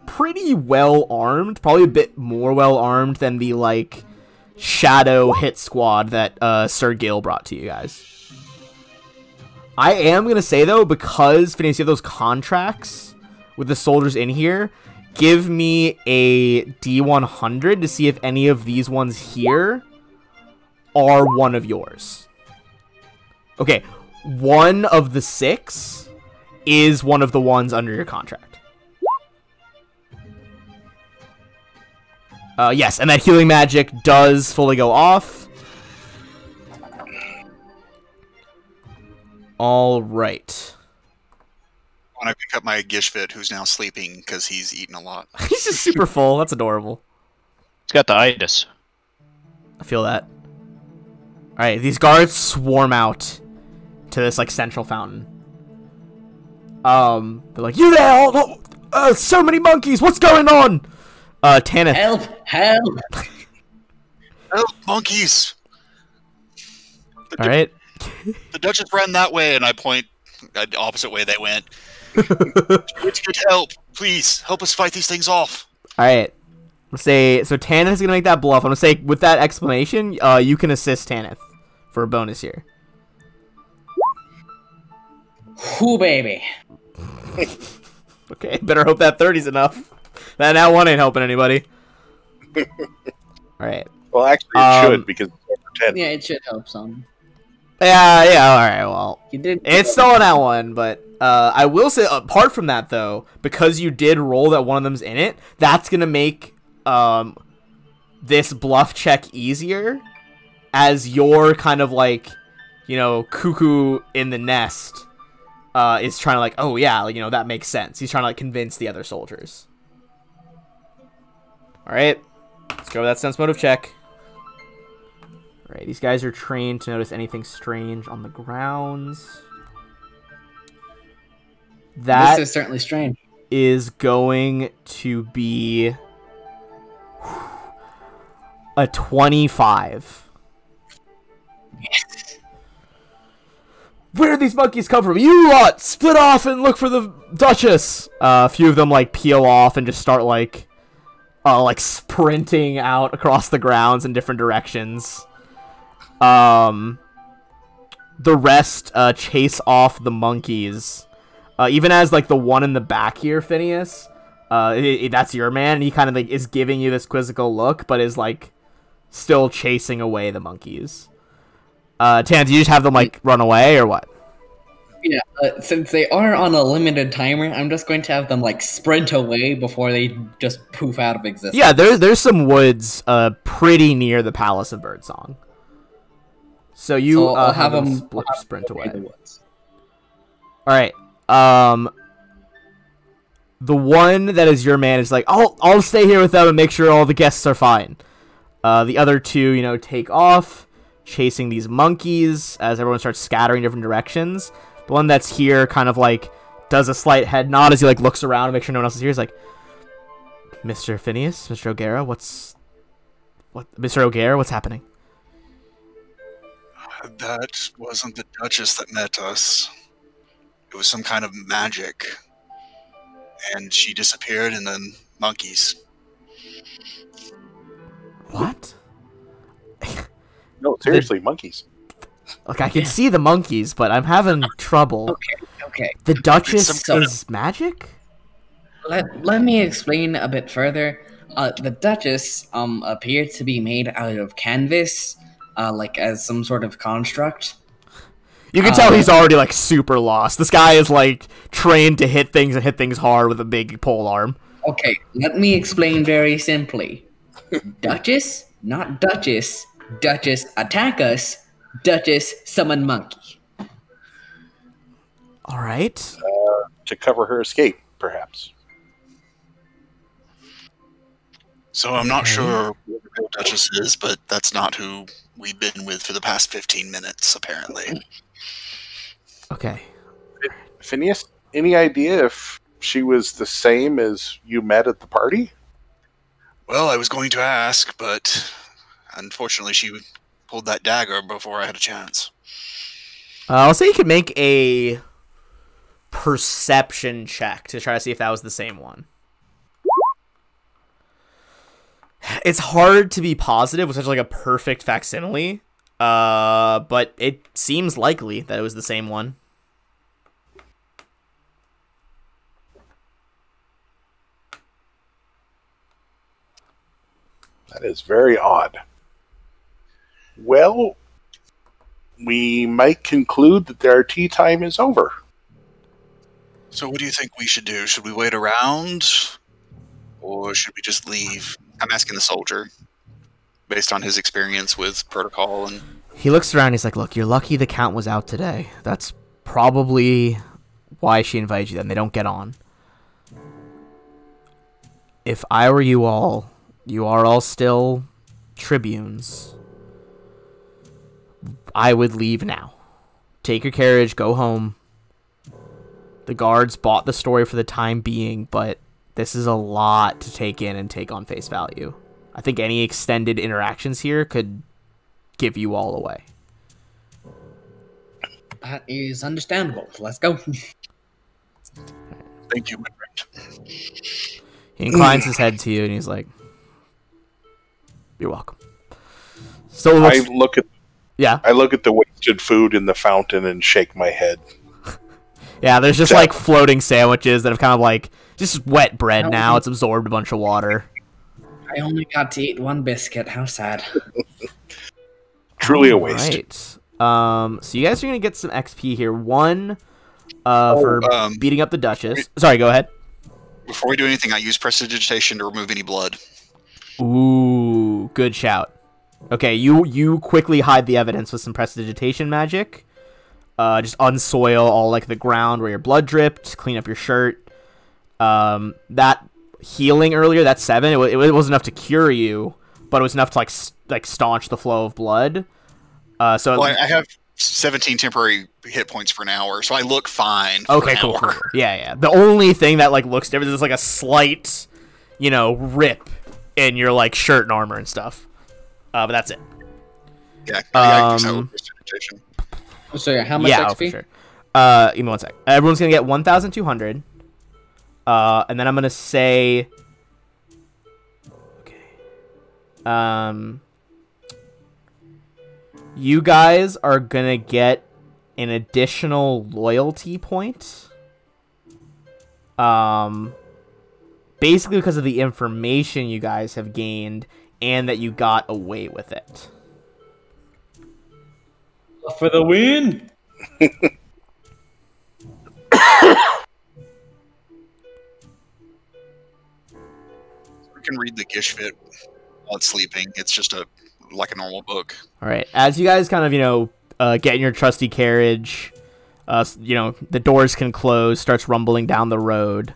pretty well armed, probably a bit more well armed than the like shadow hit squad that Sir Gil brought to you guys. I am going to say, though, because, Phineas, you have those contracts with the soldiers in here, give me a D100 to see if any of these ones here are one of yours. Okay, one of the 6 is one of the ones under your contract. Yes, and that healing magic does fully go off. All right. When I pick up my Gishvit, who's now sleeping because he's eaten a lot. He's just super full. That's adorable. It's got the itis. I feel that. All right, these guards swarm out to this like central fountain. They're like, "You there? So many monkeys. What's going on?" Tanith. Help! Help, monkeys! All right. The Duchess ran that way, and I point the opposite way they went. It's good help. Please, help us fight these things off. All right. say so. Tanith is gonna make that bluff. I'm gonna say with that explanation, you can assist Tanith for a bonus here. Whoo, baby. Okay, better hope that 30's enough. That one ain't helping anybody. All right. Well, actually, it should because it's over 10. Yeah, it should help some. Yeah. All right. Well, You did. it's still on that one, but I will say, apart from that though, because you did roll that one of them's in it, that's gonna make this bluff check easier, as you're kind of like, cuckoo in the nest. Is trying to like, oh yeah, that makes sense. He's trying to like convince the other soldiers. All right, let's go with that sense motive check. All right, these guys are trained to notice anything strange on the grounds. That This is certainly strange. is going to be a 25. Where did these monkeys come from? You lot, split off and look for the Duchess. A few of them like peel off and just start like sprinting out across the grounds in different directions. The rest chase off the monkeys. Even as like the one in the back here, Phineas, that's your man, and he kind of like is giving you this quizzical look, but is like still chasing away the monkeys. Tan, do you just have them like run away or what? Yeah, since they are on a limited timer, I'm just going to have them like sprint away before they just poof out of existence. Yeah, there's some woods pretty near the Palace of Birdsong. So you I'll have them sprint away. All right. The one that is your man is like, I'll stay here with them and make sure all the guests are fine. The other two, take off, chasing these monkeys as everyone starts scattering different directions. The one that's here kind of like does a slight head nod as he like looks around to make sure no one else is here. He's like, Mr. Phineas, Mr. O'Gara, Mr. O'Gara, what's happening? That wasn't the Duchess that met us. It was some kind of magic. And she disappeared, and then monkeys. What? No, seriously, monkeys. Like, I can see the monkeys, but I'm having trouble. Okay. The Duchess It's some kind is magic? Let me explain a bit further. The Duchess appeared to be made out of canvas, like as some sort of construct. You can tell he's already, like, super lost. This guy is, like, trained to hit things and hit things hard with a big pole arm. Okay, let me explain very simply. Duchess, not Duchess. Duchess, attack us. Duchess, summon monkey. All right. To cover her escape, perhaps. So I'm not sure who the real Duchess is, but that's not who we've been with for the past 15 minutes, apparently. Okay. Phineas, any idea if she was the same as you met at the party? Well, I was going to ask, but unfortunately she pulled that dagger before I had a chance. I'll say you could make a perception check to try to see if that was the same one. It's hard to be positive with such like a perfect facsimile, but it seems likely that it was the same one. That is very odd. Well, we might conclude that our tea time is over. So what do you think we should do? Should we wait around? Or should we just leave? I'm asking the soldier, based on his experience with protocol. And He looks around, he's like, look, you're lucky the Count was out today. That's probably why she invited you then. They don't get on. If I were you are all still tribunes. I would leave now. Take your carriage, go home. The guards bought the story for the time being, but this is a lot to take in and take on face value. I think any extended interactions here could give you all away. That is understandable. Let's go. thank you, my friend. He inclines his head to you and he's like, You're welcome. So it looks, I look at the wasted food in the fountain and shake my head. Yeah, there's just like floating sandwiches that have kind of like just wet bread now. It's absorbed a bunch of water. I only got to eat one biscuit. How sad. Truly a waste. Right. So you guys are gonna get some XP here. One, for beating up the Duchess. Sorry, go ahead. Before we do anything, I use prestidigitation to remove any blood. Ooh, good shout. Okay, you quickly hide the evidence with some prestidigitation magic. Just unsoil all like the ground where your blood dripped. Clean up your shirt. That healing earlier, that 7, it wasn't enough to cure you, but it was enough to like staunch the flow of blood. I have 17 temporary hit points for an hour, so I look fine. Okay, cool. Yeah. The only thing that like looks different is like a slight, rip in your like shirt and armor and stuff. But that's it. Yeah. I use that with prestidigitation. So yeah, how much XP? For sure. Give me 1 sec. Everyone's gonna get 1,200. And then I'm gonna say, okay. You guys are gonna get an additional loyalty point. Basically because of the information you guys have gained and that you got away with it. For the win! I can read the Gishvit while it's sleeping. It's just like a normal book. All right. As you guys kind of, get in your trusty carriage, the doors can close, starts rumbling down the road.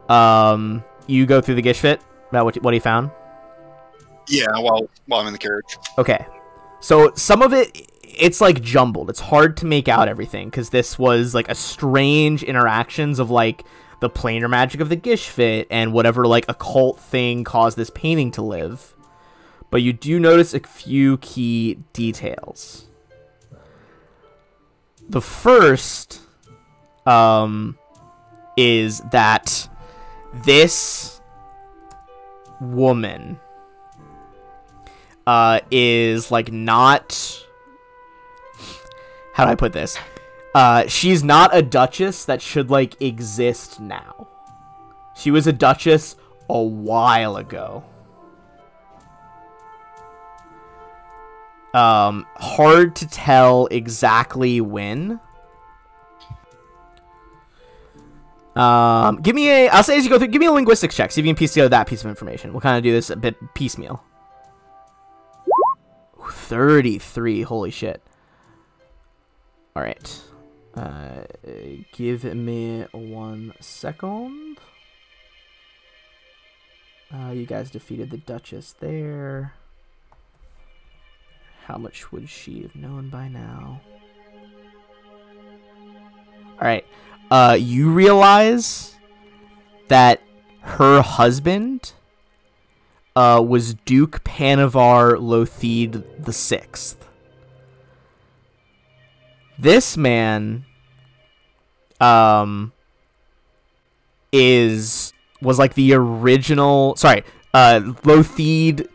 You go through the Gishvit about what he found? Yeah, while I'm in the carriage. Okay. So some of it's like jumbled. It's hard to make out everything because this was like a strange interactions of like the planar magic of the Gishvit and whatever like occult thing caused this painting to live. But you do notice a few key details. The first is that this woman is like not... How do I put this? She's not a duchess that should like exist now. She was a duchess a while ago. Hard to tell exactly when. Give me I'll say as you go through, give me a linguistics check. See if you can piece together that piece of information. We'll kind of do this a bit piecemeal. 33, holy shit. Alright. Give me 1 second. You guys defeated the Duchess there. How much would she have known by now? Alright. You realize that her husband was Duke Panavar Lothid VI. This man was like the original, Lothid,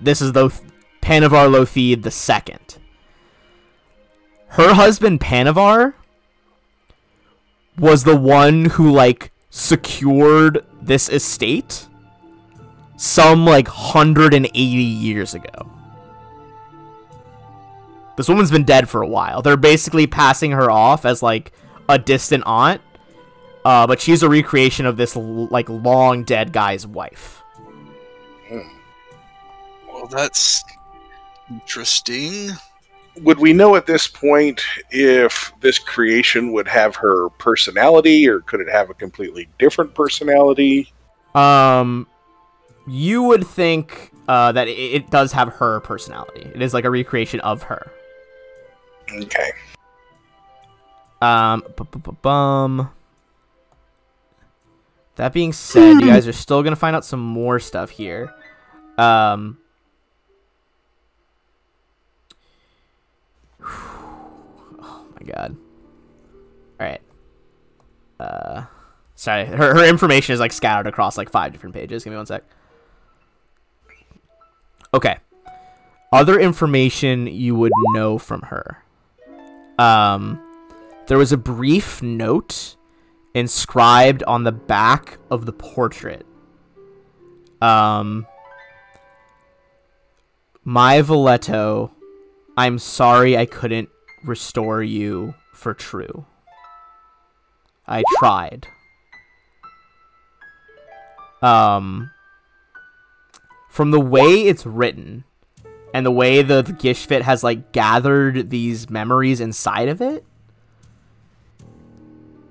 this is Panavar Lothid II. Her husband Panavar was the one who like secured this estate some like 180 years ago. This woman's been dead for a while. They're basically passing her off as like a distant aunt, but she's a recreation of this like long dead guy's wife. Well, that's interesting. Would we know at this point if this creation would have her personality, or could it have a completely different personality? You would think that it does have her personality. It is like a recreation of her. Okay. That being said, you guys are still gonna find out some more stuff here. Oh my god. Alright. Sorry, her information is like scattered across like 5 different pages. Give me 1 sec. Okay. Other information you would know from her. There was a brief note inscribed on the back of the portrait. My Valetto, I'm sorry I couldn't restore you for true. I tried. From the way it's written, and the way the Gishfit has, like, gathered these memories inside of it,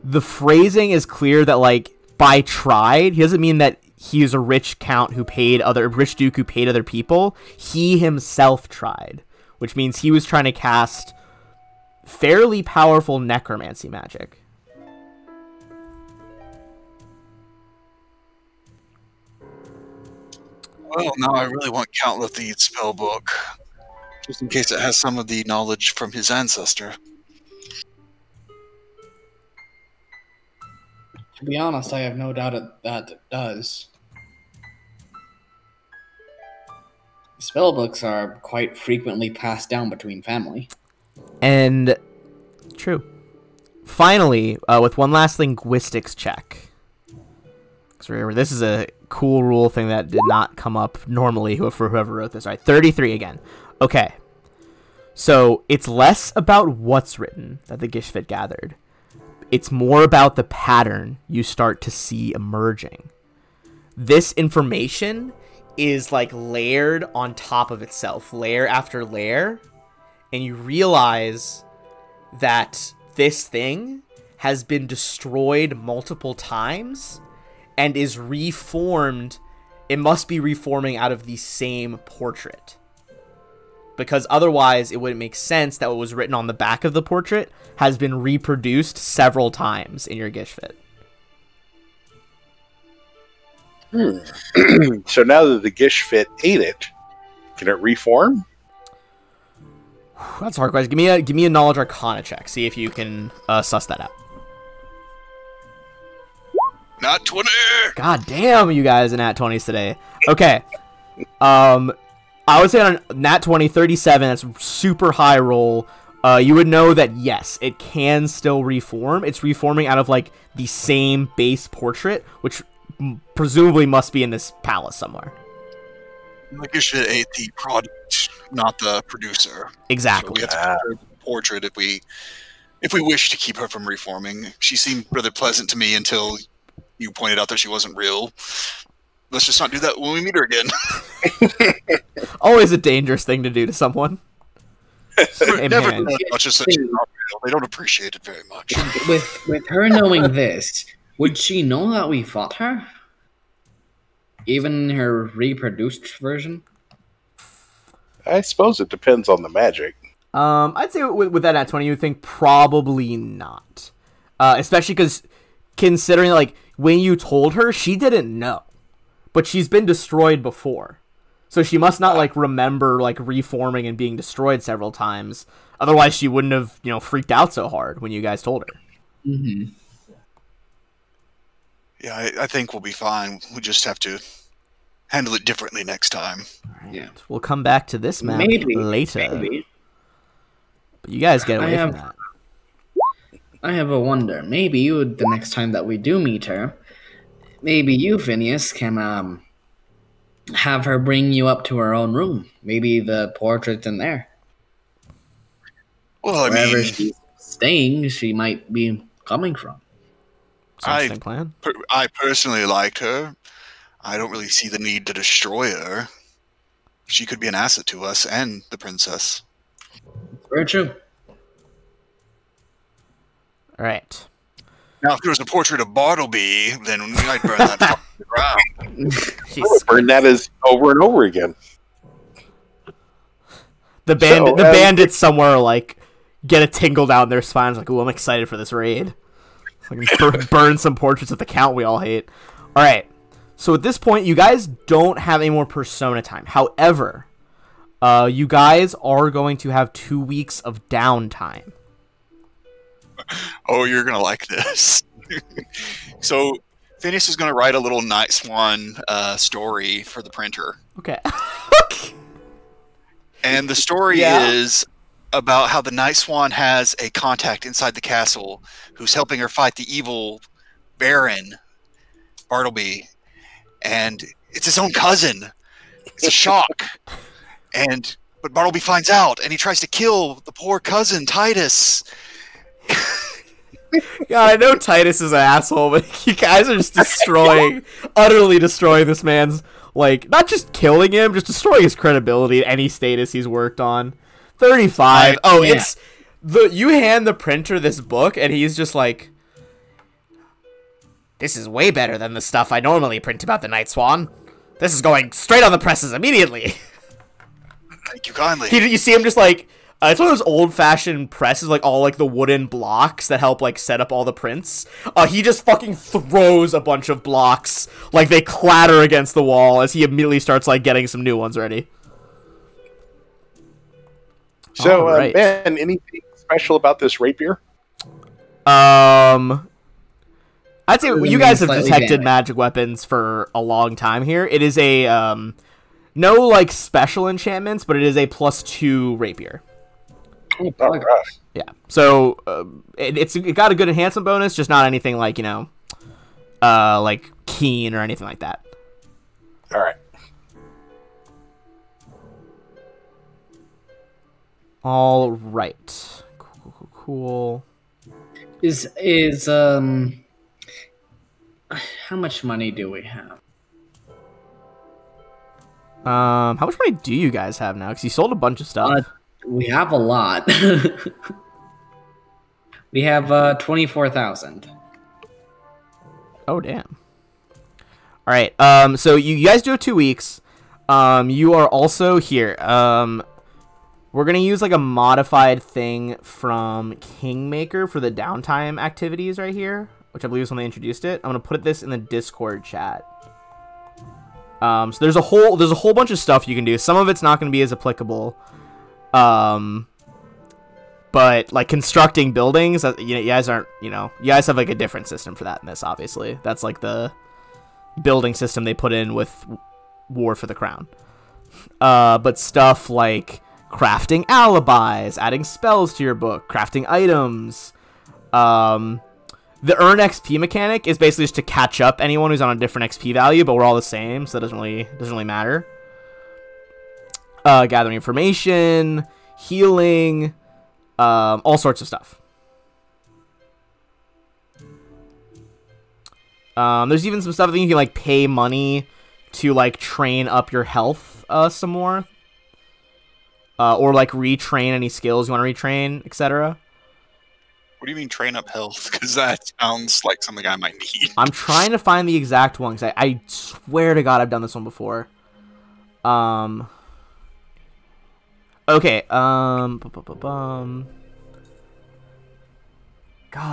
the phrasing is clear that, like, by tried, he doesn't mean that he is a rich count who paid rich duke who paid other people. He himself tried, which means he was trying to cast fairly powerful necromancy magic. Well, now I really want Count Lethe's spell book, just in case it has some of the knowledge from his ancestor. To be honest, I have no doubt that it does. Spellbooks are quite frequently passed down between family. And true. Finally, with one last linguistics check. Because remember, this is a cool rule thing that did not come up normally for whoever wrote this. All right, 33 again. Okay. So it's less about what's written that the Gishfit gathered. It's more about the pattern you start to see emerging. This information is like layered on top of itself, layer after layer, and you realize that this thing has been destroyed multiple times and is reformed. It must be reforming out of the same portrait, because otherwise it wouldn't make sense that what was written on the back of the portrait has been reproduced several times in your Gishfit. So now that the Gishfit ate it, can it reform? That's a hard question. Give me a knowledge arcana check. See if you can suss that out. Not 20! God damn, you guys in nat 20s today. Okay. I would say on nat 20, 37, that's super high roll. You would know that, yes, it can still reform. It's reforming out of, like, the same base portrait, which presumably must be in this palace somewhere. Like you should ate the product, not the producer. Exactly. So we have to preserve the portrait if we wish to keep her from reforming. She seemed rather pleasant to me until you pointed out that she wasn't real. Let's just not do that when we meet her again. Always a dangerous thing to do to someone. Never done much as such. They don't appreciate it very much. With her knowing this, would she know that we fought her? Even her reproduced version? I suppose it depends on the magic. I'd say with that nat 20, you would think probably not. Especially because considering, like, when you told her, she didn't know. But she's been destroyed before. So she must not, like, remember, like, reforming and being destroyed several times. Otherwise, she wouldn't have, freaked out so hard when you guys told her. Mm-hmm. Yeah, I think we'll be fine. We just have to handle it differently next time. Right. Yeah. We'll come back to this map later. Maybe. But you guys get away from that. I have a wonder. Maybe the next time that we do meet her, maybe you, Phineas, can have her bring you up to her own room. Maybe the portrait's in there. Well, Wherever she's staying, she might be coming from. Plan. I personally like her. I don't really see the need to destroy her. She could be an asset to us and the princess. Very true. All right. Now, if there was a portrait of Bartleby, then we might burn that to the ground. I would burn that as over and over again. The bandits somewhere, like, get a tingle down their spines, like, ooh, I'm excited for this raid. So I can burn some portraits of the Count we all hate. All right. So at this point, you guys don't have any more Persona time. However, you guys are going to have 2 weeks of downtime. Oh, you're gonna like this. So, Phineas is gonna write a little Night Swan story for the printer. Okay. And the story Yeah. is about how the Night Swan has a contact inside the castle who's helping her fight the evil Baron, Bartleby. And it's his own cousin. It's a shock. But Bartleby finds out, and he tries to kill the poor cousin, Titus. Yeah, I know Titus is an asshole, but you guys are just utterly destroying this man's, like, not just killing him, just destroying his credibility, any status he's worked on. 35. Yeah. You hand the printer this book, and he's just like, this is way better than the stuff I normally print about the Night Swan. This is going straight on the presses immediately. Thank you kindly. You see him just like, it's one of those old-fashioned presses, like all like the wooden blocks that help like set up all the prints. He just fucking throws a bunch of blocks, like they clatter against the wall as he immediately starts like getting some new ones ready. So, Alright. Ben, anything special about this rapier? I'd say you guys have Slightly detected damaged. magic weapons for a long time here. It is a no like special enchantments, but it is a +2 rapier. Oh, All right. Yeah. So it got a good enhancement bonus, just not anything like, like keen or anything like that. All right. All right. Cool. Is how much money do we have? How much money do you guys have now? Because you sold a bunch of stuff. We have a lot. We have 24,000. Oh damn. All right. So you guys do have 2 weeks. You are also here. We're gonna use like a modified thing from Kingmaker for the downtime activities right here, which I believe is when they introduced it. I'm gonna put this in the Discord chat. So there's a whole bunch of stuff you can do. Some of it's not gonna be as applicable. But like constructing buildings, you guys aren't, you guys have like a different system for that in this. Obviously, that's like the building system they put in with War for the Crown. But stuff like crafting alibis, adding spells to your book, crafting items. The earn XP mechanic is basically just to catch up anyone who's on a different XP value, but we're all the same, so that doesn't really matter. Gathering information, healing, all sorts of stuff. There's even some stuff that you can like pay money to like train up your health some more. Or like retrain any skills you want to retrain, etc. What do you mean train up health? Because that sounds like something I might need. I'm trying to find the exact one because I swear to God I've done this one before. Okay. God,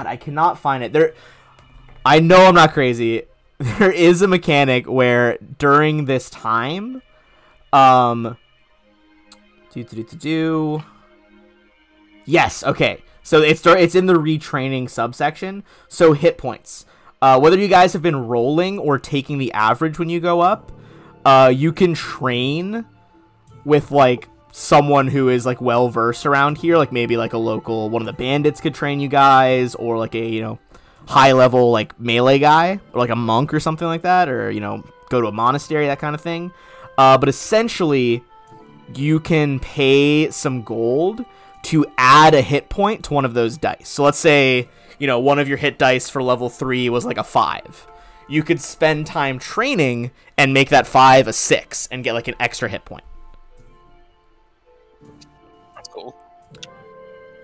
I cannot find it. I know I'm not crazy. There is a mechanic where during this time, yes, okay. So it's in the retraining subsection. So hit points. Whether you guys have been rolling or taking the average when you go up, you can train with like someone who is like well versed around here, like maybe like a local one of the bandits could train you guys, or like a high level like melee guy, or like a monk or something like that, or go to a monastery, that kind of thing. But essentially, you can pay some gold to add a hit point to one of those dice. So let's say, one of your hit dice for level 3 was like a 5. You could spend time training and make that 5 a 6 and get like an extra hit point. That's cool.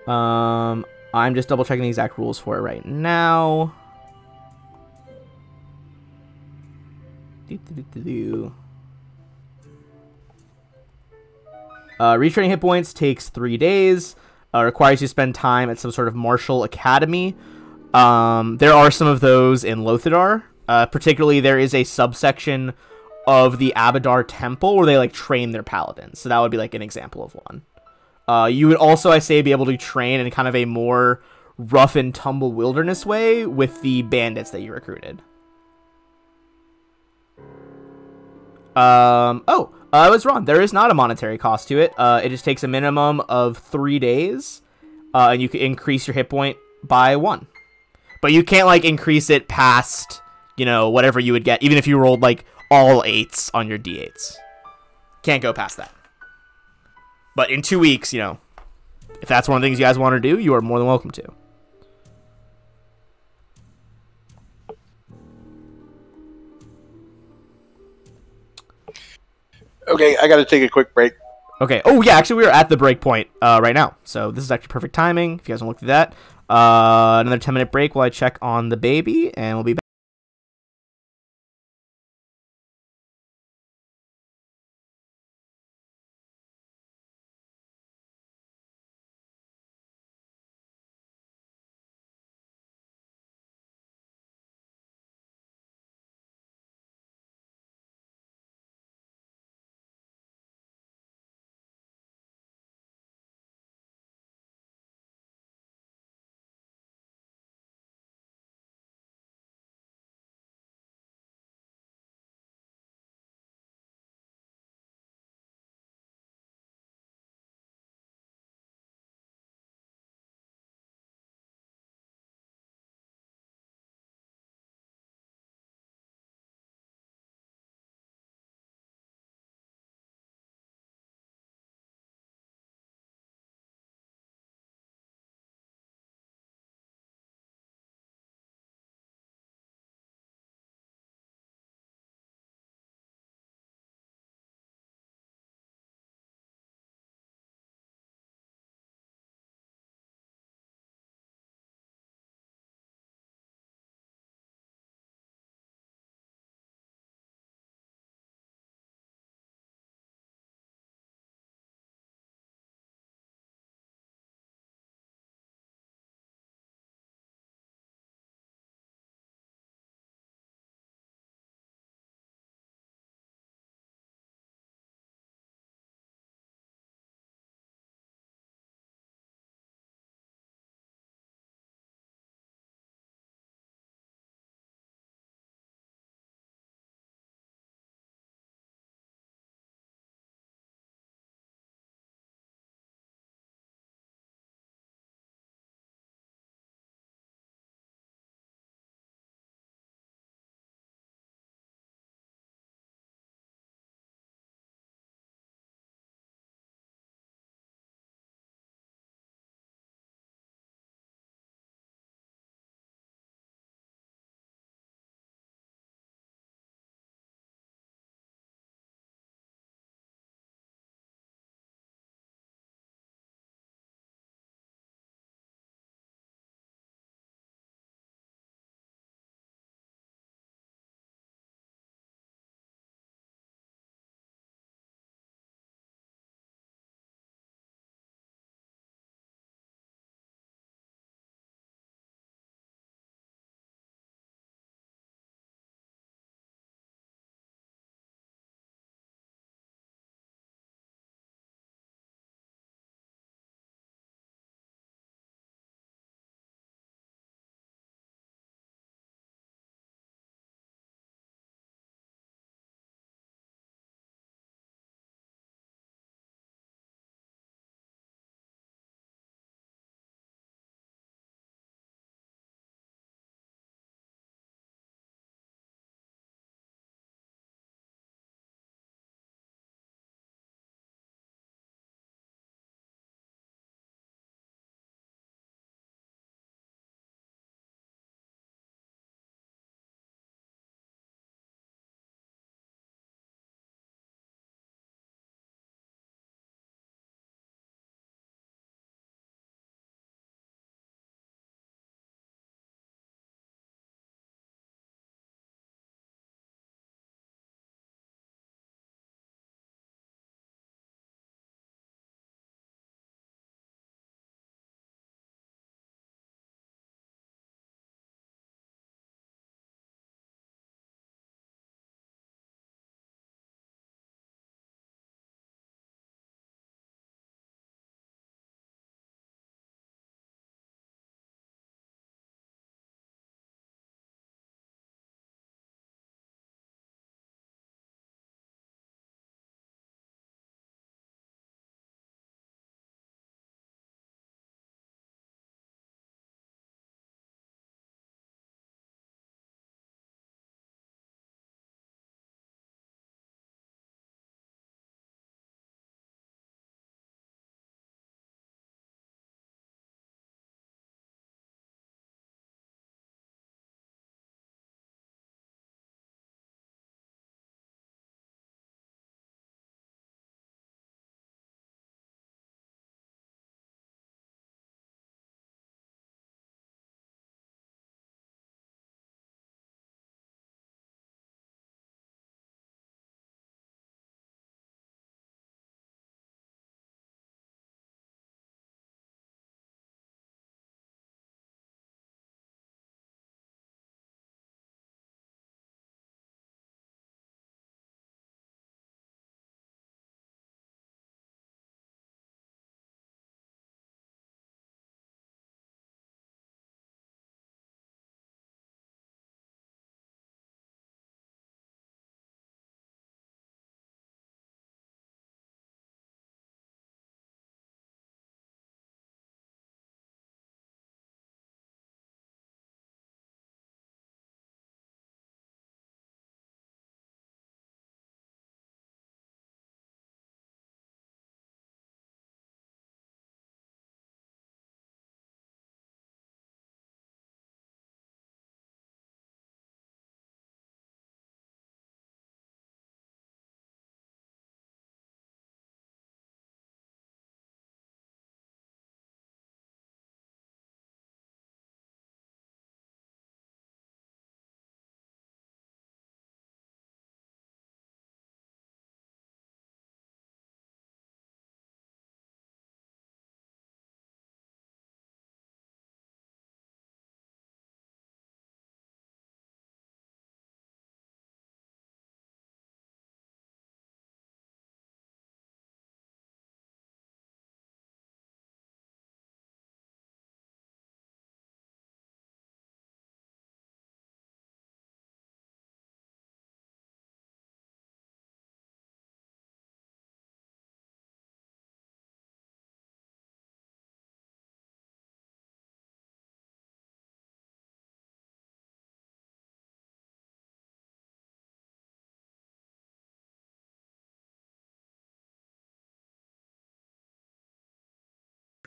I'm just double checking the exact rules for it right now. Retraining hit points takes 3 days. Requires you to spend time at some sort of martial academy. There are some of those in Lothidar. Particularly, there is a subsection of the Abadar Temple where they like train their paladins. So that would be like an example of one. You would also, I say, be able to train in kind of a more rough and tumble wilderness way with the bandits that you recruited. I was wrong. There is not a monetary cost to it. It just takes a minimum of 3 days, and you can increase your hit point by 1. But you can't like increase it past, whatever you would get, even if you rolled like all 8s on your d8s. Can't go past that. But in 2 weeks, if that's one of the things you guys want to do, you are more than welcome to. Okay, I got to take a quick break. Okay. Oh, yeah, actually, we are at the break point right now. So this is actually perfect timing if you guys want to look through that. Another 10-minute break while I check on the baby, and we'll be back.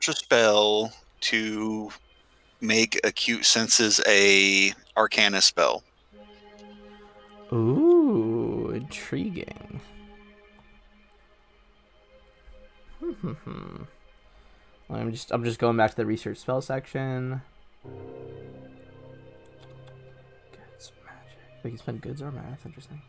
search a spell to make Acute Senses a Arcana spell. Ooh, intriguing. I'm just going back to the research spell section. Goods, magic. Like you spend goods or math. Interesting.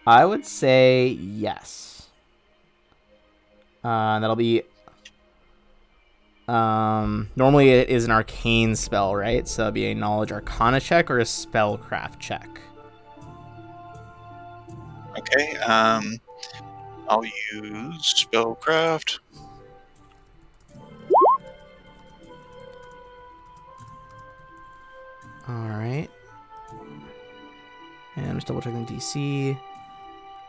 I would say yes. That'll be. Normally it is an arcane spell, right? So it'd be a knowledge arcana check or a spellcraft check. Okay. I'll use spellcraft. All right. And I'm just double checking DC.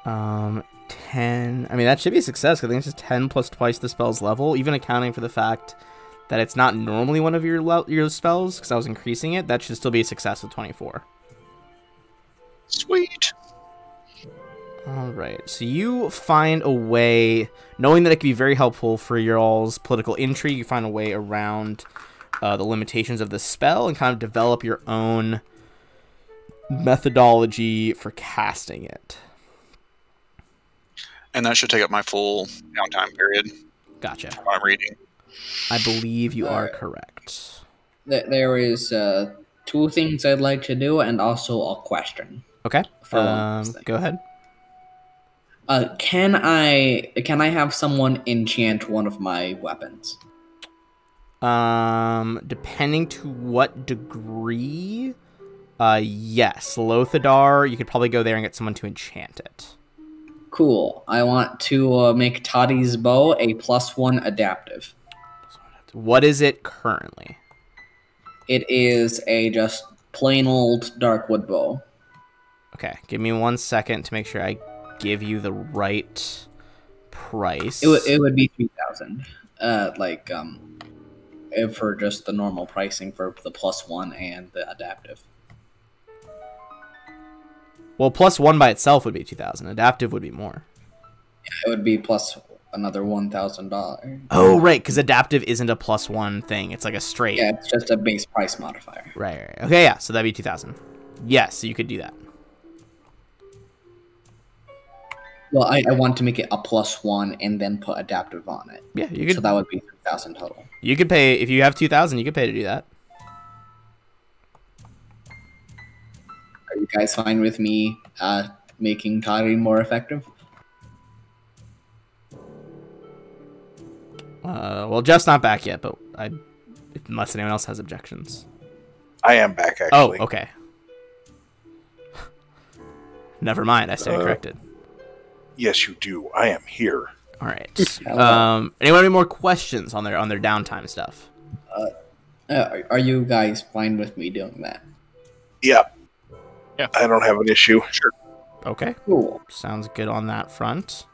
10. I mean, that should be a success. I think it's just 10 plus twice the spell's level, even accounting for the fact that it's not normally one of your spells, because I was increasing it. That should still be a success with 24. Sweet. All right. So you find a way, knowing that it can be very helpful for your all's political intrigue, you find a way around the limitations of the spell and kind of develop your own methodology for casting it. And that should take up my full downtime period. Gotcha. I'm reading. I believe you are correct. There is 2 things I'd like to do, and also a question. Okay. For one last thing. Go ahead. Can I have someone enchant one of my weapons? Depending to what degree, yes. Lothadar, you could probably go there and get someone to enchant it. Cool. I want to make Toddy's bow a +1 adaptive. What is it currently? It is a just plain old darkwood bow. Okay, give me 1 second to make sure I give you the right price. It would be 3,000. For just the normal pricing for the +1 and the adaptive. Well, +1 by itself would be 2,000. Adaptive would be more. It would be plus another $1,000. Oh, right, because adaptive isn't a +1 thing. It's like a straight. Yeah, it's just a base price modifier. Right. Okay, yeah, so that'd be 2,000. Yes, you could do that. Well, I want to make it a +1 and then put adaptive on it. Yeah, you could. So that would be 3,000 total. You could pay, if you have 2,000, you could pay to do that. Are you guys fine with me making Toddy more effective? Well, Jeff's not back yet, but unless anyone else has objections. I am back, actually. Oh, okay. Never mind, I stand corrected. Yes, you do. I am here. All right. Anyone have any more questions on their downtime stuff? Are you guys fine with me doing that? Yep. Yeah. I don't have an issue. Sure. Okay. Cool. Sounds good on that front.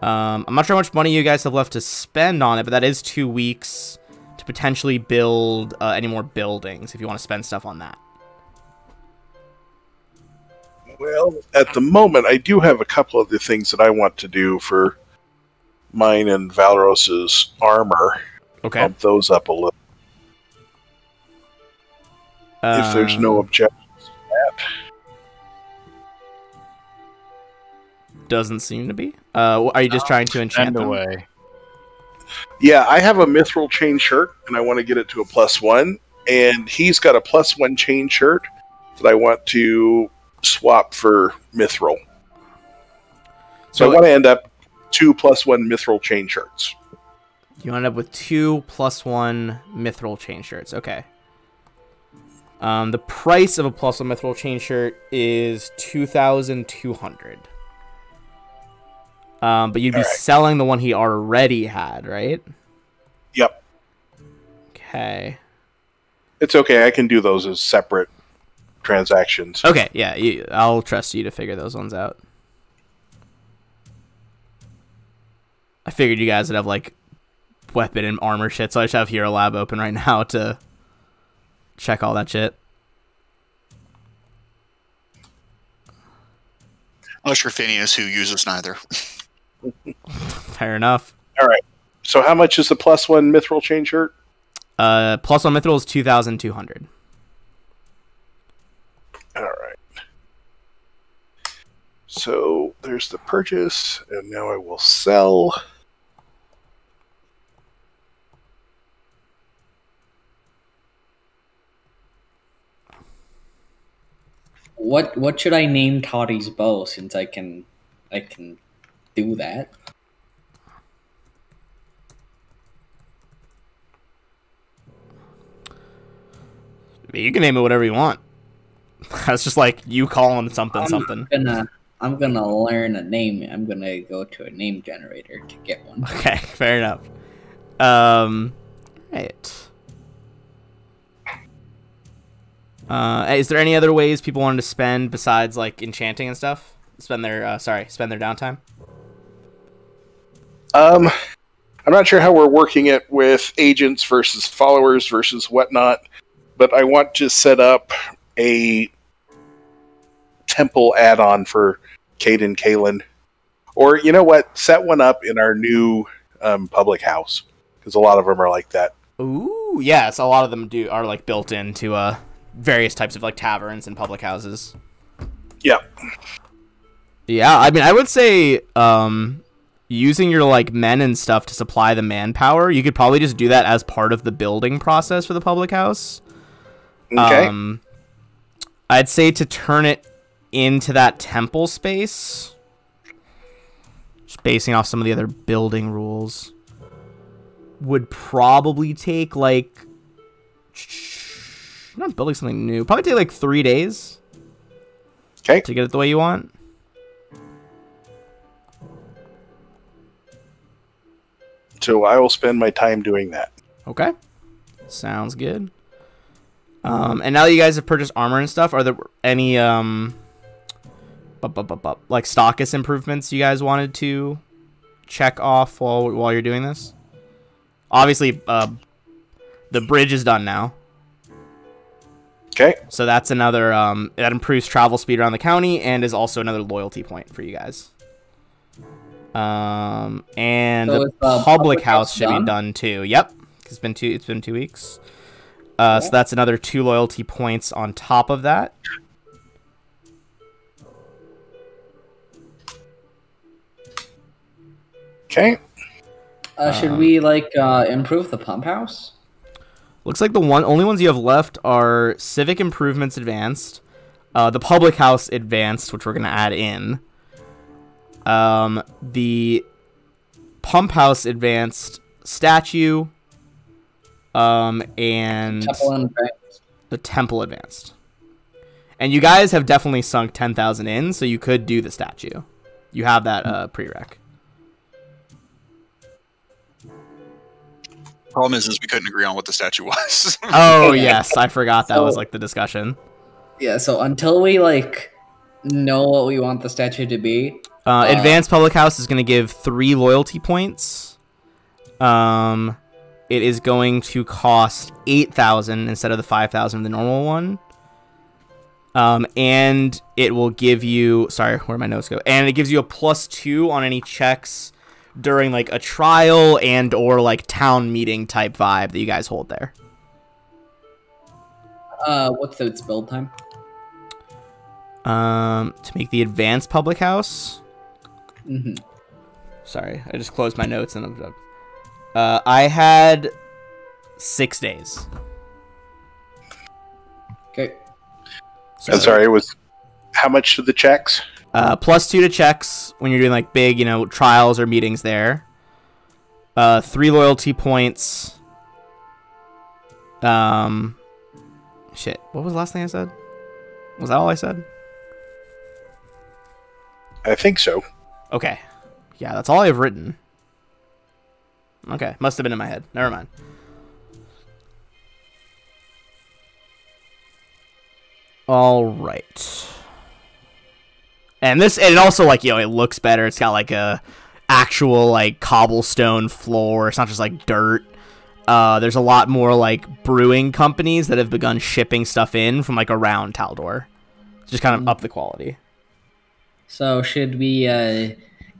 I'm not sure how much money you guys have left to spend on it, but that is 2 weeks to potentially build any more buildings if you want to spend stuff on that. Well, at the moment, I do have a couple of the things that I want to do for mine and Valros's armor. Okay. Bump those up a little. If there's no objections to that. Doesn't seem to be. Are you just trying to enchant Send them? away. Yeah, I have a mithril chain shirt, and I want to get it to a +1. And he's got a +1 chain shirt that I want to swap for mithril. So I want to end up 2 +1 mithril chain shirts. You end up with 2 +1 mithril chain shirts. Okay. The price of a +1 mithril chain shirt is 2,200. But you'd be selling the one he already had, right? Yep. Okay. It's okay. I can do those as separate transactions. Okay, yeah. I'll trust you to figure those ones out. I figured you guys would have, like, weapon and armor shit, so I just have Hero Lab open right now to check all that shit. Usher Phineas, who uses neither. Fair enough. All right. So how much is the +1 mithril chain shirt? +1 mithril is 2,200. All right. So there's the purchase, and now I will sell. What should I name Toddy's bow since I can do that? You can name it whatever you want. That's just like you calling something something. I'm gonna learn a name. I'm gonna go to a name generator to get one. Okay, fair enough. Right. Is there any other ways people wanted to spend besides like enchanting and stuff? Spend their downtime. I'm not sure how we're working it with agents versus followers versus whatnot, but I want to set up a temple add-on for Cade and Kaylin. Or, you know what? Set one up in our new public house, because a lot of them are like that. Ooh, yes, a lot of them are like built into various types of like taverns and public houses. Yeah. Yeah, I mean, I would say using your like men and stuff to supply the manpower, you could probably just do that as part of the building process for the public house. Okay. I'd say to turn it into that temple space, just basing off some of the other building rules, would probably take like, I'm not building something new, probably take like 3 days. Okay. To get it the way you want. So I will spend my time doing that. Okay. Sounds good. And now that you guys have purchased armor and stuff, are there any like Stockus improvements you guys wanted to check off while you're doing this? Obviously, the bridge is done now. Okay. So that's another that improves travel speed around the county and is also another loyalty point for you guys. And So the is the public house should done? be done too. Yep. It's been 2 weeks. So that's another 2 loyalty points on top of that. Okay. Should we like improve the pump house? Looks like the only ones you have left are Civic Improvements Advanced, the Public House Advanced, which we're going to add in, the Pump House Advanced Statue, and Temple and Advanced. the Temple Advanced. And you guys have definitely sunk 10,000 in, so you could do the statue. You have that prereq. Problem is we couldn't agree on what the statue was. Oh, yes, I forgot that was like the discussion. Yeah. So until we like know what we want the statue to be, Advanced Public House is going to give 3 loyalty points. It is going to cost 8,000 instead of the 5,000 the normal one. And it will give you... Sorry, where'd my notes go? And it gives you a +2 on any checks during like a trial and or like town meeting type vibe that you guys hold there. what's its build time? To make the Advanced Public House... Mm-hmm. Sorry, I just closed my notes and I had 6 days. Okay. I'm sorry, it was how much to the checks? +2 to checks when you're doing like big, trials or meetings there. 3 loyalty points. Shit. What was the last thing I said? Was that all I said? I think so. Okay. Yeah, that's all I've written. Okay, must have been in my head. Never mind. All right. And it also like, it looks better. It's got like a actual like cobblestone floor. It's not just like dirt. There's a lot more like brewing companies that have begun shipping stuff in from like around Taldor. Just kind of up the quality. So should we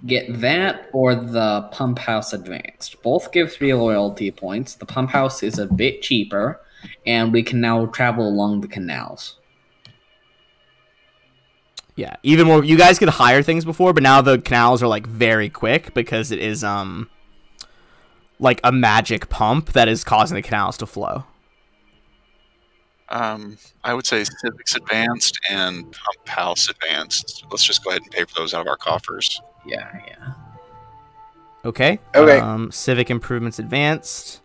get that or the Pump House Advanced? Both give 3 loyalty points. The Pump House is a bit cheaper, and we can now travel along the canals. Yeah, even more. You guys could hire things before, but now the canals are like very quick because it is like a magic pump that is causing the canals to flow. I would say Civics Advanced and Pump House Advanced. Let's just go ahead and pay for those out of our coffers. Yeah. Okay. Okay. Civic Improvements Advanced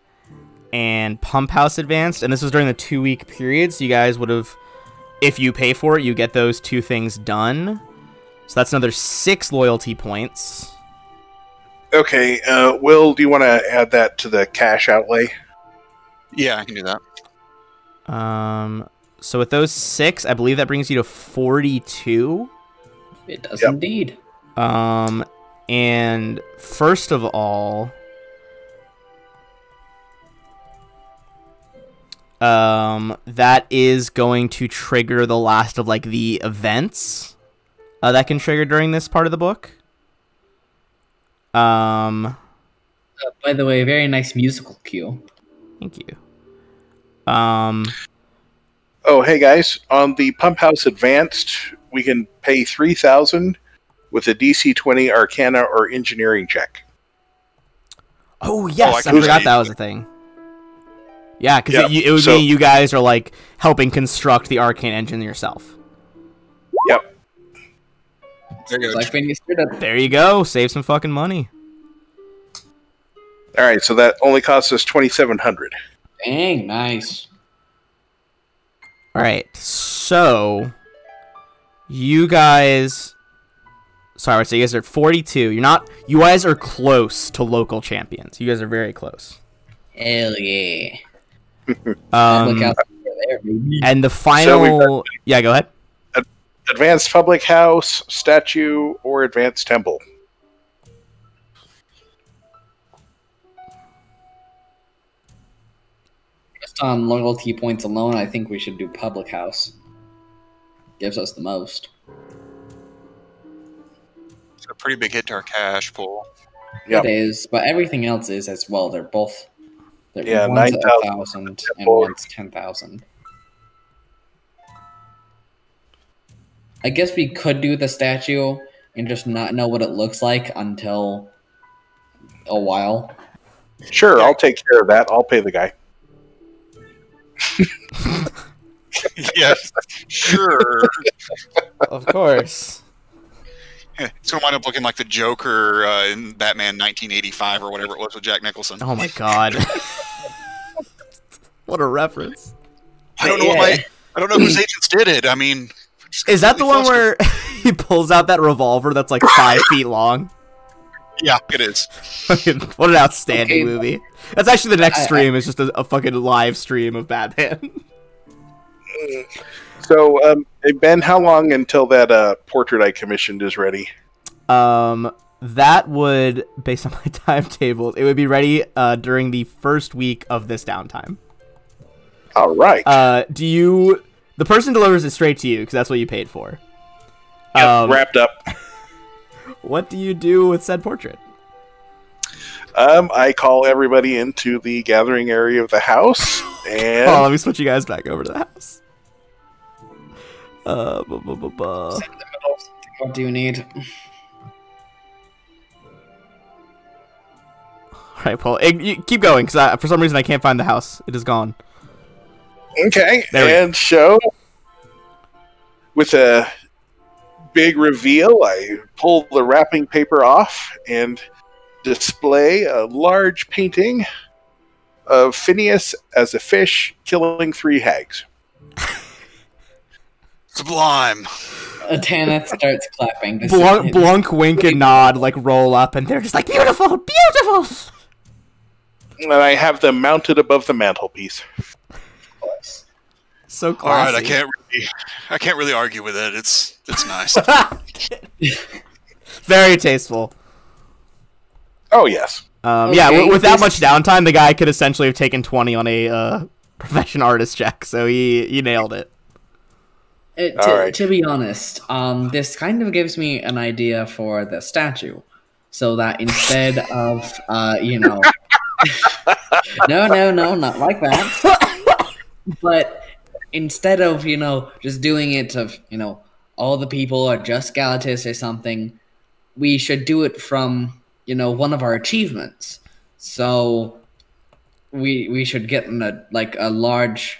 and Pump House Advanced, and this was during the 2-week period, so you guys would have, if you pay for it, you get those 2 things done. So that's another 6 loyalty points. Okay, Will, do you want to add that to the cash outlay? Yeah, I can do that. So with those 6, I believe that brings you to 42. It does Yep. indeed. And first of all, that is going to trigger the last of like the events that can trigger during this part of the book. By the way, very nice musical cue. Thank you. Oh, hey guys, on the Pump House Advanced, we can pay 3,000 with a DC 20 Arcana or Engineering check. Oh yes, I I can forgot see. that was a thing. Yeah, because Yep, it would so- mean you guys are like helping construct the arcane engine yourself. Yep. There you go. Like when you stood up. There you go. Save some fucking money. All right, so that only costs us 2,700. Dang, nice. All right, so you guys. Sorry, so you guys are 42. You guys are close to local champions. You guys are very close. Hell yeah. Look out there, baby. And the So final. Yeah, go ahead. Advanced Public House, Statue, or Advanced Temple? Just on loyalty points alone, I think we should do Public House. Gives us the most. It's a pretty big hit to our cash pool. Yep. It is, but everything else is as well. They're both. Yeah, one's 9,000 1,000 and Temple. one's 10,000. I guess we could do the statue and just not know what it looks like until a while. Sure, I'll take care of that. I'll pay the guy. Yes, sure. Of course. It's gonna wind up looking like the Joker in Batman 1985 or whatever it was with Jack Nicholson. Oh my god. What a reference. I don't know Yeah. I don't know whose agents did it. I mean, just Is that the one completely where he pulls out that revolver that's like 5 feet long? flustered. Yeah, it is. What an outstanding Okay. movie. That's actually the next I- stream. It's just a fucking live stream of Batman. So, hey, Ben, how long until that portrait I commissioned is ready? That would, based on my timetable, it would be ready during the first week of this downtime. All right. The person delivers it straight to you because that's what you paid for. Yep, wrapped up. What do you do with said portrait? I call everybody into the gathering area of the house, and Oh, let me switch you guys back over to the house. Ba, ba, ba, ba. What do you need? All right, Paul. You keep going because for some reason I can't find the house. It is gone. okay, There we and show with a big reveal. I pull the wrapping paper off and display a large painting of Phineas as a fish killing 3 hags. Sublime. Tanith starts clapping. to Blunk, see- blunk, wink, and nod, like roll up, and they're just like beautiful, beautiful. And I have them mounted above the mantelpiece. So All classy. right, I can't really argue with it. It's nice. Very tasteful. Oh, yes. Yeah, Okay, with that this- much downtime, the guy could essentially have taken 20 on a profession artist check, so he nailed it. Alright. To be honest, this kind of gives me an idea for the statue, so that instead of no, not like that. But instead of just doing it of all the people are just Galatis or something, we should do it from one of our achievements. So we should get in a large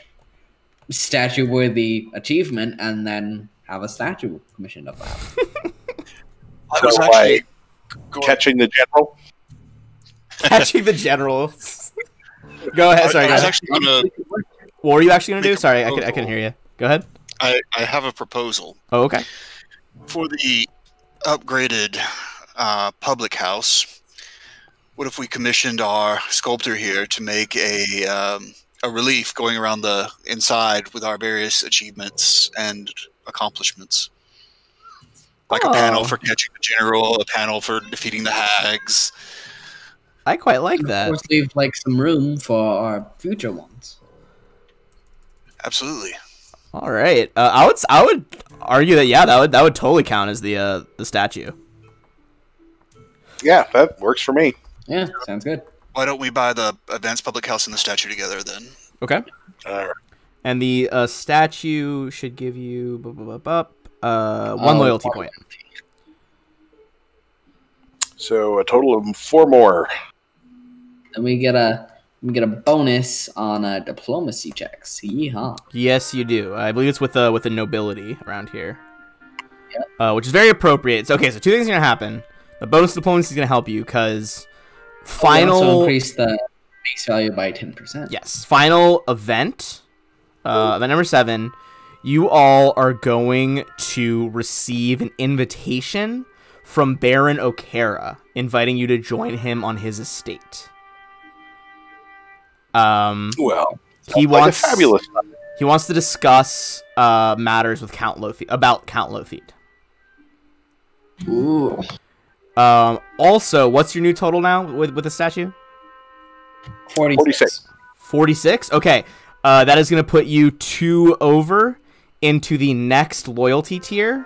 statue worthy achievement and then have a statue commissioned of that. I was So, actually go ahead. Catching the general. Catching the general. Go ahead. Sorry, I was guys. actually gonna. What were you actually gonna do? make a Sorry, I proposal. couldn't hear you. Go ahead. I have a proposal Oh, okay. for the upgraded public house. What if we commissioned our sculptor here to make a relief going around the inside with our various achievements and accomplishments? Like a panel Oh. for catching the general, a panel for defeating the hags. I quite like Of that. course, leave some room for our future ones. Absolutely. All right. I would argue that that would totally count as the statue. Yeah, that works for me. Yeah, sounds good. Why don't we buy the advanced public house and the statue together then? Okay. Alright. And the statue should give you one Oh, loyalty point. So a total of 4 more. And we get a bonus on diplomacy checks. Yeehaw. Yes, you do. I believe it's with the nobility around here. Which is very appropriate. So, okay, so 2 things are gonna happen. The bonus diplomacy is gonna help you because We also final increase the base value by 10%. yes, final event, event number 7. You all are going to receive an invitation from Baron O'Cara, inviting you to join him on his estate. Well, He like a wants fabulous. He wants to discuss matters with Count Lothied. Ooh. Also, what's your new total now with the statue? 46. 46. Okay, that is going to put you 2 over into the next loyalty tier.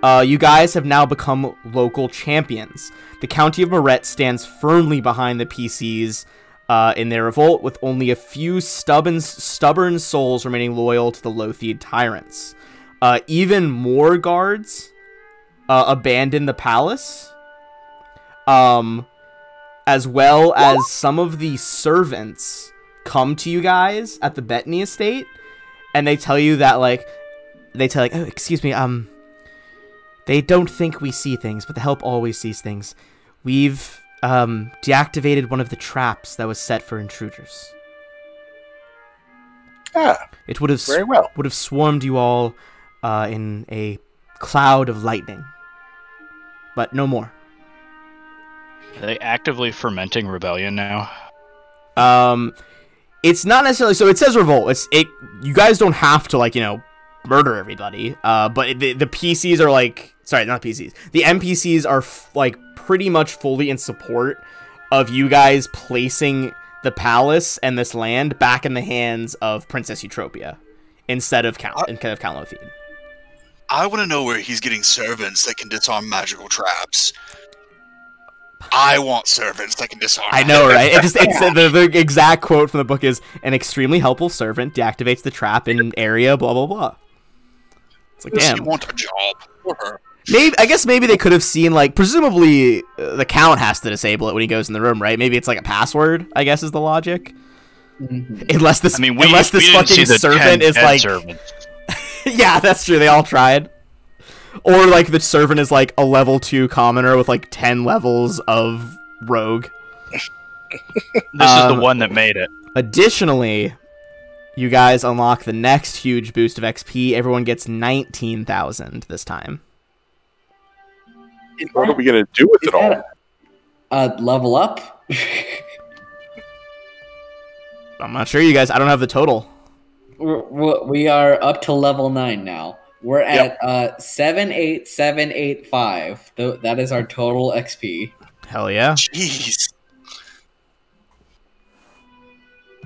You guys have now become local champions. The County of Moret stands firmly behind the PCs in their revolt, with only a few stubborn souls remaining loyal to the Lothied tyrants. Even more guards abandon the palace, as well as some of the servants come to you guys at the Bettany estate, and they tell you that, oh, excuse me, they don't think we see things, but the help always sees things. We've deactivated one of the traps that was set for intruders. Ah, It would have very well. swarmed you all in a cloud of lightning, but no more. Are they actively fermenting rebellion now? It's not necessarily so. It says revolt. You guys don't have to murder everybody. But the PCs are sorry, not PCs. The NPCs are pretty much fully in support of you guys placing the palace and this land back in the hands of Princess Eutropia instead of Count Lothied. I want to know where he's getting servants that can disarm magical traps. I want servants that can disarm. I know, right? It's the exact quote from the book is, "An extremely helpful servant deactivates the trap in area blah blah blah." It's like, Does he damn. want a job for her? I guess maybe they could have seen presumably the Count has to disable it when he goes in the room, right? Maybe it's like a password, I guess is the logic. Mhm. Unless this We unless this didn't see fucking the servant 10 is dead servants. yeah, that's true. They all tried. Or the servant is a level 2 commoner with 10 levels of rogue. This is the one that made it. Additionally, you guys unlock the next huge boost of XP. Everyone gets 19,000 this time. What are we going to do with Is it all? that level up? I'm not sure, you guys. I don't have the total. We are up to level 9 now. We're at 78785. That is our total XP. Hell yeah. Jeez.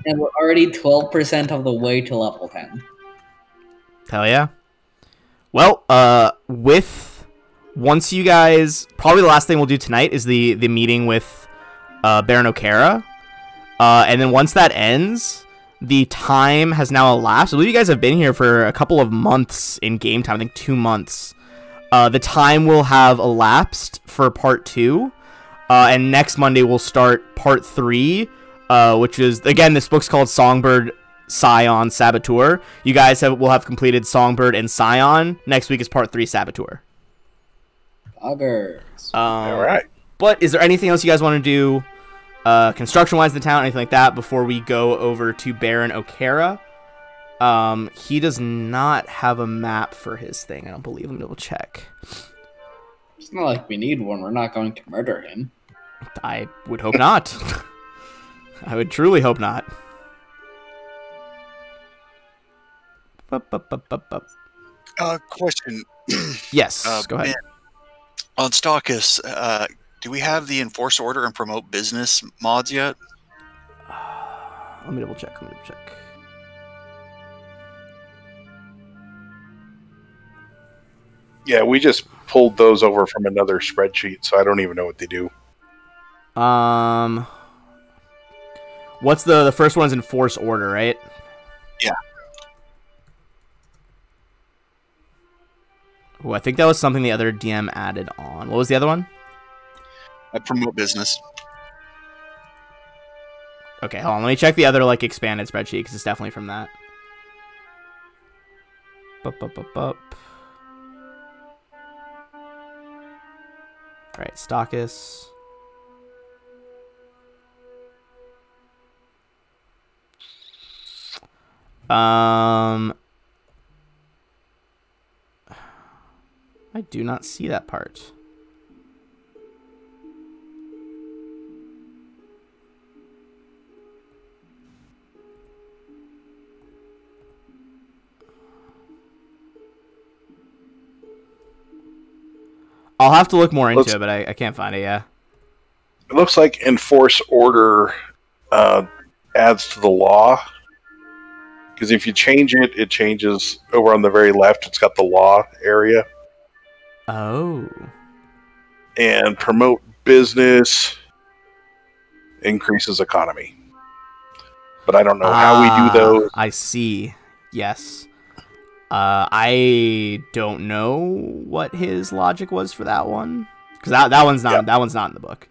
And we're already 12% of the way to level 10. Hell yeah. Well, once you guys, probably the last thing we'll do tonight is the meeting with Baron O'Kara. And then once that ends, the time has now elapsed. I believe you guys have been here for a couple of months in game time. I think 2 months. The time will have elapsed for part 2. And next Monday we'll start part 3, which is, again, this book's called Songbird, Scion, Saboteur. You guys will have completed Songbird and Scion. Next week is part 3, Saboteur. Buggers. All right. But is there anything else you guys want to do, construction-wise in the town, anything like that, before we go over to Baron O'Kara? He does not have a map for his thing, I don't believe. Let me double check. It's not like we need one. We're not going to murder him. I would hope not. I would truly hope not. Question. Yes, go ahead. Ben, on Stalkus, do we have the Enforce Order and Promote Business mods yet? Let me double check. Yeah, we just pulled those over from another spreadsheet, so I don't even know what they do. What's the first one's Enforce Order, right? Yeah. Oh, I think that was something the other DM added on. What was the other one? Promote Business. Okay, hold on. Let me check the other expanded spreadsheet because it's definitely from that. All right, Stalkus. I do not see that part. I'll have to look more into it, but I can't find it, yeah. It looks like Enforce Order adds to the law. Because if you change it, it changes over on the very left. It's got the law area. Oh. And Promote Business increases economy. But I don't know how we do those. I see. Yes. I don't know what his logic was for that one, because that one's not in the book.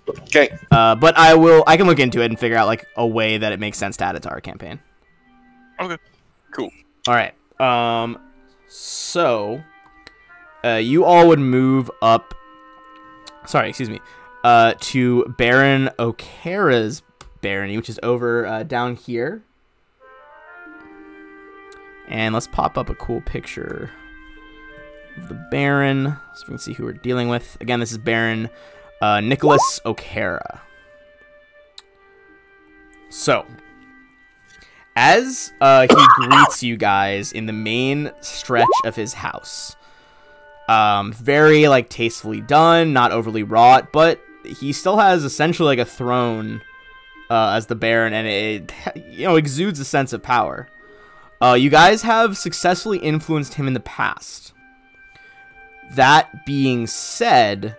Okay. But I can look into it and figure out a way that it makes sense to add it to our campaign. Okay. Cool. All right. So you all would move up. Sorry, excuse me. To Baron O'Kara's barony, which is over down here. And let's pop up a cool picture of the Baron so we can see who we're dealing with. Again, this is Baron Nicholas O'Kara. So, as he greets you guys in the main stretch of his house, very tastefully done, not overly wrought, but he still has essentially a throne as the Baron, and it exudes a sense of power. You guys have successfully influenced him in the past. That being said,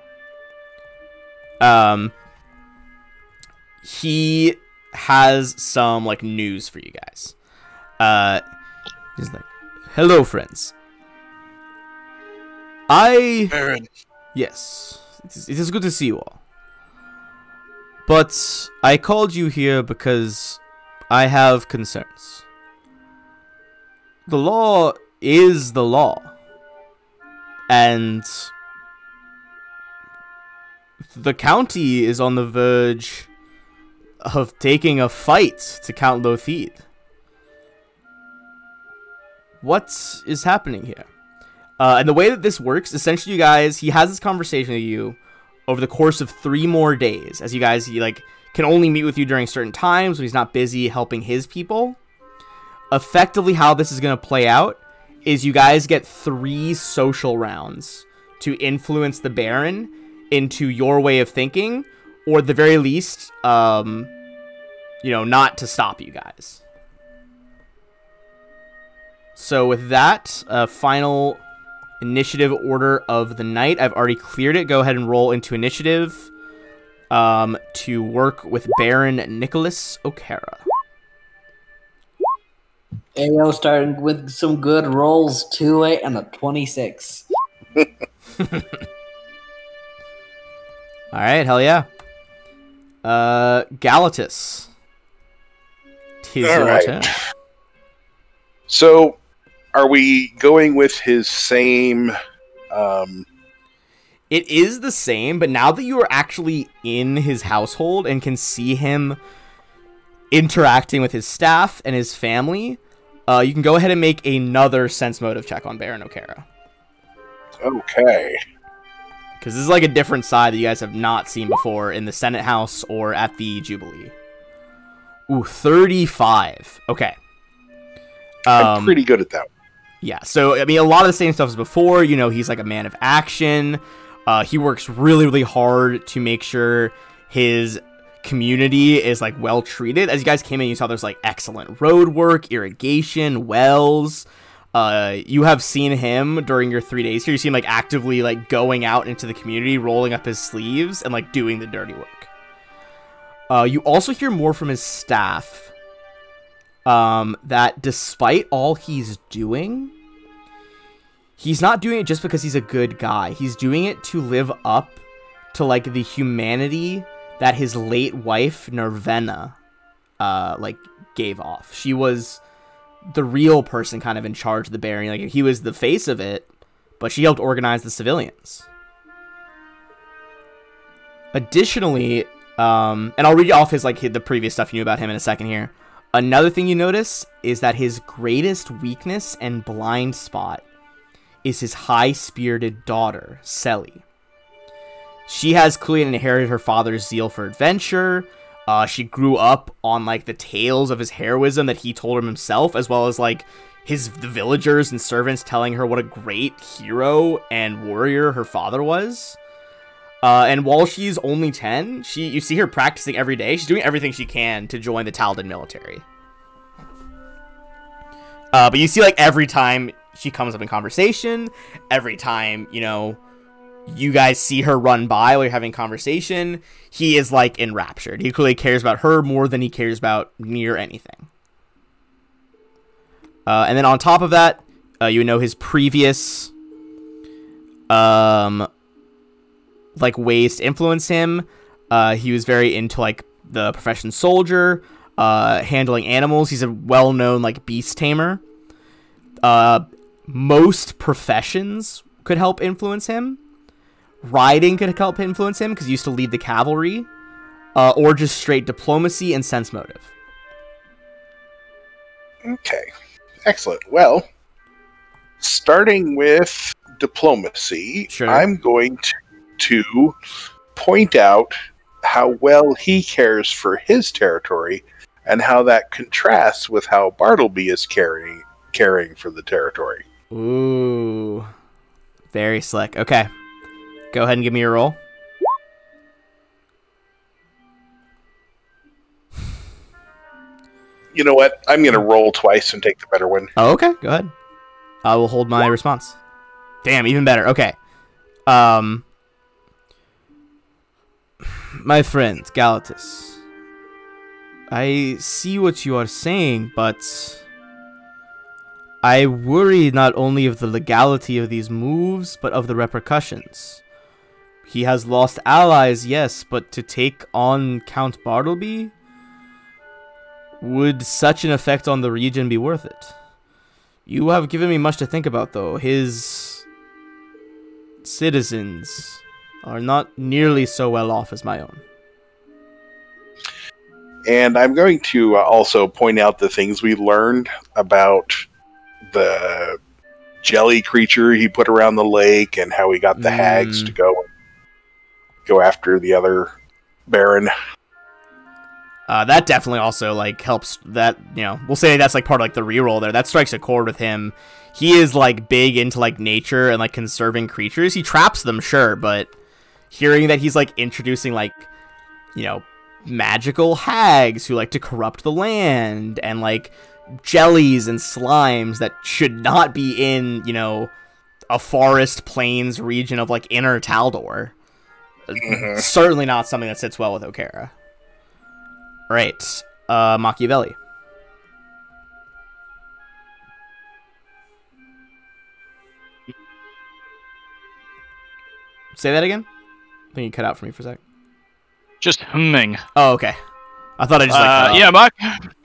he has some news for you guys. He's like, "Hello, friends. Baron. Yes, it is good to see you all. But I called you here because I have concerns. The law is the law, and the county is on the verge of taking a fight to Count Lothid. What is happening here?" And the way that this works, essentially, you guys, he has this conversation with you over the course of 3 more days, as you guys, he can only meet with you during certain times when he's not busy helping his people. Effectively, how this is going to play out is you guys get 3 social rounds to influence the Baron into your way of thinking, or at the very least, not to stop you guys. So with that, final initiative order of the night. I've already cleared it. Go ahead and roll into initiative to work with Baron Nicholas O'Kara. Ayo starting with some good rolls, 2-8 and a 26. Alright, hell yeah. Galatus. Tis All your right. turn. So, are we going with his same? It is the same, but now that you are actually in his household and can see him interacting with his staff and his family, you can go ahead and make another sense motive check on Baron O'Kara. Okay. Because this is like a different side that you guys have not seen before in the Senate House or at the Jubilee. Ooh, 35. Okay. I'm pretty good at that. Yeah, so, I mean, a lot of the same stuff as before. You know, he's like a man of action. He works really, really hard to make sure his community is, like, well treated. As you guys came in, you saw there's, like, excellent road work, irrigation, wells. You have seen him during your 3 days here. You see him, like, actively, like, going out into the community, rolling up his sleeves, and, like, doing the dirty work. You also hear more from his staff. That despite all he's doing, he's not doing it just because he's a good guy. He's doing it to live up to, like, the humanity that his late wife, Nervena, like, gave off. She was the real person kind of in charge of the barony. Like, he was the face of it, but she helped organize the civilians. Additionally, and I'll read you off his, like, the previous stuff you knew about him in a second here. Another thing you notice is that his greatest weakness and blind spot is his high-spirited daughter, Selly. She has clearly inherited her father's zeal for adventure. She grew up on, like, the tales of his heroism that he told him himself, as well as, like, the villagers and servants telling her what a great hero and warrior her father was. And while she's only 10, you see her practicing every day. She's doing everything she can to join the Taldan military. But you see, like, every time she comes up in conversation, every time, you know, you guys see her run by while you're having conversation, he is, like, enraptured. He clearly cares about her more than he cares about near anything. And then on top of that, you know his previous, like, ways to influence him. He was very into, like, the profession soldier, handling animals. He's a well-known, like, beast tamer. Most professions could help influence him. Riding could help influence him because he used to lead the cavalry, or just straight diplomacy and sense motive. Okay. Excellent. Well, starting with diplomacy, Sure. I'm going to point out how well he cares for his territory and how that contrasts with how Bartleby is caring for the territory. Ooh. Very slick. Okay. Go ahead and give me your roll. You know what? I'm going to roll twice and take the better one. Oh, okay. Go ahead. I will hold my response. Damn, even better. Okay. My friend, Galatus. I see what you are saying, but I worry not only of the legality of these moves, but of the repercussions. He has lost allies, yes, but to take on Count Bartleby? Would such an effect on the region be worth it? You have given me much to think about, though. His citizens are not nearly so well off as my own. And I'm going to also point out the things we learned about the jelly creature he put around the lake and how he got the hags to go after the other baron. That definitely also, like, helps that, you know, we'll say that's, like, part of, like, the reroll there. That strikes a chord with him. He is, like, big into, like, nature and, like, conserving creatures. He traps them, sure, but hearing that he's, like, introducing, like, you know, magical hags who like to corrupt the land and, like, jellies and slimes that should not be in, you know, a forest plains region of like inner Taldor. Certainly not something that sits well with Okera. Right. Machiavelli. Say that again? I think you cut out for me for a sec. Just humming. Oh, okay. I thought I just like yeah,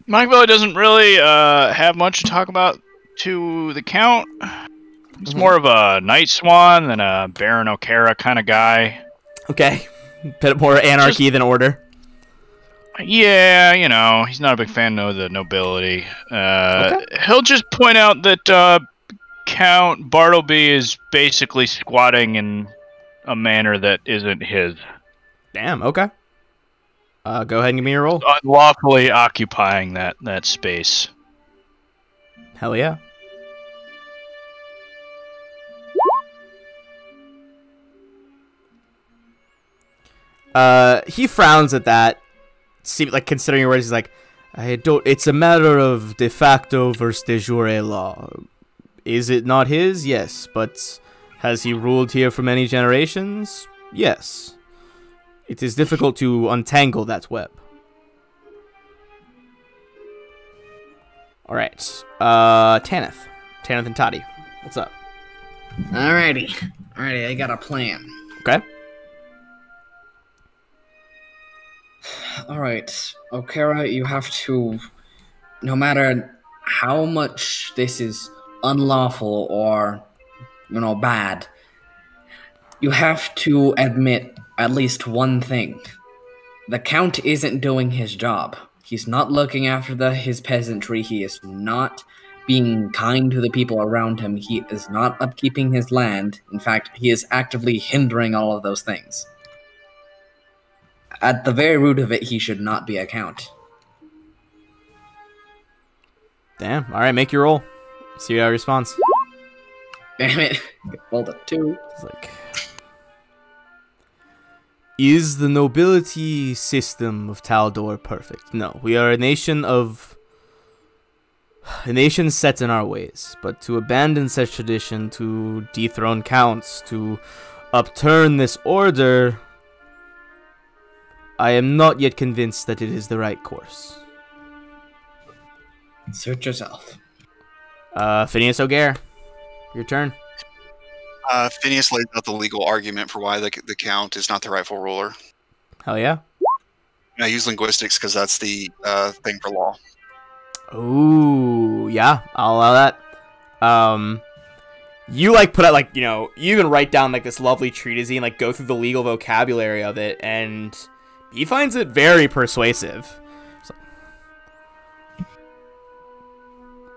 Machiavelli doesn't really have much to talk about to the Count. He's more of a Night Swan than a Baron Okera kind of guy. Okay. Bit more anarchy than order. Yeah, you know, he's not a big fan of the nobility. Okay. He'll just point out that Count Bartleby is basically squatting in a manner that isn't his. Damn, okay. Go ahead and give me your roll. Unlawfully occupying that space. Hell yeah. He frowns at that. See, like, considering your words, he's like, I don't. It's a matter of de facto versus de jure law. Is it not his? Yes, but has he ruled here for many generations? Yes. It is difficult to untangle that web. Alright. Tanith. Tanith and Toddy. What's up? Alrighty, I got a plan. Okay. Alright, Okera, you have to, no matter how much this is unlawful or, you know, bad, you have to admit at least one thing. The Count isn't doing his job. He's not looking after his peasantry. He is not being kind to the people around him. He is not upkeeping his land. In fact, he is actively hindering all of those things. At the very root of it, he should not be a Count. Damn. Alright, make your roll. See how he responds. Damn it. Rolled a 2. It's like... Is the nobility system of Taldor perfect? No. We are a nation set in our ways. But to abandon such tradition, to dethrone counts, to upturn this order... I am not yet convinced that it is the right course. Search yourself. Phineas O'Gare, your turn. Phineas lays out the legal argument for why the Count is not the rightful ruler. Hell yeah. I use linguistics because that's the thing for law. Ooh, yeah, I'll allow that. You like put out like, you know, you even write down like this lovely treatise and like go through the legal vocabulary of it, and he finds it very persuasive. So,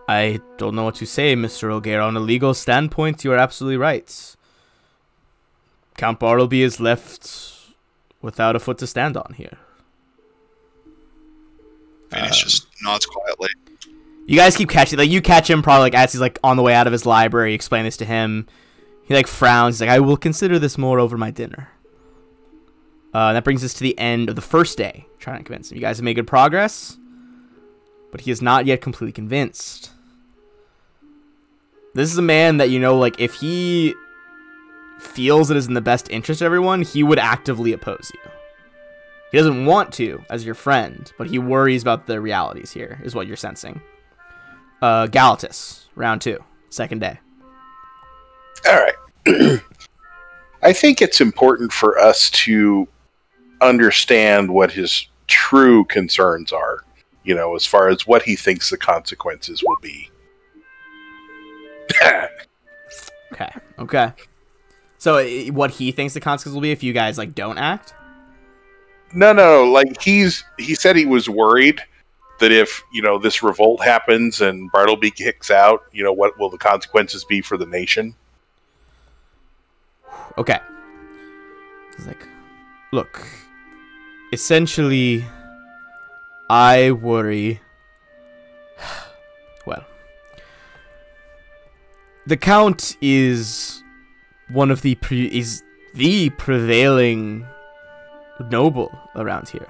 I don't know what to say, Mr. O'Gare. On a legal standpoint, you are absolutely right. Count Bartleby is left without a foot to stand on here. Phineas just nods quietly. You guys keep catching, like, you catch him probably like as he's like on the way out of his library. You explain this to him. He like frowns. He's like, I will consider this more over my dinner. That brings us to the end of the first day. Trying to convince him. You guys have made good progress, but he is not yet completely convinced. This is a man that, you know, like, if he feels it is in the best interest of everyone, he would actively oppose you. He doesn't want to, as your friend, but he worries about the realities here, is what you're sensing. Galatus, round 2, second day. All right. I think it's important for us to understand what his true concerns are, you know, as far as what he thinks the consequences will be. Okay. So, what he thinks the consequences will be if you guys, like, don't act? No, like, he said he was worried that if, you know, this revolt happens and Bartleby kicks out, you know, what will the consequences be for the nation? Okay. He's like, look, essentially, I worry. Well, the Count is one of the prevailing noble around here.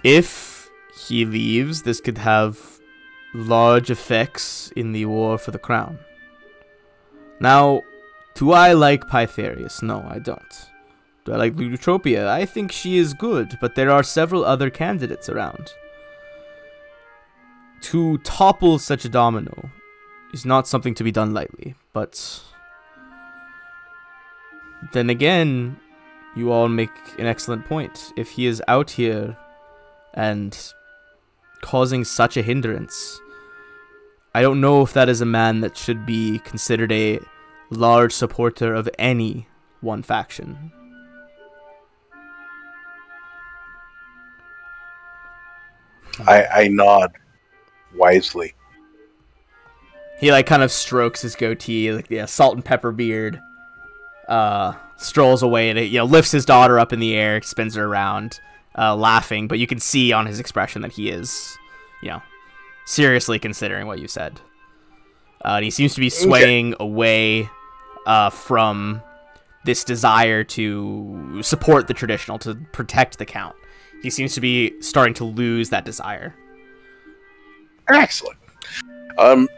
If he leaves, this could have large effects in the war for the crown. Now, do I like Pytharius? No, I don't. Do I like Eutropia? I think she is good, but there are several other candidates around. To topple such a domino is not something to be done lightly, but then again, you all make an excellent point. If he is out here and causing such a hindrance, I don't know if that is a man that should be considered a large supporter of any one faction. I nod wisely. He like kind of strokes his goatee, like salt and pepper beard. Strolls away and lifts his daughter up in the air, spins her around, laughing. But you can see on his expression that he is, seriously considering what you said. And he seems to be swaying away from this desire to support the traditional, to protect the count. He seems to be starting to lose that desire. Excellent.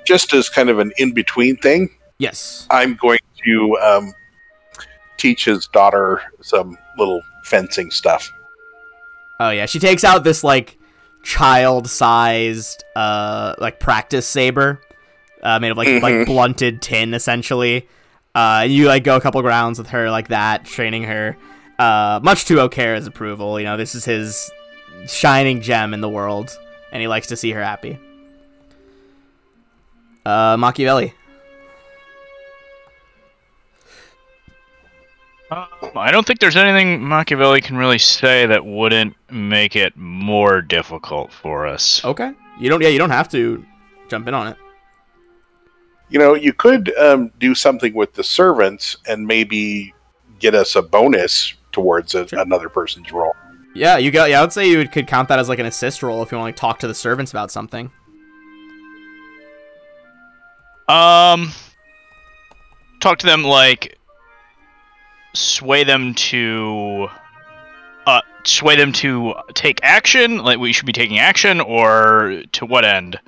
Just as kind of an in-between thing, Yes. I'm going to teach his daughter some little fencing stuff. Oh yeah, she takes out this like child-sized like practice saber, made of like blunted tin essentially. You like go a couple rounds with her like that, training her. Much to O'Kara's approval. This is his shining gem in the world, and he likes to see her happy. Machiavelli. I don't think there's anything Machiavelli can really say that wouldn't make it more difficult for us. Okay. You don't have to jump in on it. You could do something with the servants and maybe get us a bonus towards another person's role. Yeah, I would say you could count that as like an assist roll if you want to talk to the servants about something. Talk to them sway them to take action, like we should be taking action, or to what end?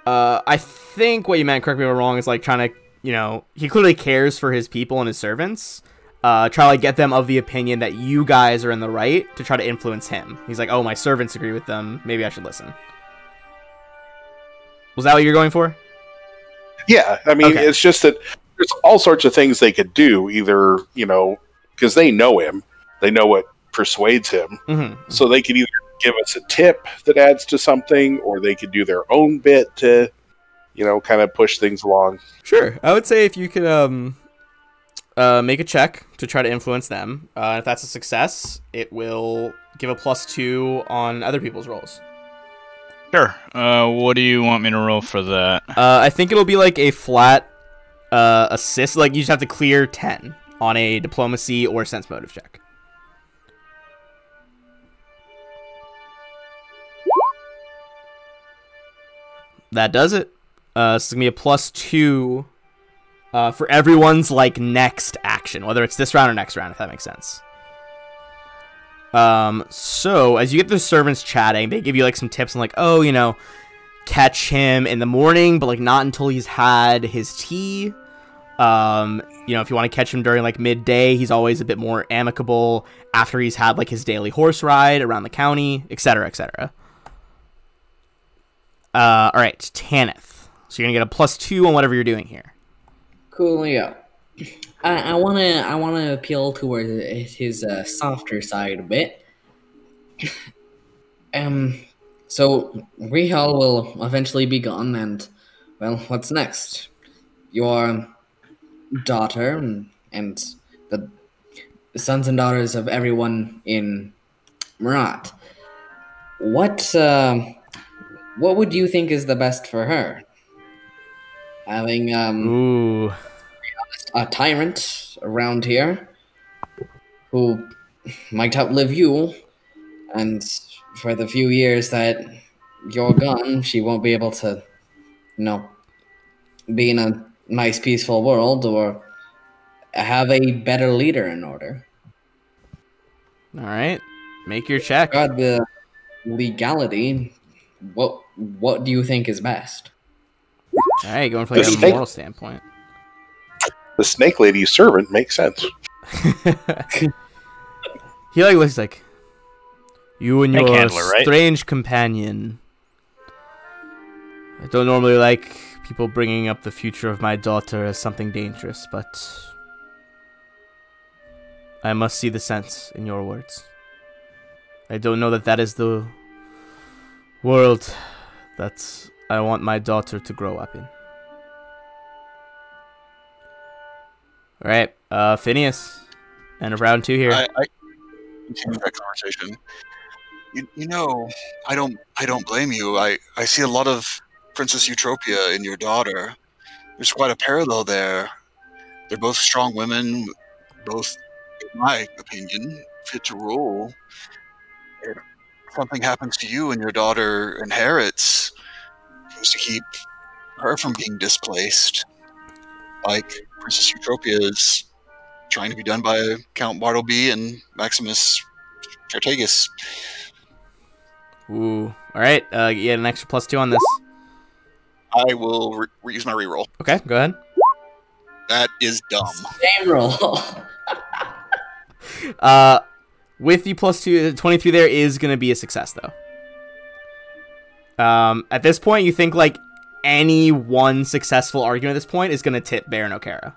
I think what you meant, correct me if I'm wrong, is like trying to, he clearly cares for his people and his servants. Try to get them of the opinion that you guys are in the right to try to influence him. He's like, oh, my servants agree with them. Maybe I should listen. Was that what you're going for? Yeah, I mean, It's just that there's all sorts of things they could do, either, because they know him, they know what persuades him, so they could either give us a tip that adds to something, or they could do their own bit to, kind of push things along. Sure. I would say if you could make a check to try to influence them. If that's a success, it will give a +2 on other people's rolls. Sure. What do you want me to roll for that? I think it'll be like a flat assist. Like you just have to clear 10 on a diplomacy or sense motive check. That does it. So it's gonna be a +2 for everyone's next action, whether it's this round or next round, if that makes sense. So as you get the servants chatting, they give you some tips on catch him in the morning, but not until he's had his tea. If you want to catch him during midday, he's always a bit more amicable after he's had his daily horse ride around the county, etc., etc. All right, Tanith. So you're gonna get a +2 on whatever you're doing here. Cool, yeah. I wanna appeal towards his softer side a bit. So Rihal will eventually be gone, and well, what's next? Your daughter and the sons and daughters of everyone in Marat. What would you think is the best for her? Having Ooh. a tyrant around here who might outlive you, and for the few years that you're gone, she won't be able to, be in a nice, peaceful world or have a better leader in order. All right, make your check. God, the legality, what do you think is best? All right, going from like The a snake- moral standpoint. The snake lady's servant makes sense. He like looks like you and Snake your handler, right? strange companion. I don't normally like people bringing up the future of my daughter as something dangerous, but I must see the sense in your words. I don't know that that is the world that I want my daughter to grow up in. All right, Phineas, end of round 2 here. I continue that conversation. You know, I don't blame you. I see a lot of Princess Eutropia in your daughter. There's quite a parallel there. They're both strong women, both, in my opinion, fit to rule. If something happens to you and your daughter inherits, who's to keep her from being displaced? Like Princess Eutropia is trying to be done by Count Bartleby and Maximus Strategus. Ooh. All right, you get an extra +2 on this. I will reuse my reroll. Okay, go ahead. That is dumb. Same roll. With the +2, 23 there is going to be a success, though. At this point, you think, like, any one successful argument at this point is going to tip Baron O'Kara.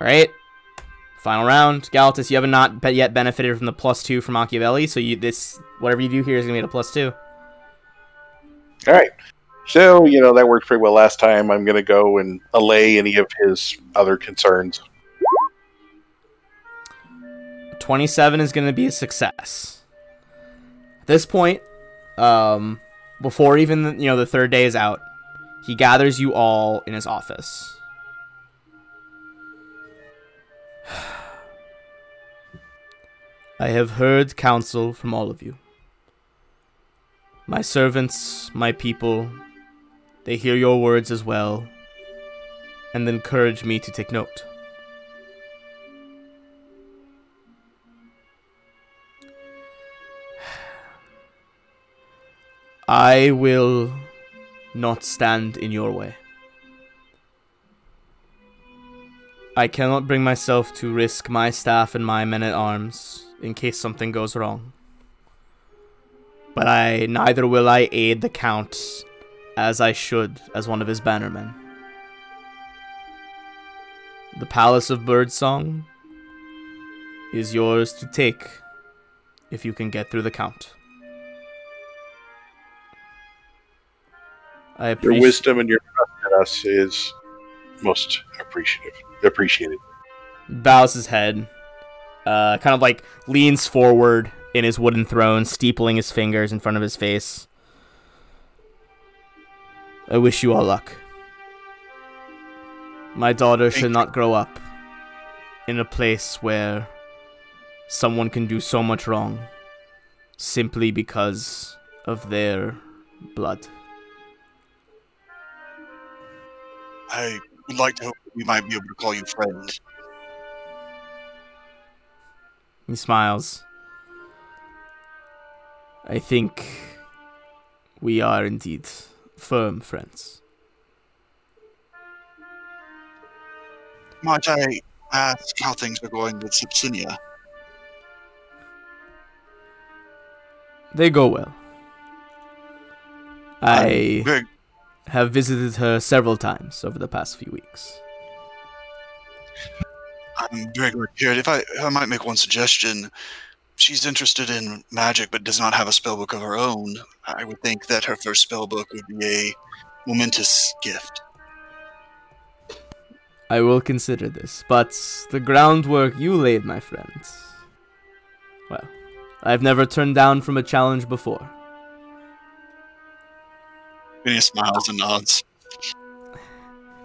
All right. Final round. Galatas, you have not yet benefited from the +2 from Machiavelli, so whatever you do here is going to be at a +2. All right. So, that worked pretty well last time. I'm going to go and allay any of his other concerns. 27 is going to be a success. At this point, before even the third day is out, he gathers you all in his office. I have heard counsel from all of you. My servants, my people, they hear your words as well, and encourage me to take note. I will not stand in your way. I cannot bring myself to risk my staff and my men-at-arms in case something goes wrong. But neither will I aid the Count as I should as one of his bannermen. The Palace of Birdsong is yours to take if you can get through the Count. I Your appreciate wisdom and your trust in us is most appreciated. bows his head, kind of like leans forward in his wooden throne, steepling his fingers in front of his face. I wish you all luck. My daughter should not grow up in a place where someone can do so much wrong simply because of their blood. I would like to hope that we might be able to call you friend. He smiles. I think we are indeed firm friends. Might I ask how things are going with Sepsinia? They go well. I Very, have visited her several times over the past few weeks. I'm very glad to hear it. If I might make one suggestion, she's interested in magic but does not have a spellbook of her own. I would think that her first spellbook would be a momentous gift. I will consider this, but the groundwork you laid, my friends. Well, I've never turned down from a challenge before. Phineas smiles and nods.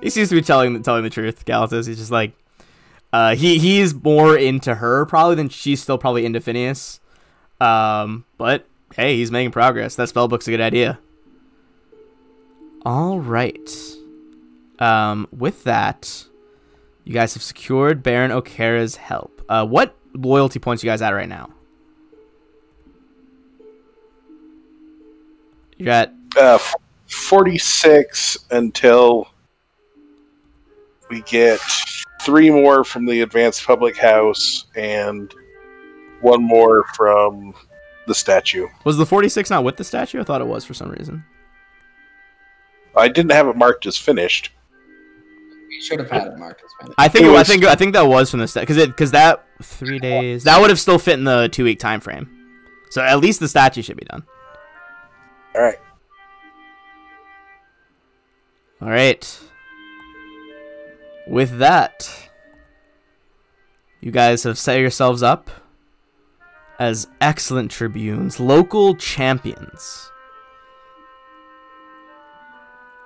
He seems to be telling the truth, Galatas. He's just like, he's more into her probably than she's still probably into Phineas. But hey, he's making progress. That spellbook's a good idea. All right. With that, you guys have secured Baron O'Kara's help. What loyalty points you guys at right now? You're at 46 until we get 3 more from the Advanced Public House and 1 more from the statue. Was the 46 not with the statue? I thought it was for some reason. I didn't have it marked as finished. You should have had it marked as finished. I think that was from the statue because that 3 days that would have still fit in the 2-week time frame. So at least the statue should be done. All right. All right. With that, you guys have set yourselves up as excellent tribunes, local champions.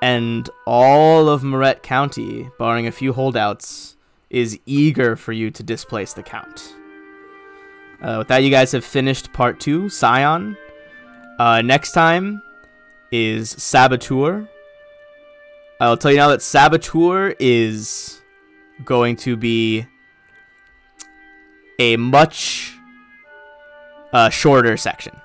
And all of Moret County, barring a few holdouts, is eager for you to displace the Count. With that, you guys have finished part 2, Scion. Next time is Saboteur. I'll tell you now that Saboteur is going to be a much shorter section.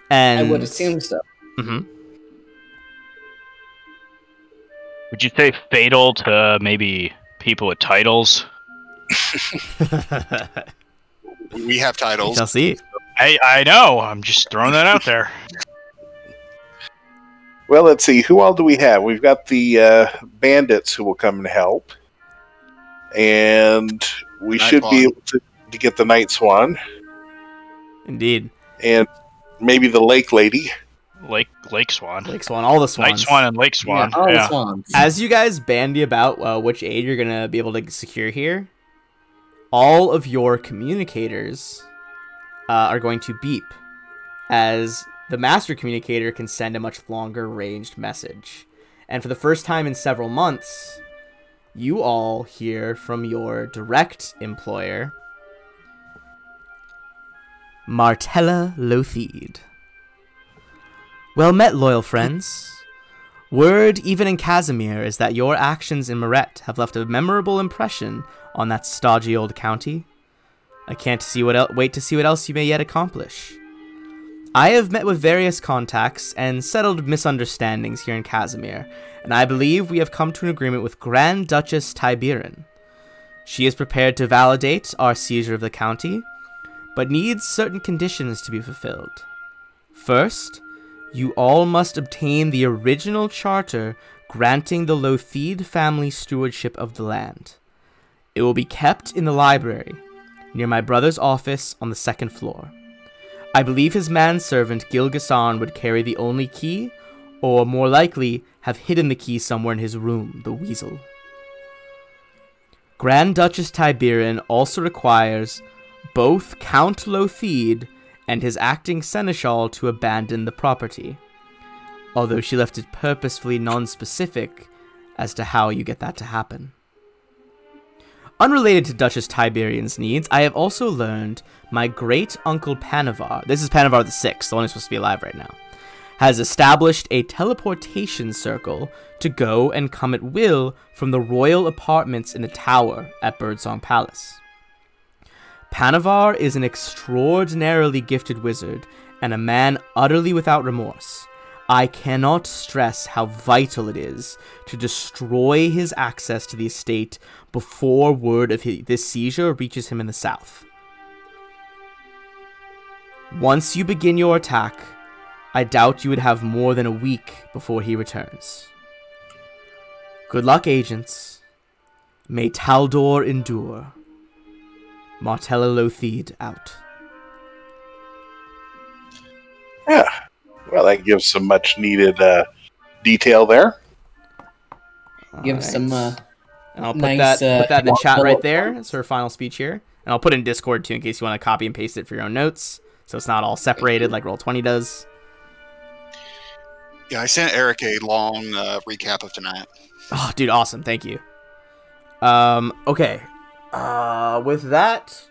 And I would assume so. Mhm. Would you say fatal to maybe people with titles? We have We titles. shall see. I know. I'm just throwing that out there. Well, let's see. Who all do we have? We've got the bandits who will come and help. And we Night should be Swan. able to get the Night Swan. Indeed. And maybe the Lake Lady. Lake Swan. Lake Swan, all the swans. Night Swan and Lake Swan. Yeah, all the Yeah. swans. As you guys bandy about which aid you're going to be able to secure here, all of your communicators are going to beep, as the master communicator can send a much longer ranged message. And for the first time in several months, you all hear from your direct employer, Martella Lothede. Well met, loyal friends. Word, even in Casimir, is that your actions in Moret have left a memorable impression on that stodgy old county. I can't wait to see what else you may yet accomplish. I have met with various contacts and settled misunderstandings here in Casimir, and I believe we have come to an agreement with Grand Duchess Tiberan. She is prepared to validate our seizure of the county, but needs certain conditions to be fulfilled. First, you all must obtain the original charter granting the Lothede family stewardship of the land. It will be kept in the library, near my brother's office on the 2nd floor. I believe his manservant Gilgason would carry the only key, or more likely, have hidden the key somewhere in his room, the Weasel. Grand Duchess Tiberan also requires both Count Lothede and his acting seneschal to abandon the property, although she left it purposefully non-specific as to how you get that to happen. Unrelated to Duchess Tiberian's needs, I have also learned my great-uncle Panavar, this is Panavar the Sixth, the one who's supposed to be alive right now, has established a teleportation circle to go and come at will from the royal apartments in the tower at Birdsong Palace. Panavar is an extraordinarily gifted wizard and a man utterly without remorse. I cannot stress how vital it is to destroy his access to the estate before word of this seizure reaches him in the south. Once you begin your attack, I doubt you would have more than a week before he returns. Good luck, agents. May Taldor endure. Martella Lothede out. Yeah. Well, that gives some much needed detail there. Give Alright. some And I'll put nice, that in the chat little- right there. It's her final speech here. And I'll put it in Discord too in case you want to copy and paste it for your own notes. So it's not all separated like Roll20 does. Yeah, I sent Eric a long recap of tonight. Oh, dude, awesome. Thank you. Okay. With that,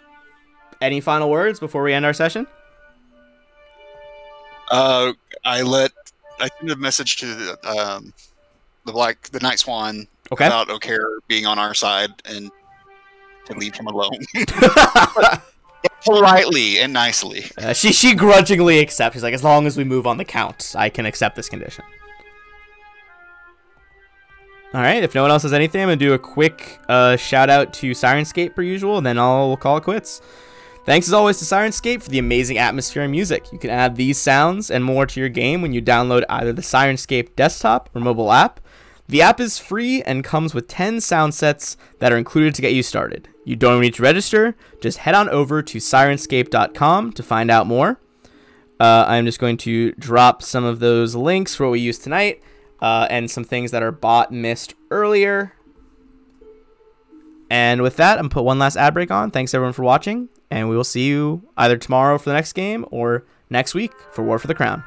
any final words before we end our session? I sent a message to the Night Swan Okay. about O'Kara being on our side and to leave him alone. Politely and nicely. She grudgingly accepts. She's like, as long as we move on the count, I can accept this condition. Alright, if no one else has anything, I'm going to do a quick shout out to Syrinscape per usual, and then I'll call it quits. Thanks as always to Syrinscape for the amazing atmosphere and music. You can add these sounds and more to your game when you download either the Syrinscape desktop or mobile app. The app is free and comes with 10 sound sets that are included to get you started. You don't need to register, just head on over to Syrinscape.com to find out more. I'm just going to drop some of those links for what we used tonight. And some things that are bot missed earlier. And with that, I'm going to put one last ad break on. Thanks everyone for watching, and we will see you either tomorrow for the next game or next week for War for the Crown.